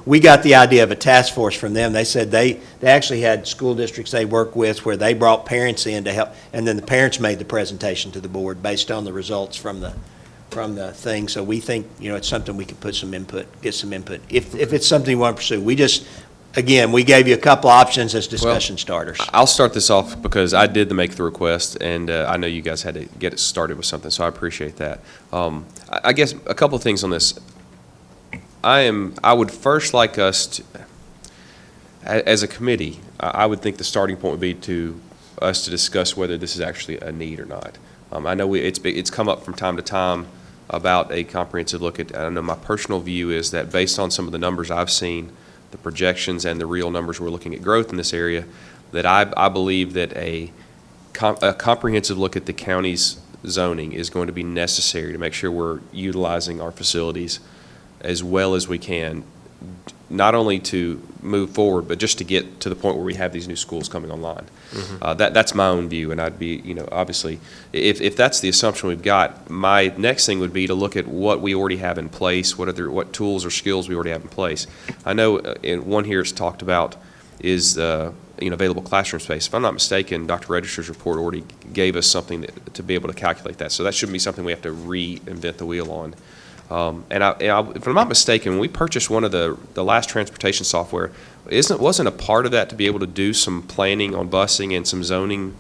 we got the idea of a task force from them. They said they actually had school districts they work with where they brought parents in to help, and then the parents made the presentation to the board based on the results from the thing. So we think, it's something we could get some input. If it's something you want to pursue. again, we gave you a couple options as discussion starters.
I'll start this off because I did make the request, and I know you guys had to get it started with something, so I appreciate that. I guess a couple of things on this. I would first like us to, as a committee, I would think the starting point would be to us to discuss whether this is actually a need or not. I know it's come up from time to time about a comprehensive look at. I know my personal view is that based on some of the numbers I've seen, the projections and the real numbers we're looking at growth in this area, that I believe that a comprehensive look at the county's zoning is going to be necessary to make sure we're utilizing our facilities as well as we can, not only to move forward, but just to get to the point where we have these new schools coming online. That's my own view, and I'd be, obviously, if that's the assumption we've got, my next thing would be to look at what we already have in place, what tools or skills we already have in place. I know in one here it's talked about is available classroom space. If I'm not mistaken, Dr. Register's report already gave us something to be able to calculate that, so that shouldn't be something we have to reinvent the wheel on. If I'm not mistaken, when we purchased one of the last transportation software, wasn't a part of that to be able to do some planning on busing and some zoning?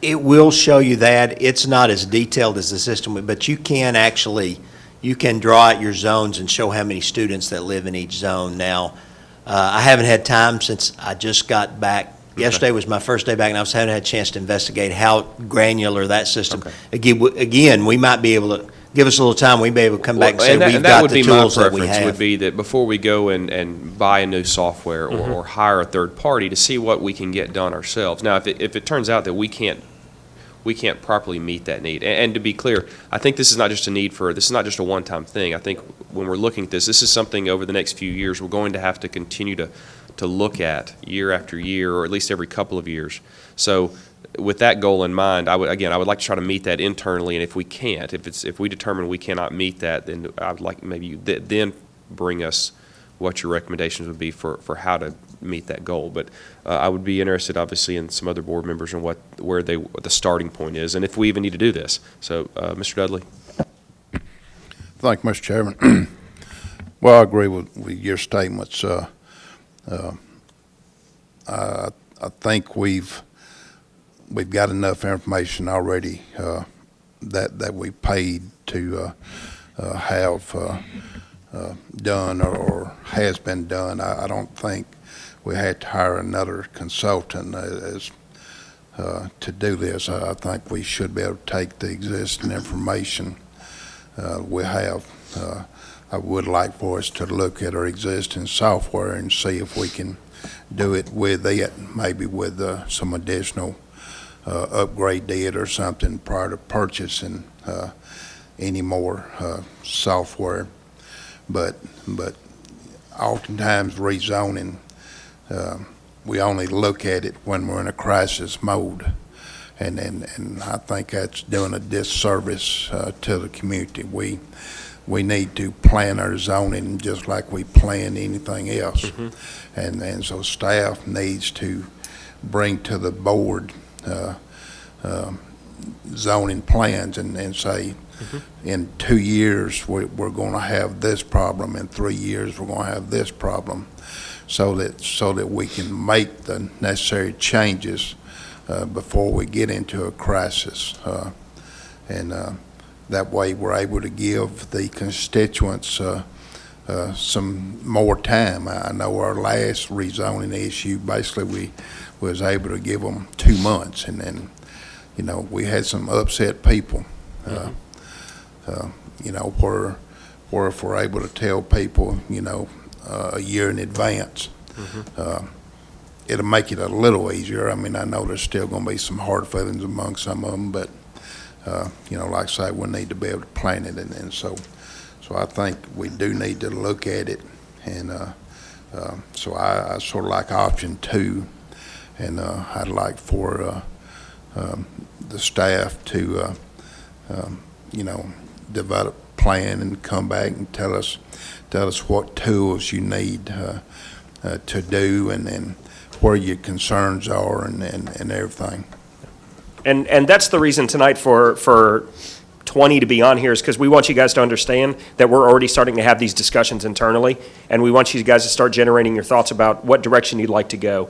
It will show you that. It's not as detailed as the system, but you can draw out your zones and show how many students that live in each zone. Now, I haven't had time since I just got back. Yesterday was my first day back, and I haven't had a chance to investigate how granular that system. Again, we might be able to. Give us a little time, we'd be able to come back and say we've got the tools that we have.
And that would be my preference, would be that before we go and buy a new software or hire a third party, to see what we can get done ourselves. Now, if it turns out that we can't properly meet that need, and to be clear, I think this is not just a one-time thing. I think when we're looking at this is something over the next few years we're going to have to continue to look at year after year, or at least every couple of years. So, with that goal in mind, I would like to try to meet that internally, and if we can't, if we determine we cannot meet that, then I would like maybe you then bring us what your recommendations would be for how to meet that goal. But I would be interested, obviously, in some other board members and what the starting point is, and if we even need to do this. So, Mr. Dudley.
Thank you, Mr. Chairman. Well, I agree with your statements. I think we've got enough information already that we paid to have done or has been done. I don't think we had to hire another consultant to do this. I think we should be able to take the existing information we have. I would like for us to look at our existing software and see if we can do it with it, maybe with some additional upgrade did or something prior to purchasing any more software. But oftentimes rezoning, we only look at it when we're in a crisis mode, and I think that's doing a disservice to the community. We need to plan our zoning just like we plan anything else, and so staff needs to bring to the board zoning plans and say, in 2 years we're going to have this problem, in 3 years we're going to have this problem, so that we can make the necessary changes before we get into a crisis, and that way we're able to give the constituents some more time. I know our last rezoning issue, basically we was able to give them 2 months, and then, we had some upset people, where if we're able to tell people, a year in advance, it'll make it a little easier. I mean, I know there's still going to be some hard feelings among some of them, but, like I say, we need to be able to plan it, and so I think we do need to look at it, and so I sort of like option 2, and I'd like for the staff to, develop a plan and come back and tell us what tools you need to do, and then where your concerns are and everything.
And that's the reason tonight for 20 to be on here is because we want you guys to understand that we're already starting to have these discussions internally, and we want you guys to start generating your thoughts about what direction you'd like to go.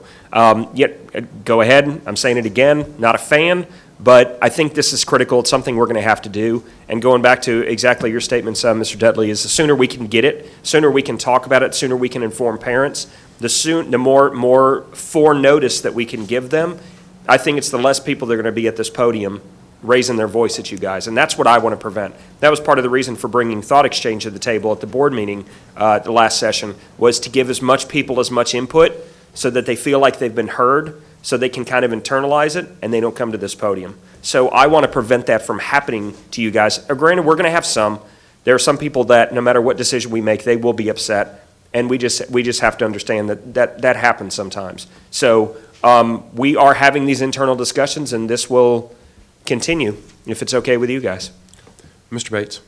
Yet, go ahead. I'm saying it again, not a fan, but I think this is critical. It's something we're going to have to do. And going back to exactly your statements, Mr. Dudley, is the sooner we can get it, sooner we can talk about it, sooner we can inform parents, the more foreknotice that we can give them. I think it's the less people that are going to be at this podium raising their voice at you guys, and that's what I want to prevent. That was part of the reason for bringing Thought Exchange to the table at the board meeting the last session, was to give as much people as much input so that they feel like they've been heard, so they can kind of internalize it and they don't come to this podium. So I want to prevent that from happening to you guys. Granted, we're going to have some. There are some people that no matter what decision we make, they will be upset, and we just have to understand that happens sometimes. So we are having these internal discussions, and this will continue if it's okay with you guys.
Mr. Bates.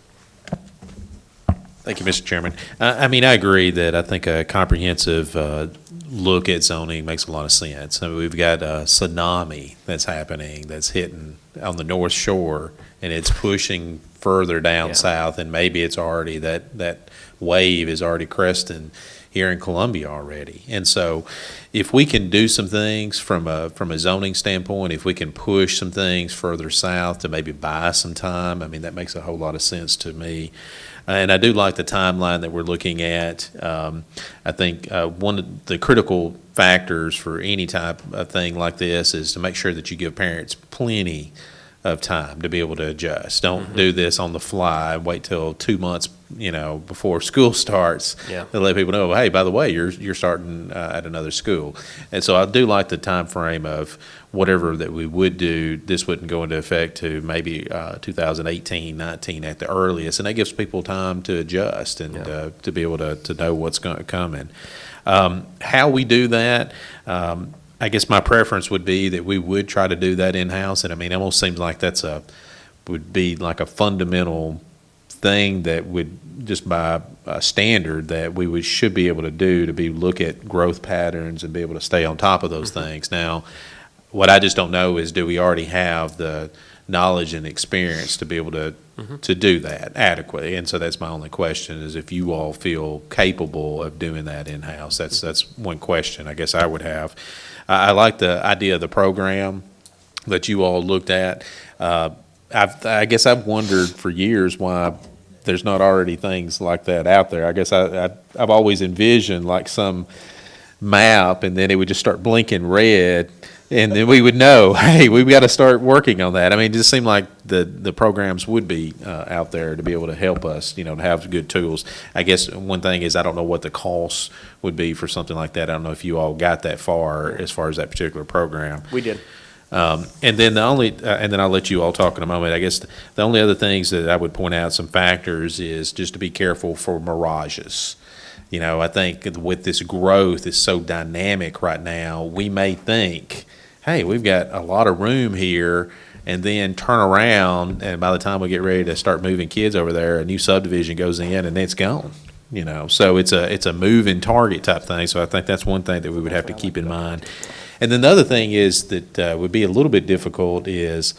Thank you, Mr. Chairman. I mean, I agree that I think a comprehensive look at zoning makes a lot of sense. I mean, we've got a tsunami that's happening, that's hitting on the North Shore, and it's pushing further down south, and maybe it's already, that wave is already cresting here in Columbia already. And so if we can do some things from a zoning standpoint, if we can push some things further south to maybe buy some time, I mean, that makes a whole lot of sense to me. And I do like the timeline that we're looking at. I think one of the critical factors for any type of thing like this is to make sure that you give parents plenty of time to be able to adjust. Don't do this on the fly and wait till 2 months, before school starts to let people know, hey, by the way, you're starting at another school. And so I do like the time frame of whatever that we would do. This wouldn't go into effect to maybe 2018, 19 at the earliest, and that gives people time to adjust and to be able to know what's going to come in. How we do that, I guess my preference would be that we would try to do that in-house, and I mean, it almost seems like would be like a fundamental thing that would, just by standard, that we should be able to do, to look at growth patterns and be able to stay on top of those things. Now, what I just don't know is, do we already have the knowledge and experience to be able to do that adequately? And so that's my only question, is if you all feel capable of doing that in-house. That's one question I guess I would have. I like the idea of the program that you all looked at. I guess I've wondered for years why there's not already things like that out there. I guess I've always envisioned like some map, and then it would just start blinking red, and then we would know, hey, we've got to start working on that. I mean, it just seemed like the programs would be out there to be able to help us, to have good tools. I guess one thing is, I don't know what the costs would be for something like that. I don't know if you all got that far as that particular program.
We did.
And then and then I'll let you all talk in a moment. I guess the only other things that I would point out, some factors, is just to be careful for mirages. I think with this growth is so dynamic right now, we may think, hey, we've got a lot of room here, and then turn around, and by the time we get ready to start moving kids over there, a new subdivision goes in and it's gone. So it's a moving target type thing. So I think that's one thing that we would have to keep in mind. And then the other thing is that would be a little bit difficult is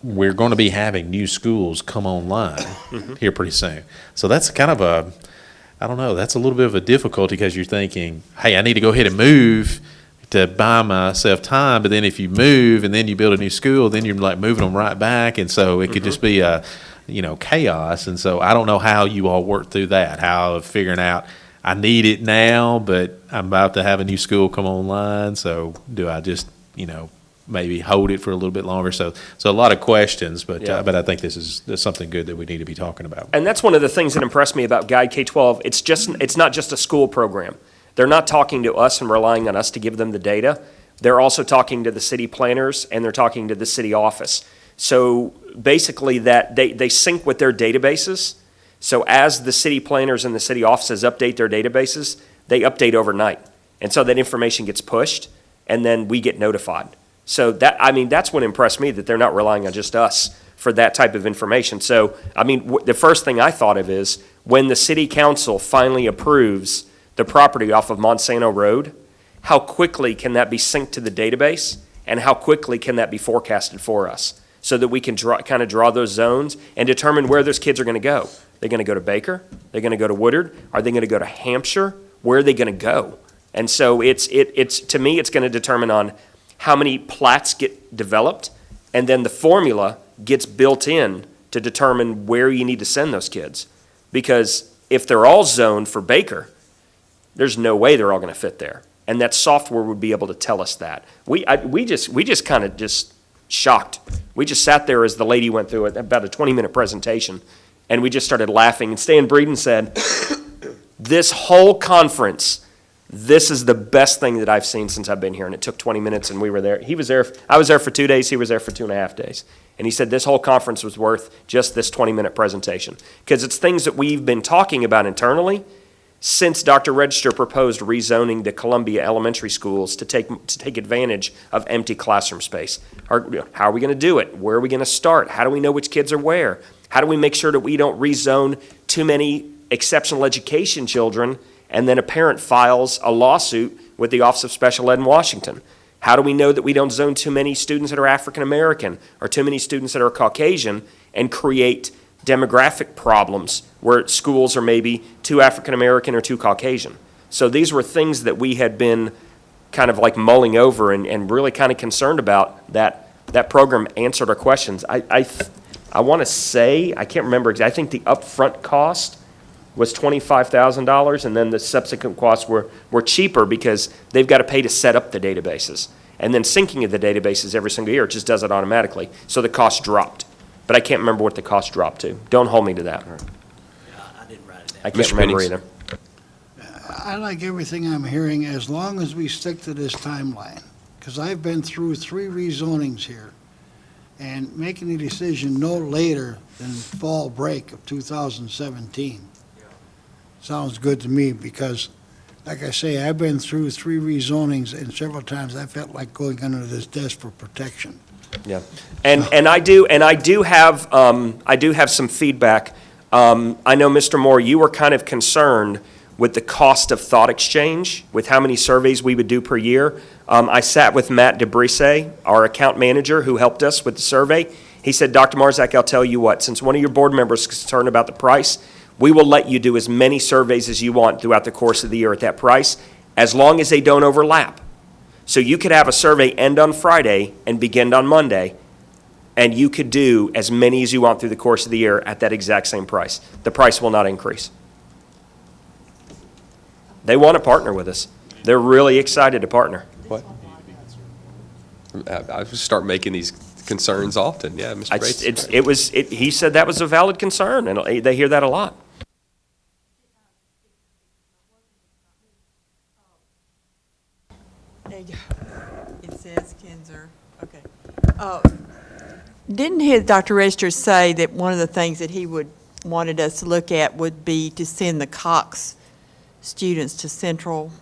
we're going to be having new schools come online here pretty soon. So that's kind of that's a little bit of a difficulty, because you're thinking, hey, I need to go ahead and move to buy myself time. But then if you move and then you build a new school, then you're like moving them right back. And so it could just be chaos. And so I don't know how you all work through that, how figuring out, I need it now, but I'm about to have a new school come online. So do I just, maybe hold it for a little bit longer? So a lot of questions, but I think this is something good that we need to be talking about.
And that's one of the things that impressed me about Guide K-12. It's not just a school program. They're not talking to us and relying on us to give them the data. They're also talking to the city planners, and they're talking to the city office. So basically that they sync with their databases. So as the city planners and the city offices update their databases, they update overnight. And so that information gets pushed, and then we get notified. So that's what impressed me, that they're not relying on just us for that type of information. So, the first thing I thought of is, when the city council finally approves the property off of Monsanto Road, how quickly can that be synced to the database, and how quickly can that be forecasted for us? so that we can kind of draw those zones and determine where those kids are going to go. They're going to go to Baker? They're going to go to Woodard? Are they going to go to Hampshire? Where are they going to go? And so it's to me, it's going to determine on how many plats get developed, and then the formula gets built in to determine where you need to send those kids. Because if they're all zoned for Baker, there's no way they're all going to fit there. And that software would be able to tell us that. We just kind of just shocked. We just sat there as the lady went through about a 20-minute presentation, and we just started laughing. And Stan Breeden said, this whole conference, this is the best thing that I've seen since I've been here. And it took 20 minutes, and we were there. He was there. I was there for 2 days. He was there for 2.5 days. And he said this whole conference was worth just this 20-minute presentation, because it's things that we've been talking about internally since Dr. Register proposed rezoning the Columbia elementary schools to take advantage of empty classroom space. How are we going to do it? Where are we going to start? How do we know which kids are where? How do we make sure that we don't rezone too many exceptional education children and then a parent files a lawsuit with the Office of Special Ed in Washington? How do we know that we don't zone too many students that are African American or too many students that are Caucasian and create demographic problems where schools are maybe too African American or too Caucasian? So these were things that we had been kind of like mulling over and really kind of concerned about. That program answered our questions. I want to say, I can't remember exactly, I think the upfront cost was $25,000, and then the subsequent costs were cheaper because they've got to pay to set up the databases. And then syncing of the databases every single year, it just does it automatically. So the cost dropped. But I can't remember what the cost dropped to. Don't hold me to that.
I didn't write it down.
I can't remember either.
I like everything I'm hearing as long as we stick to this timeline, because I've been through 3 rezonings here, and making a decision no later than fall break of 2017 sounds good to me, because, like I say, I've been through 3 rezonings, and several times I felt like going under this desk for protection.
Yeah, and I do have some feedback. I know, Mr. Moore, you were kind of concerned with the cost of thought exchange, with how many surveys we would do per year. I sat with Matt DeBrise, our account manager, who helped us with the survey. He said, Dr. Marzak, I'll tell you what, since one of your board members is concerned about the price, we will let you do as many surveys as you want throughout the course of the year at that price, as long as they don't overlap. So you could have a survey end on Friday and begin on Monday, and you could do as many as you want through the course of the year at that exact same price. The price will not increase. They want to partner with us. They're really excited to partner.
What? I just start making these concerns often. Yeah, Mr. Bates.
He said that was a valid concern, and they hear that a lot.
It says Kinzer, okay. Didn't Dr. Register say that one of the things that he wanted us to look at would be to send the Cox students to Central?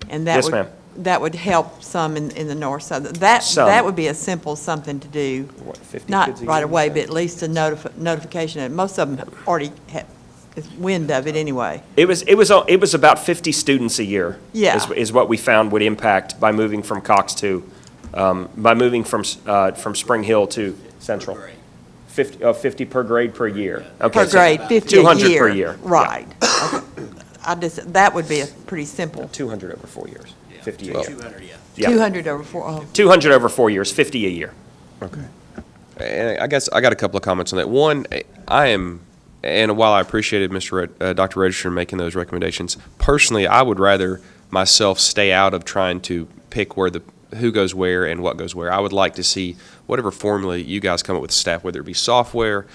And that
Yes, ma'am.
That would help some in the north side. That would be a simple something to do.
What, 50 kids
Not
a
right
year,
away,
you
but
said?
at least a notification. And most of them already have wind of it anyway.
It was about 50 students a year.
Yeah.
Is what we found would impact by moving from Cox to, by moving from Spring Hill to Central. 50 per grade per year. Okay,
Per
so
grade, 50 a year.
200 per year.
Right. Okay. That would be a pretty simple.
200 over 4 years, 50 a
Well,
year.
200, yeah.
Yeah.
200 over 4.
200 over 4 years, 50 a year.
Okay. And I guess I got a couple of comments on that. One, and while I appreciated Dr. Register making those recommendations, personally, I would rather myself stay out of trying to pick who goes where and what goes where. I would like to see whatever formula you guys come up with staff, whether it be software,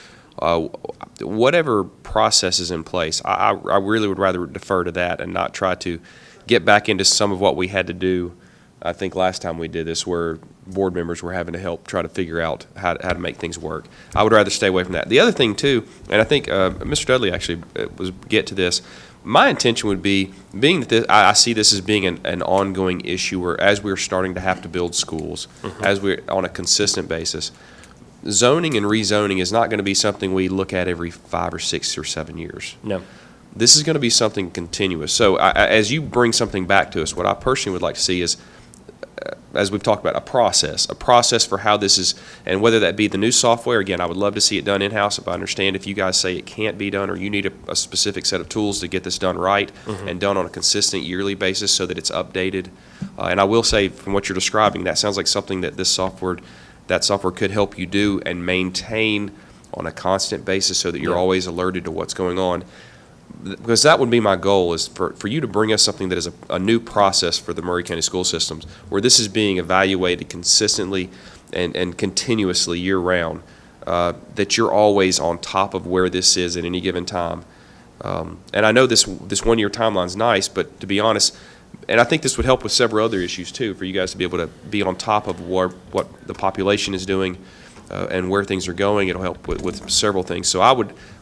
whatever process is in place. I really would rather defer to that and not try to get back into some of what we had to do, I think, last time we did this, where board members were having to help try to figure out how to make things work. I would rather stay away from that. The other thing, too, and I think Mr. Dudley actually get to this, my intention would be, being that I see this as being an ongoing issue, where as we're starting to have to build schools, as we're on a consistent basis, zoning and rezoning is not going to be something we look at every 5 or 6 or 7 years.
No.
This is going to be something continuous. So as you bring something back to us, what I personally would like to see is as we've talked about, a process for how this is, and whether that be the new software. Again, I would love to see it done in-house. If I understand if you guys say it can't be done, or you need a specific set of tools to get this done right and done on a consistent yearly basis so that it's updated. And I will say, from what you're describing, that sounds like something that that software could help you do and maintain on a constant basis so that you're always alerted to what's going on. Because that would be my goal, is for you to bring us something that is a new process for the Maury County school systems, where this is being evaluated consistently and continuously year-round, that you're always on top of where this is at any given time. And I know this one-year timeline's nice, but to be honest, and I think this would help with several other issues too, for you guys to be able to be on top of what the population is doing and where things are going. It'll help with several things. So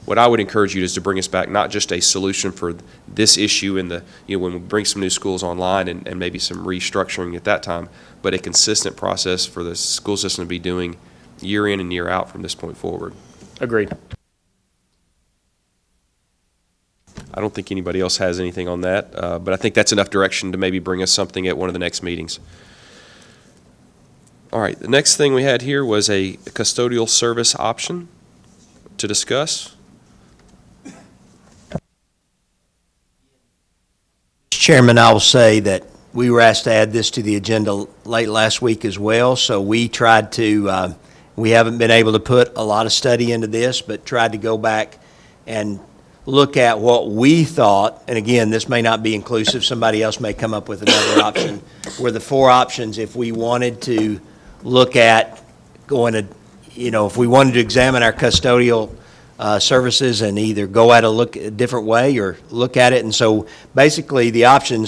what I would encourage you is to bring us back not just a solution for this issue in when we bring some new schools online and maybe some restructuring at that time, but a consistent process for the school system to be doing year in and year out from this point forward.
Agreed.
I don't think anybody else has anything on that, but I think that's enough direction to maybe bring us something at one of the next meetings. All right, the next thing we had here was a custodial service option to discuss.
Chairman, I will say that we were asked to add this to the agenda late last week as well, so we tried to, we haven't been able to put a lot of study into this, but tried to go back and look at what we thought, and again, this may not be inclusive, somebody else may come up with another option, were the four options if we wanted to look at going to, if we wanted to examine our custodial services and either go at a different way or look at it. And so basically the option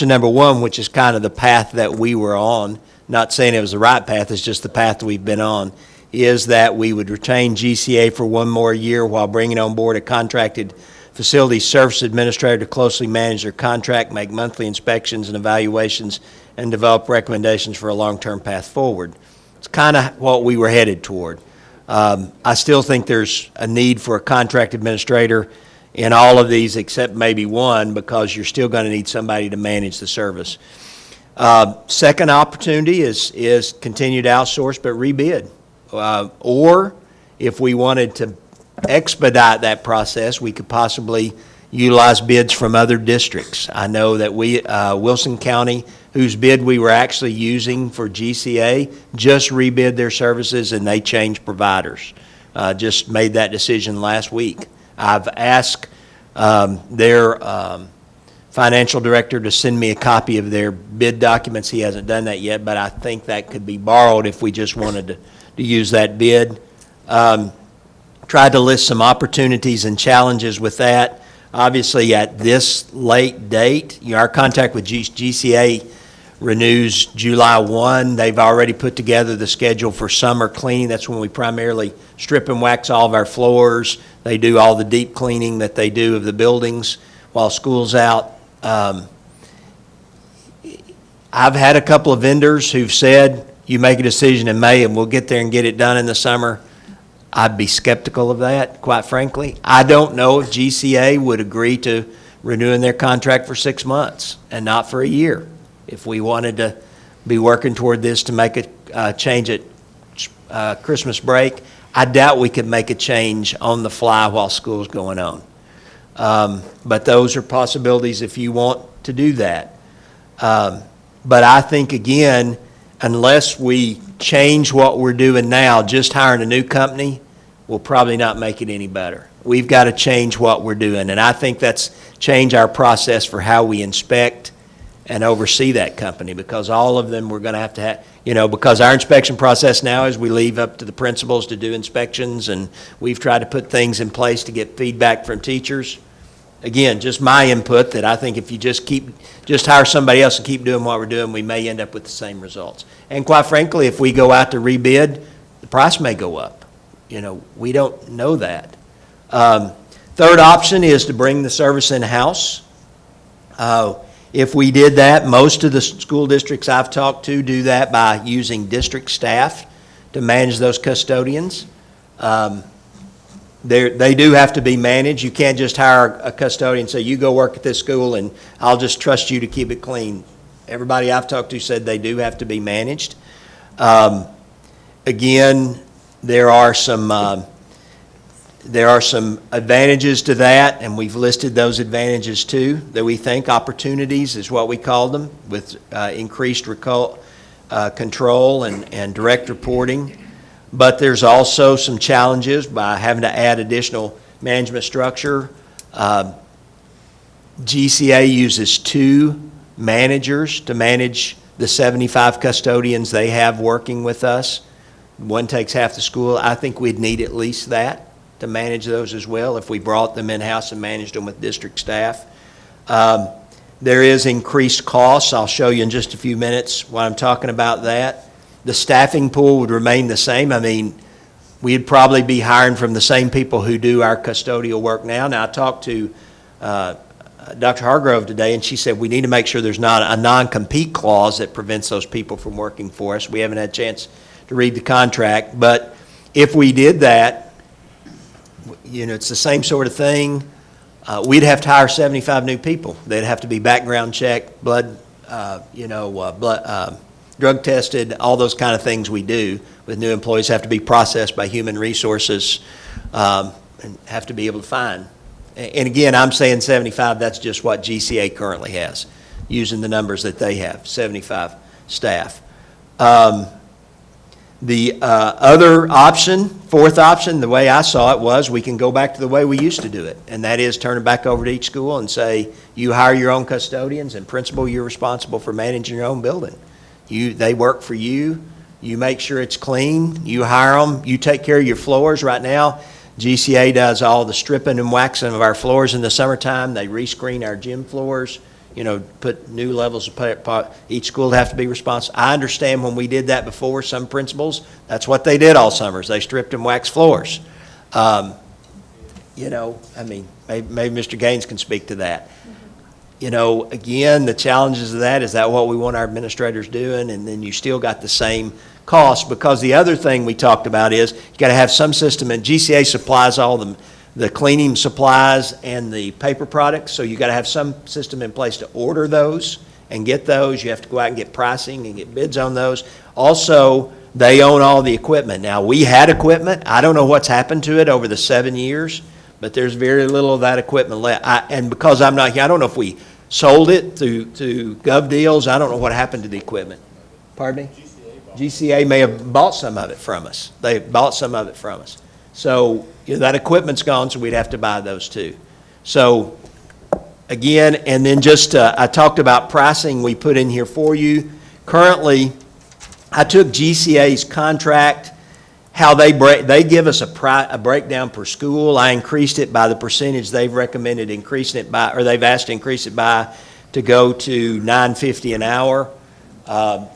number one, which is kind of the path that we were on, not saying it was the right path, it's just the path we've been on, is that we would retain GCA for one more year while bringing on board a contracted facility service administrator to closely manage their contract, make monthly inspections and evaluations, and develop recommendations for a long-term path forward. It's kind of what we were headed toward. I still think there's a need for a contract administrator in all of these except maybe one, because you're still going to need somebody to manage the service. Second opportunity is continued outsource but rebid. Or if we wanted to expedite that process, we could possibly utilize bids from other districts. I know that Wilson County, whose bid we were actually using for GCA, just rebid their services and they changed providers. Just made that decision last week. I've asked their financial director to send me a copy of their bid documents. He hasn't done that yet, but I think that could be borrowed if we just wanted to use that bid. Tried to list some opportunities and challenges with that. Obviously, at this late date, our contract with GCA renews July 1. They've already put together the schedule for summer cleaning. That's when we primarily strip and wax all of our floors. They do all the deep cleaning that they do of the buildings while school's out. I've had a couple of vendors who've said, you make a decision in May and we'll get there and get it done in the summer. I'd be skeptical of that, quite frankly. I don't know if GCA would agree to renewing their contract for 6 months and not for a year. If we wanted to be working toward this to make a change at Christmas break, I doubt we could make a change on the fly while school's going on. But those are possibilities if you want to do that. But I think, again, unless we change what we're doing now, just hiring a new company will probably not make it any better. We've got to change what we're doing, and I think that's change our process for how we inspect and oversee that company, because all of them we're going to have, because our inspection process now is we leave up to the principals to do inspections, and we've tried to put things in place to get feedback from teachers. Again, just my input that I think if you just hire somebody else and keep doing what we're doing, we may end up with the same results. And quite frankly, if we go out to rebid, the price may go up. We don't know that. Third option is to bring the service in-house. If we did that, most of the school districts I've talked to do that by using district staff to manage those custodians. They do have to be managed. You can't just hire a custodian and say, you go work at this school and I'll just trust you to keep it clean. everybody I've talked to said they do have to be managed. Again, there are some advantages to that, and we've listed those advantages too, that we think opportunities is what we call them, with increased control and direct reporting. But there's also some challenges by having to add additional management structure. GCA uses 2 managers to manage the 75 custodians they have working with us. One takes half the school. I think we'd need at least that to manage those as well if we brought them in-house and managed them with district staff. There is increased costs. I'll show you in just a few minutes what I'm talking about that. The staffing pool would remain the same. I mean, we'd probably be hiring from the same people who do our custodial work now. Now, I talked to Dr. Hargrove today, and she said we need to make sure there's not a non-compete clause that prevents those people from working for us. We haven't had a chance to read the contract, but if we did that, you know, it's the same sort of thing. We'd have to hire 75 new people. They'd have to be background checked, blood, drug tested, all those kind of things we do with new employees have to be processed by human resources and have to be able to find. And again, I'm saying 75, that's just what GCA currently has, using the numbers that they have, 75 staff. The other option, fourth option, the way I saw it was we can go back to the way we used to do it, and that is turn it back over to each school and say, you hire your own custodians, and principal, you're responsible for managing your own building. They work for you. You make sure it's clean. You hire them. You take care of your floors. Right now, GCA does all the stripping and waxing of our floors in the summertime. They rescreen our gym floors, you know, put new levels of each school would have to be responsible. I understand when we did that before, some principals, that's what they did all summers. They stripped and waxed floors. You know, I mean, maybe Mr. Gaines can speak to that. You know, again, the challenges of that, is that what we want our administrators doing? And then you still got the same cost, because the other thing we talked about is you got to have some system, and GCA supplies all the cleaning supplies and the paper products, so you got to have some system in place to order those and get those. You have to go out and get pricing and get bids on those. Also, they own all the equipment. Now, we had equipment. I don't know what's happened to it over the 7 years, but there's very little of that equipment left. And because I'm not here, I don't know if we sold it to Gov Deals. I don't know what happened to the equipment. Pardon me? GCA may have bought some of it from us. They bought some of it from us. So, you know, that equipment's gone, so we'd have to buy those too. So, again, and then just, I talked about pricing we put in here for you. Currently, I took GCA's contract, how they give us a breakdown per school. I increased it by the percentage they've recommended increasing it by, or they've asked to increase it by, to go to $9.50 an hour.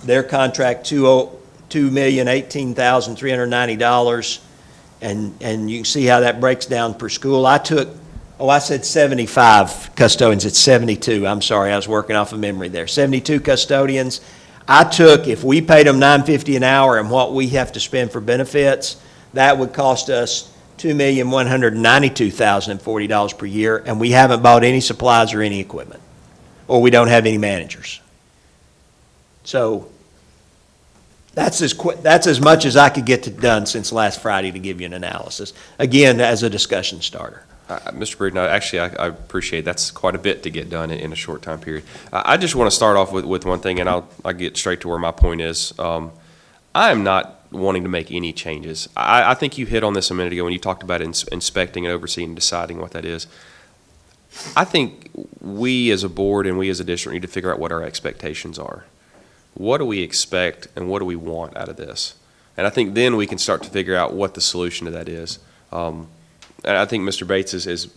Their contract, $2,018,390, and you can see how that breaks down per school. I said 75 custodians. It's 72. I'm sorry, I was working off of memory there. 72 custodians. I took, if we paid them $9.50 an hour and what we have to spend for benefits, that would cost us $2,192,040 per year, and we haven't bought any supplies or any equipment, or we don't have any managers. So that's as much as I could get done since last Friday to give you an analysis, again, as a discussion starter.
Mr. Breeden, I appreciate that's quite a bit to get done in a short time period. I just want to start off with one thing, and I'll get straight to where my point is. I am not wanting to make any changes. I think you hit on this a minute ago when you talked about inspecting and overseeing and deciding what that is. I think we as a board and we as a district need to figure out what our expectations are. What do we expect and what do we want out of this? And I think then we can start to figure out what the solution to that is. And I think Mr. Bates has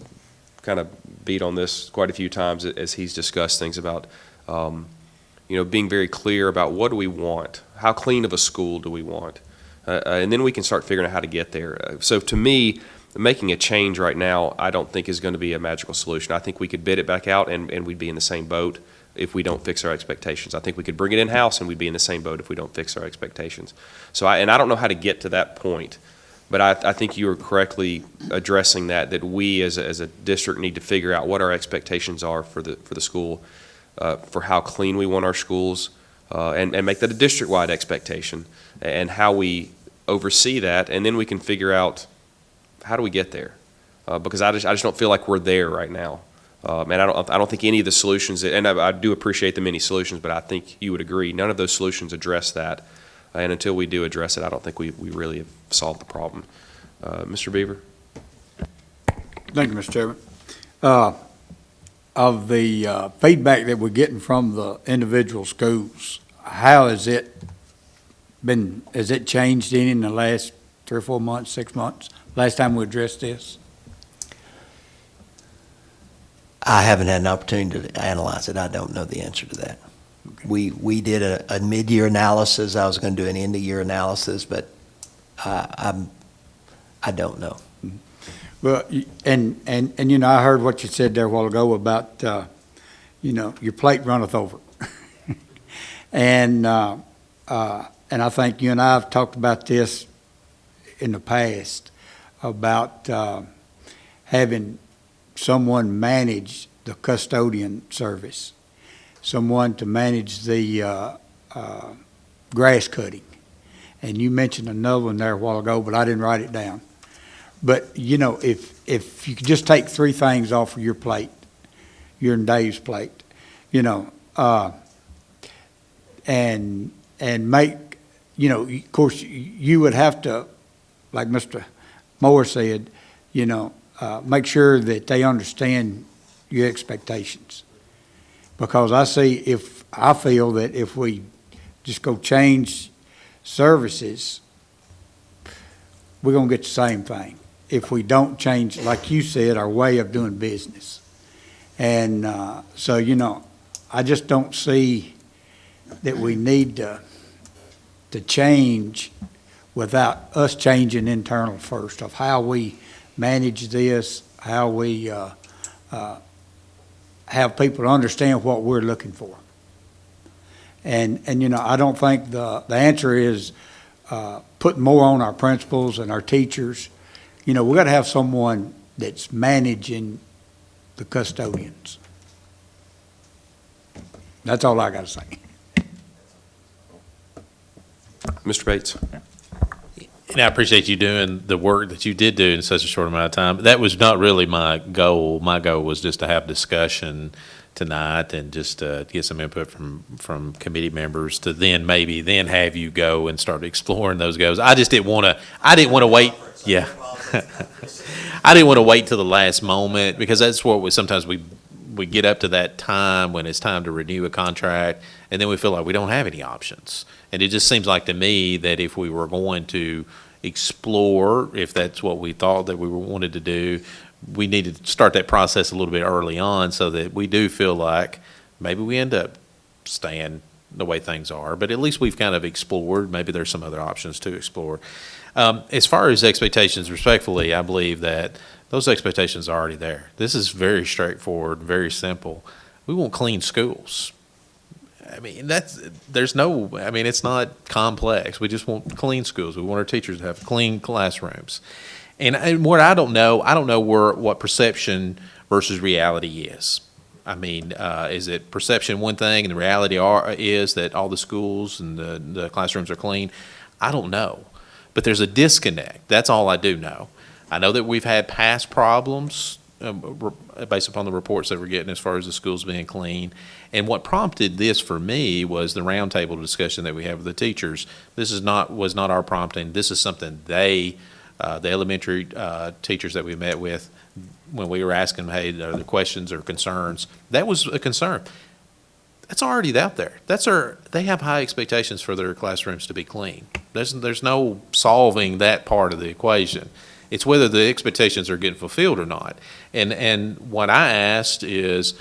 kind of beat on this quite a few times as he's discussed things about, being very clear about what do we want? How clean of a school do we want? And then we can start figuring out how to get there. So to me, making a change right now, I don't think is going to be a magical solution. I think we could bid it back out and we'd be in the same boat if we don't fix our expectations. I think we could bring it in-house and we'd be in the same boat if we don't fix our expectations. So I don't know how to get to that point. But I think you are correctly addressing that we as a district need to figure out what our expectations are for the school. for how clean we want our schools, and make that a district-wide expectation, and how we oversee that, and then we can figure out how do we get there, because I just don't feel like we're there right now. And I don't think any of the solutions, and I do appreciate the many solutions, but I think you would agree, none of those solutions address that. And until we do address it, I don't think we really have solved the problem. Mr. Beaver?
Thank you, Mr. Chairman. Of the feedback that we're getting from the individual schools, how has it changed any in the last 3 or 4 months, 6 months, last time we addressed this?
I haven't had an opportunity to analyze it. I don't know the answer to that.
Okay.
We did a mid-year analysis. I was going to do an end-of-year analysis, but I don't know.
Well, and I heard what you said there a while ago about, your plate runneth over. And I think you and I have talked about this in the past, about having someone manage the custodian service, someone to manage the grass cutting. And you mentioned another one there a while ago, but I didn't write it down. But, if you could just take 3 things off of your plate, your and Dave's plate, and make, of course, you would have to, like Mr. Moore said, make sure that they understand your expectations. Because I feel that if we just go change services, we're going to get the same thing. If we don't change, like you said, our way of doing business. And so, I just don't see that we need to change without us changing internal first of how we manage this, how we have people understand what we're looking for. And I don't think the answer is putting more on our principals and our teachers. We've got to have someone that's managing the custodians. That's all I got to say.
Mr. Bates?
And I appreciate you doing the work that you did do in such a short amount of time. That was not really my goal. My goal was just to have discussion tonight and just get some input from committee members to then have you go and start exploring those goals. I didn't want to wait. Yeah. I didn't want to wait till the last moment, because that's what sometimes we get up to that time when it's time to renew a contract, and then we feel like we don't have any options. And it just seems like to me that if we were going to explore, if that's what we thought that we wanted to do, we needed to start that process a little bit early on, so that we do feel like maybe we end up staying the way things are, but at least we've kind of explored. Maybe there's some other options to explore. As far as expectations, respectfully, I believe that those expectations are already there. This is very straightforward, very simple. We want clean schools. I mean, it's not complex. We just want clean schools. We want our teachers to have clean classrooms. And what I don't know what perception versus reality is. I mean, is it perception one thing and the reality is that all the schools and the classrooms are clean? I don't know. But there's a disconnect. That's all I do know. I know that we've had past problems based upon the reports that we're getting as far as the schools being clean. And what prompted this for me was the roundtable discussion that we have with the teachers. This was not our prompting. This is something the elementary teachers that we met with, when we were asking them, hey, are there questions or concerns? That was a concern. That's already out there. They have high expectations for their classrooms to be clean. There's no solving that part of the equation. It's whether the expectations are getting fulfilled or not. And what I asked is,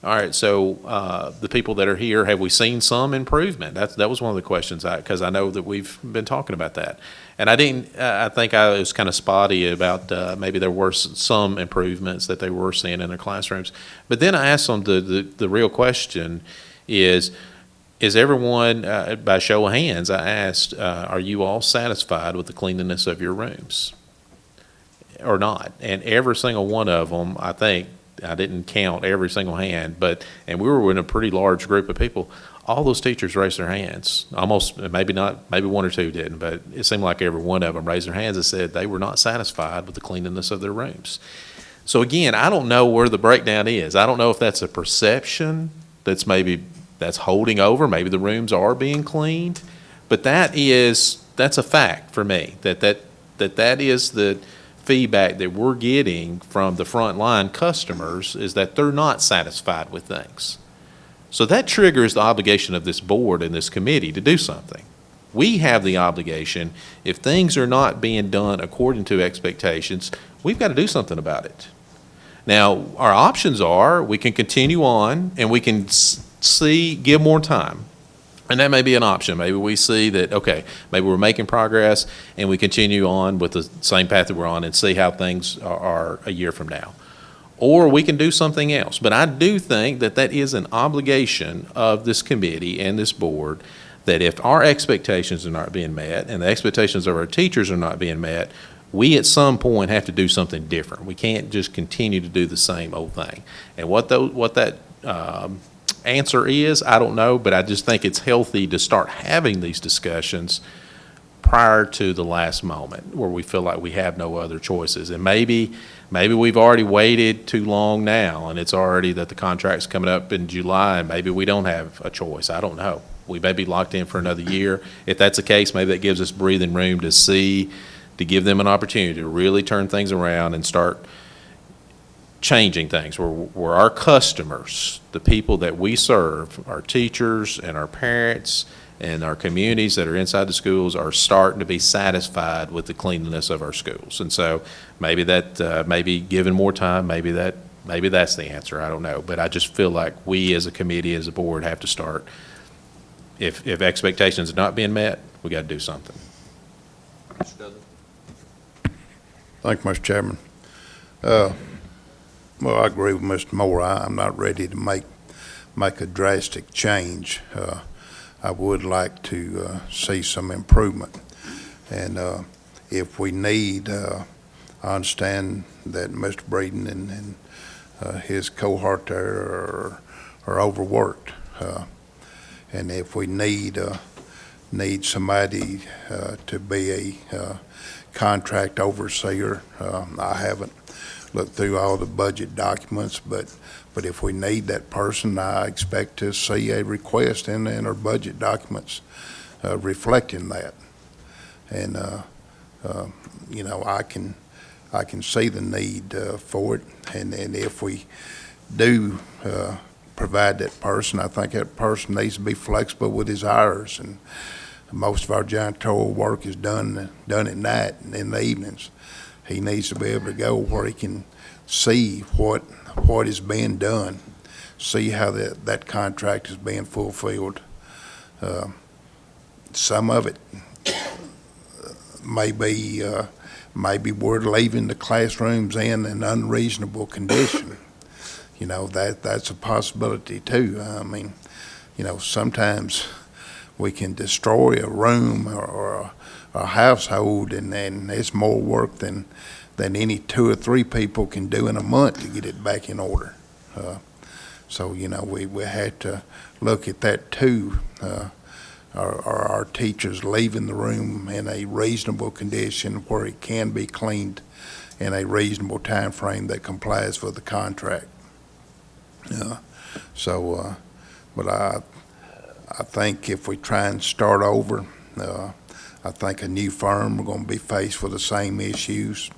all right, so the people that are here, have we seen some improvement? That was one of the questions, because I know that we've been talking about that. And I think I was kind of spotty about maybe there were some improvements that they were seeing in their classrooms. But then I asked them the real question is everyone, by show of hands, I asked, are you all satisfied with the cleanliness of your rooms or not? And every single one of them, I think, I didn't count every single hand, and we were in a pretty large group of people. All those teachers raised their hands. Almost, maybe not, maybe one or two didn't, but it seemed like every one of them raised their hands and said they were not satisfied with the cleanliness of their rooms. So again, I don't know where the breakdown is. I don't know if that's a perception that's holding over. Maybe the rooms are being cleaned, but that's a fact for me, that is the feedback that we're getting from the frontline customers, is that they're not satisfied with things. So that triggers the obligation of this board and this committee to do something. We have the obligation, if things are not being done according to expectations, we've got to do something about it. Now, our options are, we can continue on and we can give more time. And that may be an option. Maybe we see that, okay, maybe we're making progress and we continue on with the same path that we're on and see how things are a year from now. Or we can do something else. But I do think that is an obligation of this committee and this board, that if our expectations are not being met and the expectations of our teachers are not being met, we at some point have to do something different. We can't just continue to do the same old thing. And what that answer is, I don't know, but I just think it's healthy to start having these discussions prior to the last moment where we feel like we have no other choices. And maybe we've already waited too long now, and it's already that the contract's coming up in July, and maybe we don't have a choice. I don't know. We may be locked in for another year. If that's the case, maybe that gives us breathing room to give them an opportunity to really turn things around and start changing things, where our customers, the people that we serve, our teachers and our parents and our communities that are inside the schools, are starting to be satisfied with the cleanliness of our schools. And so maybe maybe given more time, maybe that's the answer. I don't know. But I just feel like we as a committee, as a board, have to start. If expectations are not being met, we got to do something.
Thank you, Mr. Chairman. Well, I agree with Mr. Moore. I'm not ready to make a drastic change. I would like to see some improvement. And if we need, I understand that Mr. Breeden and his cohort there are overworked. And if we need somebody to be a contract overseer, I haven't looked through all the budget documents, but if we need that person, I expect to see a request in our budget documents reflecting that. And you know, I can see the need for it, and if we do provide that person, I think that person needs to be flexible with his hours. And most of our janitorial work is done at night and in the evenings. He needs to be able to go where he can see what is being done, see how that contract is being fulfilled. Some of it may be we're leaving the classrooms in an unreasonable condition. You know, that's a possibility too. I mean, you know, sometimes we can destroy a room or a household, and it's more work than any 2 or 3 people can do in a month to get it back in order. So, you know, we had to look at that too. Are our teachers leaving the room in a reasonable condition where it can be cleaned in a reasonable time frame that complies with the contract? But I think if we try and start over, I think a new firm, we're going to be faced with the same issues.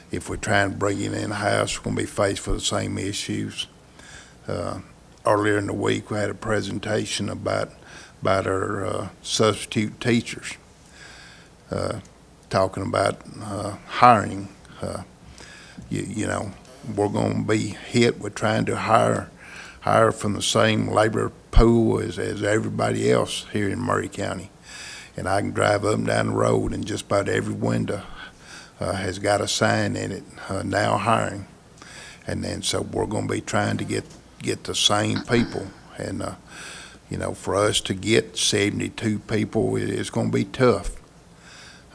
If we try and bring it in-house, we're going to be faced with the same issues. Earlier in the week, we had a presentation about our substitute teachers, talking about hiring. You know, we're going to be hit with trying to hire from the same labor pool as everybody else here in Murray County. And I can drive up and down the road, and just about every window has got a sign in it, now hiring. And then so we're going to be trying to get the same people. And, you know, for us to get 72 people, it's going to be tough,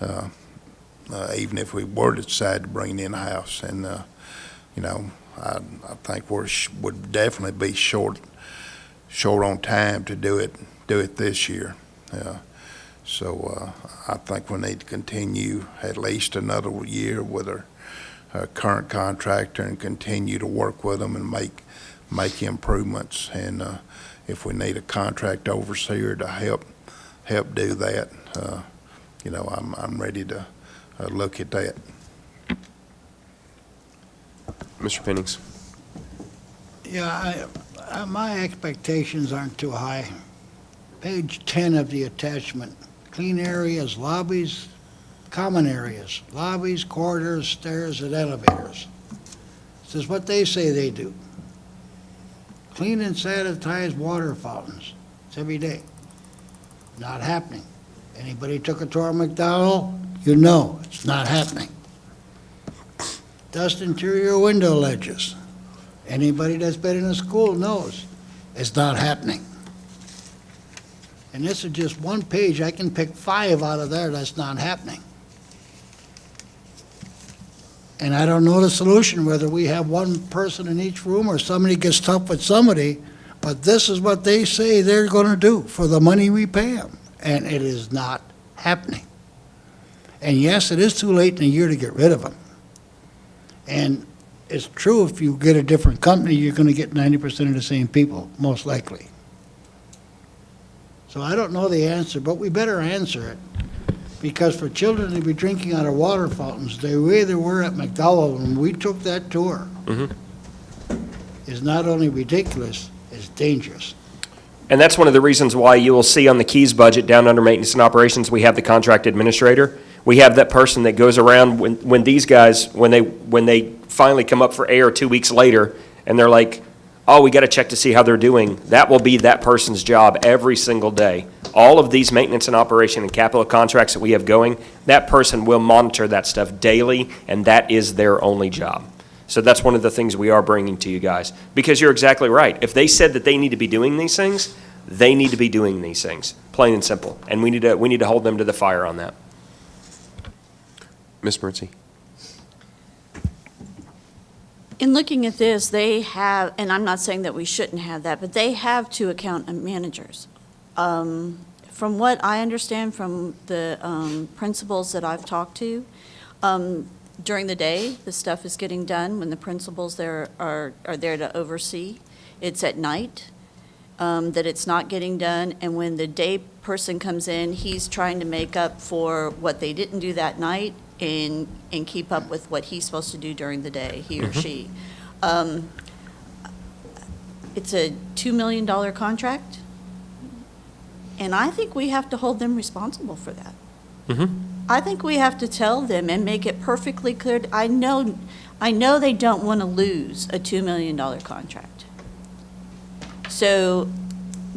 even if we were to decide to bring it in-house. And I think would definitely be short on time to do it this year. So I think we need to continue at least another year with our current contractor and continue to work with them and make improvements. And if we need a contract overseer to help do that, I'm ready to look at that.
Mr. Pennings.
Yeah, my expectations aren't too high. Page 10 of the attachment, clean areas, lobbies, common areas, lobbies, corridors, stairs, and elevators. This is what they say they do. Clean and sanitize water fountains. It's every day. Not happening. Anybody took a tour of McDonald? You know it's not happening. Dust interior window ledges. Anybody that's been in a school knows it's not happening. And this is just one page. I can pick 5 out of there that's not happening. And I don't know the solution, whether we have one person in each room or somebody gets tough with somebody, but this is what they say they're going to do for the money we pay them. And it is not happening. And yes, it is too late in a year to get rid of them. And it's true, if you get a different company, you're going to get 90% of the same people, most likely. So I don't know the answer, but we better answer it. Because for children to be drinking out of water fountains, the way they were at McDowell when we took that tour, is not only ridiculous, it's dangerous.
And that's one of the reasons why you will see on the Keys budget down under maintenance and operations, we have the contract administrator. We have that person that goes around when these guys, when they finally come up for air 2 weeks later, and they're like, oh, we got to check to see how they're doing. That will be that person's job every single day. All of these maintenance and operation and capital contracts that we have going, that person will monitor that stuff daily, and that is their only job. So that's one of the things we are bringing to you guys. Because you're exactly right. If they said that they need to be doing these things, they need to be doing these things, plain and simple. And we need to hold them to the fire on that.
Ms. Mertzi.
In looking at this, they have, and I'm not saying that we shouldn't have that, but they have 2 account managers. From what I understand from the principals that I've talked to, during the day, the stuff is getting done when the principals there are there to oversee. It's at night that it's not getting done, and when the day person comes in, he's trying to make up for what they didn't do that night and keep up with what he's supposed to do during the day, he or she. It's a $2 million contract, and I think we have to hold them responsible for that. I think we have to tell them and make it perfectly clear. I know they don't want to lose a $2 million contract. So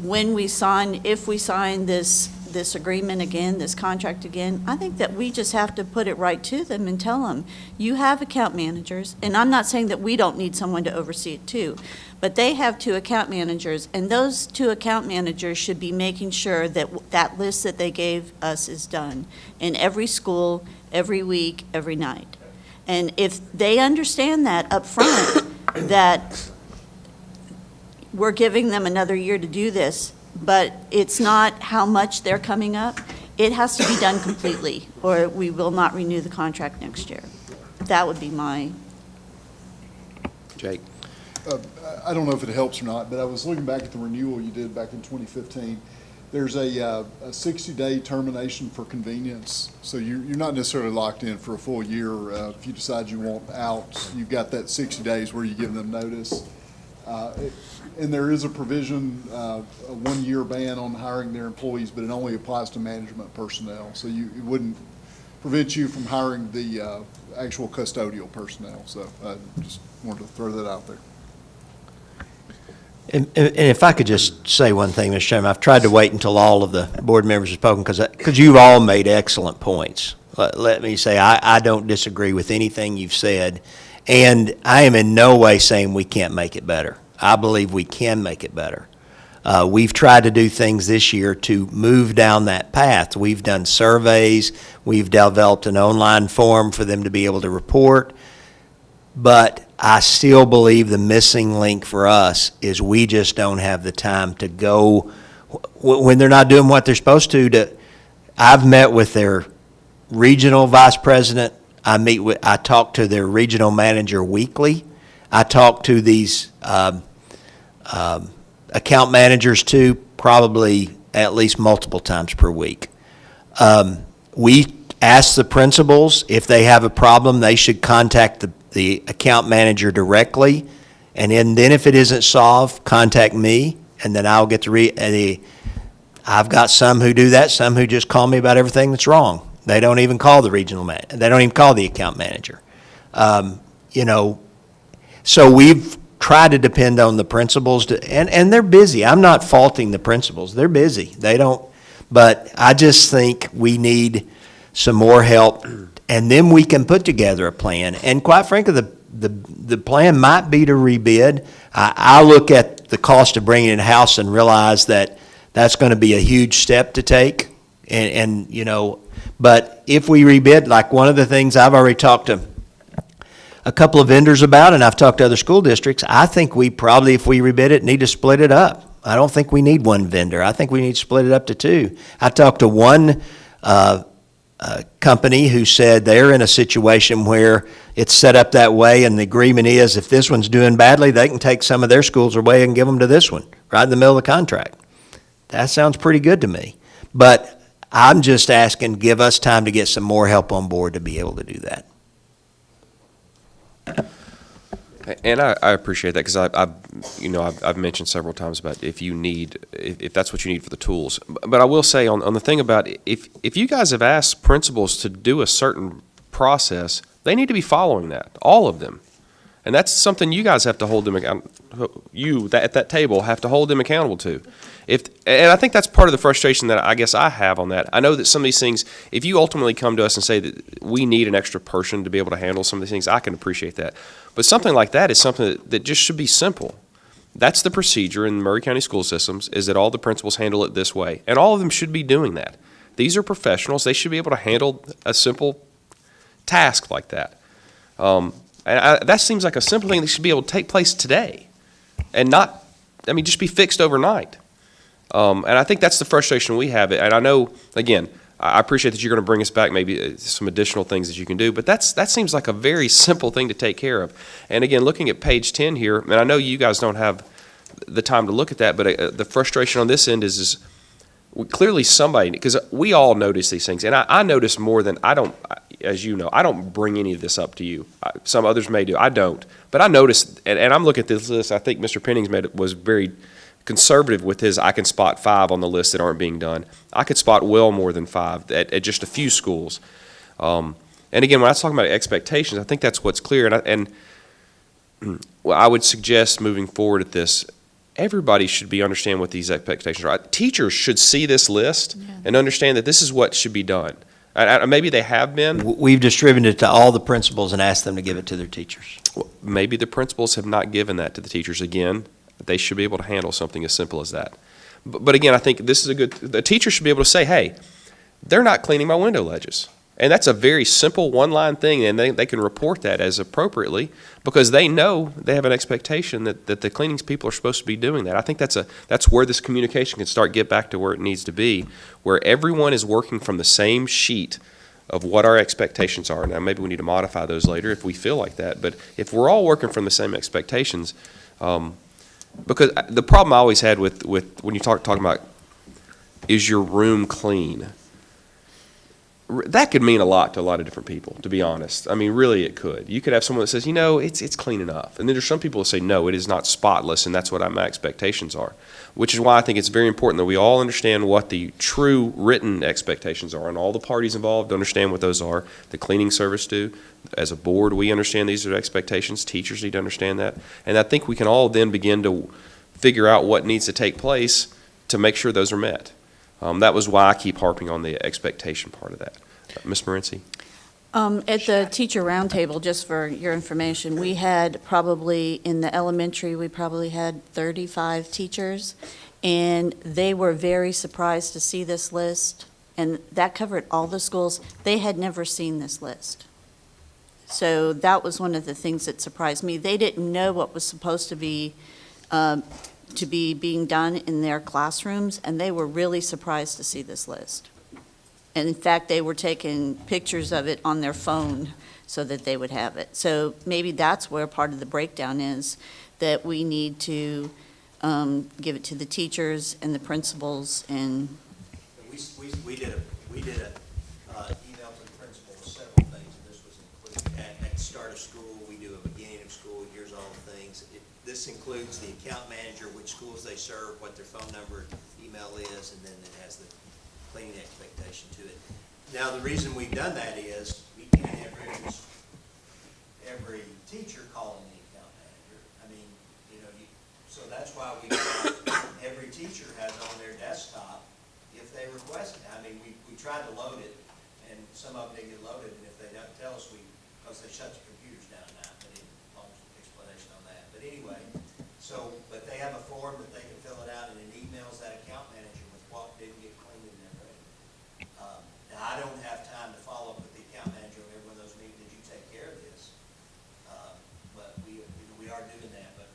if we sign this agreement again, this contract again, I think that we just have to put it right to them and tell them, you have account managers, and I'm not saying that we don't need someone to oversee it too, but they have 2 account managers, and those 2 account managers should be making sure that that list that they gave us is done in every school, every week, every night. And if they understand that up front, that we're giving them another year to do this, but it's not how much they're coming up. It has to be done completely, or we will not renew the contract next year. That would be my...
Jake.
I don't know if it helps or not, but I was looking back at the renewal you did back in 2015. There's a 60-day termination for convenience, so you're not necessarily locked in for a full year. If you decide you want out, you've got that 60 days where you give them notice. And there is a provision, a 1-year ban on hiring their employees, but it only applies to management personnel. So it wouldn't prevent you from hiring the actual custodial personnel. So I just wanted to throw that out there.
And if I could just say one thing, Mr. Chairman, I've tried to wait until all of the board members have spoken because you've all made excellent points. Let me say, I don't disagree with anything you've said, and I am in no way saying we can't make it better. I believe we can make it better. We've tried to do things this year to move down that path. We've done surveys. We've developed an online form for them to be able to report. But I still believe the missing link for us is we just don't have the time to go, when they're not doing what they're supposed to, I've met with their regional vice president. I talk to their regional manager weekly. I talk to these account managers too, probably at least multiple times per week. We ask the principals if they have a problem, they should contact the account manager directly, and then if it isn't solved, contact me, and then I'll get to I've got some who do that, some who just call me about everything that's wrong. They don't even call the regional manager. They don't even call the account manager. So we've tried to depend on the principals and they're busy. I'm not faulting the principals. They're busy. But I just think we need some more help, and then we can put together a plan. And quite frankly, the plan might be to rebid. I look at the cost of bringing it in-house and realize that that's going to be a huge step to take. But if we rebid, like one of the things I've already talked to a couple of vendors about, and I've talked to other school districts, I think we probably, if we rebid it, need to split it up. I don't think we need one vendor. I think we need to split it up to two. I talked to one company who said they're in a situation where it's set up that way, and the agreement is if this one's doing badly, they can take some of their schools away and give them to this one, right in the middle of the contract. That sounds pretty good to me. But I'm just asking, give us time to get some more help on board to be able to do that.
And I appreciate that, because I've mentioned several times about if that's what you need for the tools. But I will say on the thing about if you guys have asked principals to do a certain process, they need to be following that, all of them. And that's something you guys have to hold them at that table have to hold them accountable to. And I think that's part of the frustration that I guess I have on that. I know that some of these things, if you ultimately come to us and say that we need an extra person to be able to handle some of these things, I can appreciate that. But something like that is something that just should be simple. That's the procedure in Maury County school systems, is that all the principals handle it this way. And all of them should be doing that. These are professionals. They should be able to handle a simple task like that. That seems like a simple thing that should be able to take place today and just be fixed overnight. And I think that's the frustration we have. And I know, again, I appreciate that you're going to bring us back maybe some additional things that you can do, but that seems like a very simple thing to take care of. And again, looking at page 10 here, and I know you guys don't have the time to look at that, but the frustration on this end is clearly somebody, because we all notice these things, and I notice more than as you know, I don't bring any of this up to you. Some others may do. I don't. But I notice, and I'm looking at this list, I think Mr. Pennings was very conservative with his, I can spot 5 on the list that aren't being done. I could spot well more than 5 at just a few schools. And again, when I was talking about expectations, I think that's what's clear. And I would suggest moving forward at this, everybody should understand what these expectations are. Teachers should see this list and understand that this is what should be done. Maybe they have been.
We've distributed it to all the principals and asked them to give it to their teachers.
Well, maybe the principals have not given that to the teachers. Again, they should be able to handle something as simple as that. But again, I think this is the teacher should be able to say, hey, they're not cleaning my window ledges. And that's a very simple one-line thing, and they can report that as appropriately because they know they have an expectation that the cleaning people are supposed to be doing that. I think that's where this communication can start get back to where it needs to be, where everyone is working from the same sheet of what our expectations are. Now, maybe we need to modify those later if we feel like that, but if we're all working from the same expectations, because the problem I always had with when you talking about is your room clean, that could mean a lot to a lot of different people, to be honest. I mean, really it could. You could have someone that says, it's clean enough. And then there's some people that say, no, it is not spotless, and that's what my expectations are. Which is why I think it's very important that we all understand what the true written expectations are, and all the parties involved understand what those are. The cleaning service do. As a board, we understand these are expectations. Teachers need to understand that. And I think we can all then begin to figure out what needs to take place to make sure those are met. That was why I keep harping on the expectation part of that. Ms. Morency?
At the teacher roundtable, just for your information, we had probably, in the elementary, we probably had 35 teachers, and they were very surprised to see this list, and that covered all the schools. They had never seen this list. So that was one of the things that surprised me. They didn't know what was supposed to be being done in their classrooms, and they were really surprised to see this list. And in fact, they were taking pictures of it on their phone so that they would have it. So maybe that's where part of the breakdown is, that we need to give it to the teachers and the principals and.
We did a email to the principals, several things, and this was included. At the start of school, we do a beginning of school, here's all the things. This includes the account manager, which schools they serve, what their phone number, email is, and then it has the cleaning expectation to it. Now, the reason we've done that is we can't have every teacher calling the account manager. I mean, so that's why every teacher has on their desktop if they request it. I mean, we tried to load it, and some of them didn't get loaded, and if they don't tell us, because they shut the computers down now, but long explanation on that. But anyway, but they have a form that they can fill it out, and it emails that account manager with what didn't get cleaned in there. Now, I don't have time to follow up with the account manager on every one of those meetings. Did you take care of this? But we are doing that. But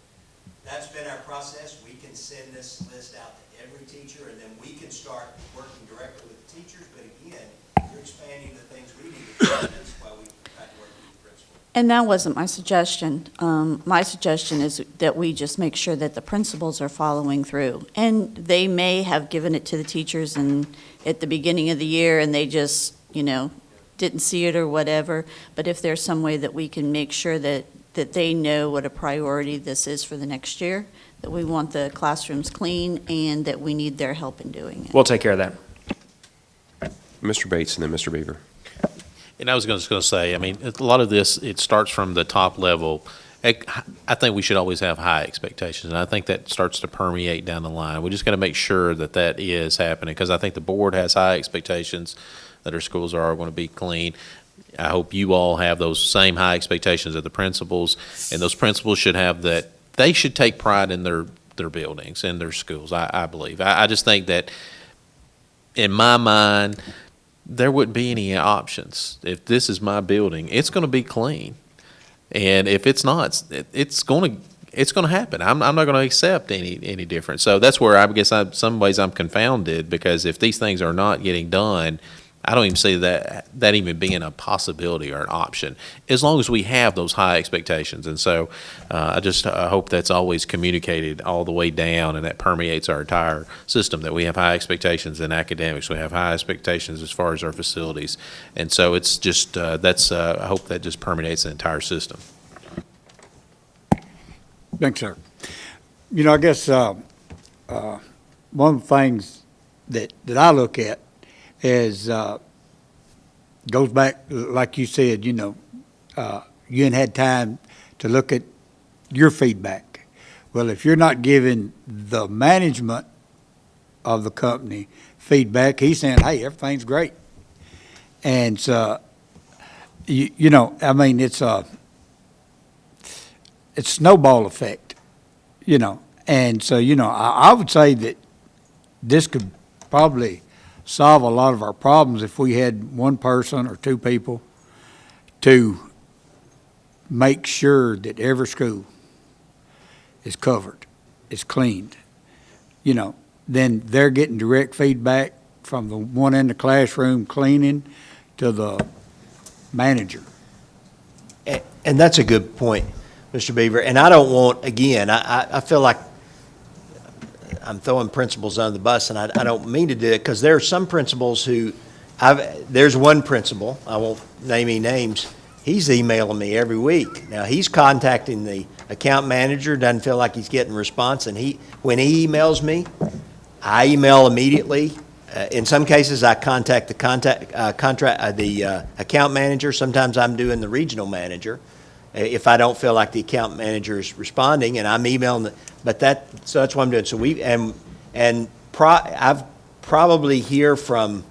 that's been our process. We can send this list out to every teacher, and then we can start working directly with the teachers. But again, you're expanding the things we need to do. That's why we try to work with the principal.
And that wasn't my suggestion. My suggestion is that we just make sure that the principals are following through. And they may have given it to the teachers at the beginning of the year, and they just, didn't see it or whatever. But if there's some way that we can make sure that they know what a priority this is for the next year, that we want the classrooms clean, and that we need their help in doing it.
We'll take care of that.
Mr. Bates and then Mr. Beaver.
And I was just going to say, I mean, a lot of this, it starts from the top level. I think we should always have high expectations, and I think that starts to permeate down the line. We just got to make sure that that is happening, because I think the board has high expectations that our schools are going to be clean. I hope you all have those same high expectations of the principals, and those principals should have that. They should take pride in their buildings and their schools, I believe. I just think that, in my mind, there wouldn't be any options. If this is my building, it's going to be clean. And if it's not, it's going to happen. I'm not going to accept any difference. So that's where I guess some ways I'm confounded, because if these things are not getting done, I don't even see that even being a possibility or an option, as long as we have those high expectations. And so I just hope that's always communicated all the way down, and that permeates our entire system, that we have high expectations in academics, we have high expectations as far as our facilities. And so it's just, I hope that just permeates the entire system.
Thanks, sir. I guess one of the things that I look at is, goes back, like you said, you hadn't had time to look at your feedback. Well, if you're not giving the management of the company feedback, he's saying, hey, everything's great. And so, I mean, it's snowball effect, And so, I would say that this could probably solve a lot of our problems if we had one person or two people to make sure that every school is covered, is cleaned. Then they're getting direct feedback from the one in the classroom cleaning to the manager.
And that's a good point, Mr. Beaver. And I don't want, again, I feel like I'm throwing principals under the bus, and I don't mean to do it, because there are some principals who, there's one principal, I won't name any names, he's emailing me every week. Now, he's contacting the account manager, doesn't feel like he's getting a response, and when he emails me, I email immediately. In some cases, I contact the account manager. Sometimes I'm doing the regional manager if I don't feel like the account manager is responding, and I'm emailing. So that's what I'm doing. So I've probably hear from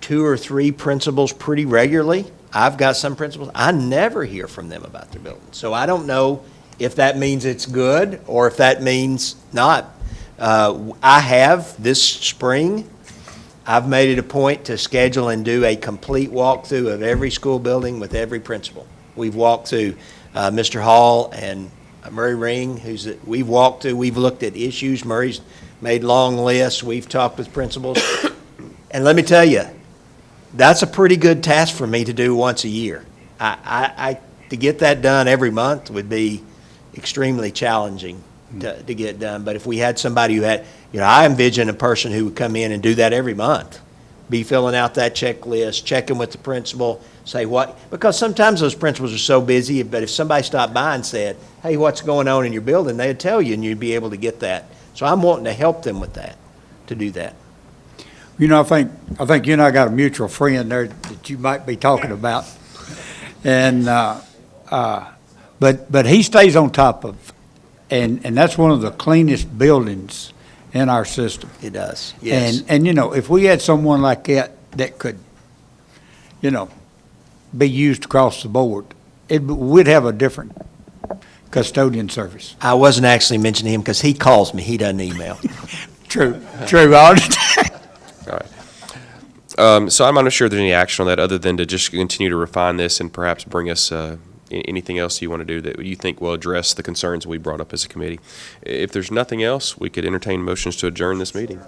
2 or 3 principals pretty regularly. I've got some principals, I never hear from them about their building. So I don't know if that means it's good or if that means not. I have this spring, I've made it a point to schedule and do a complete walkthrough of every school building with every principal. We've walked through Mr. Hall and Murray Ring, we've walked through, we've looked at issues. Murray's made long lists. We've talked with principals. And let me tell you, that's a pretty good task for me to do once a year. To get that done every month would be extremely challenging to get done. But if we had somebody who had, I envision a person who would come in and do that every month, be filling out that checklist, checking with the principal, say what, because sometimes those principals are so busy, but if somebody stopped by and said, hey, what's going on in your building, they'd tell you and you'd be able to get that. So I'm wanting to help them with that, to do that.
I think you and I got a mutual friend there that you might be talking about. And, but he stays on top of, and that's one of the cleanest buildings in our system.
It does, yes.
And if we had someone like that could, be used across the board, we'd have a different custodian service.
I wasn't actually mentioning him because he calls me, he doesn't email.
True, I understand.
All right. So I'm not sure there's any action on that other than to just continue to refine this and perhaps bring us anything else you want to do that you think will address the concerns we brought up as a committee. If there's nothing else, we could entertain motions to adjourn this meeting.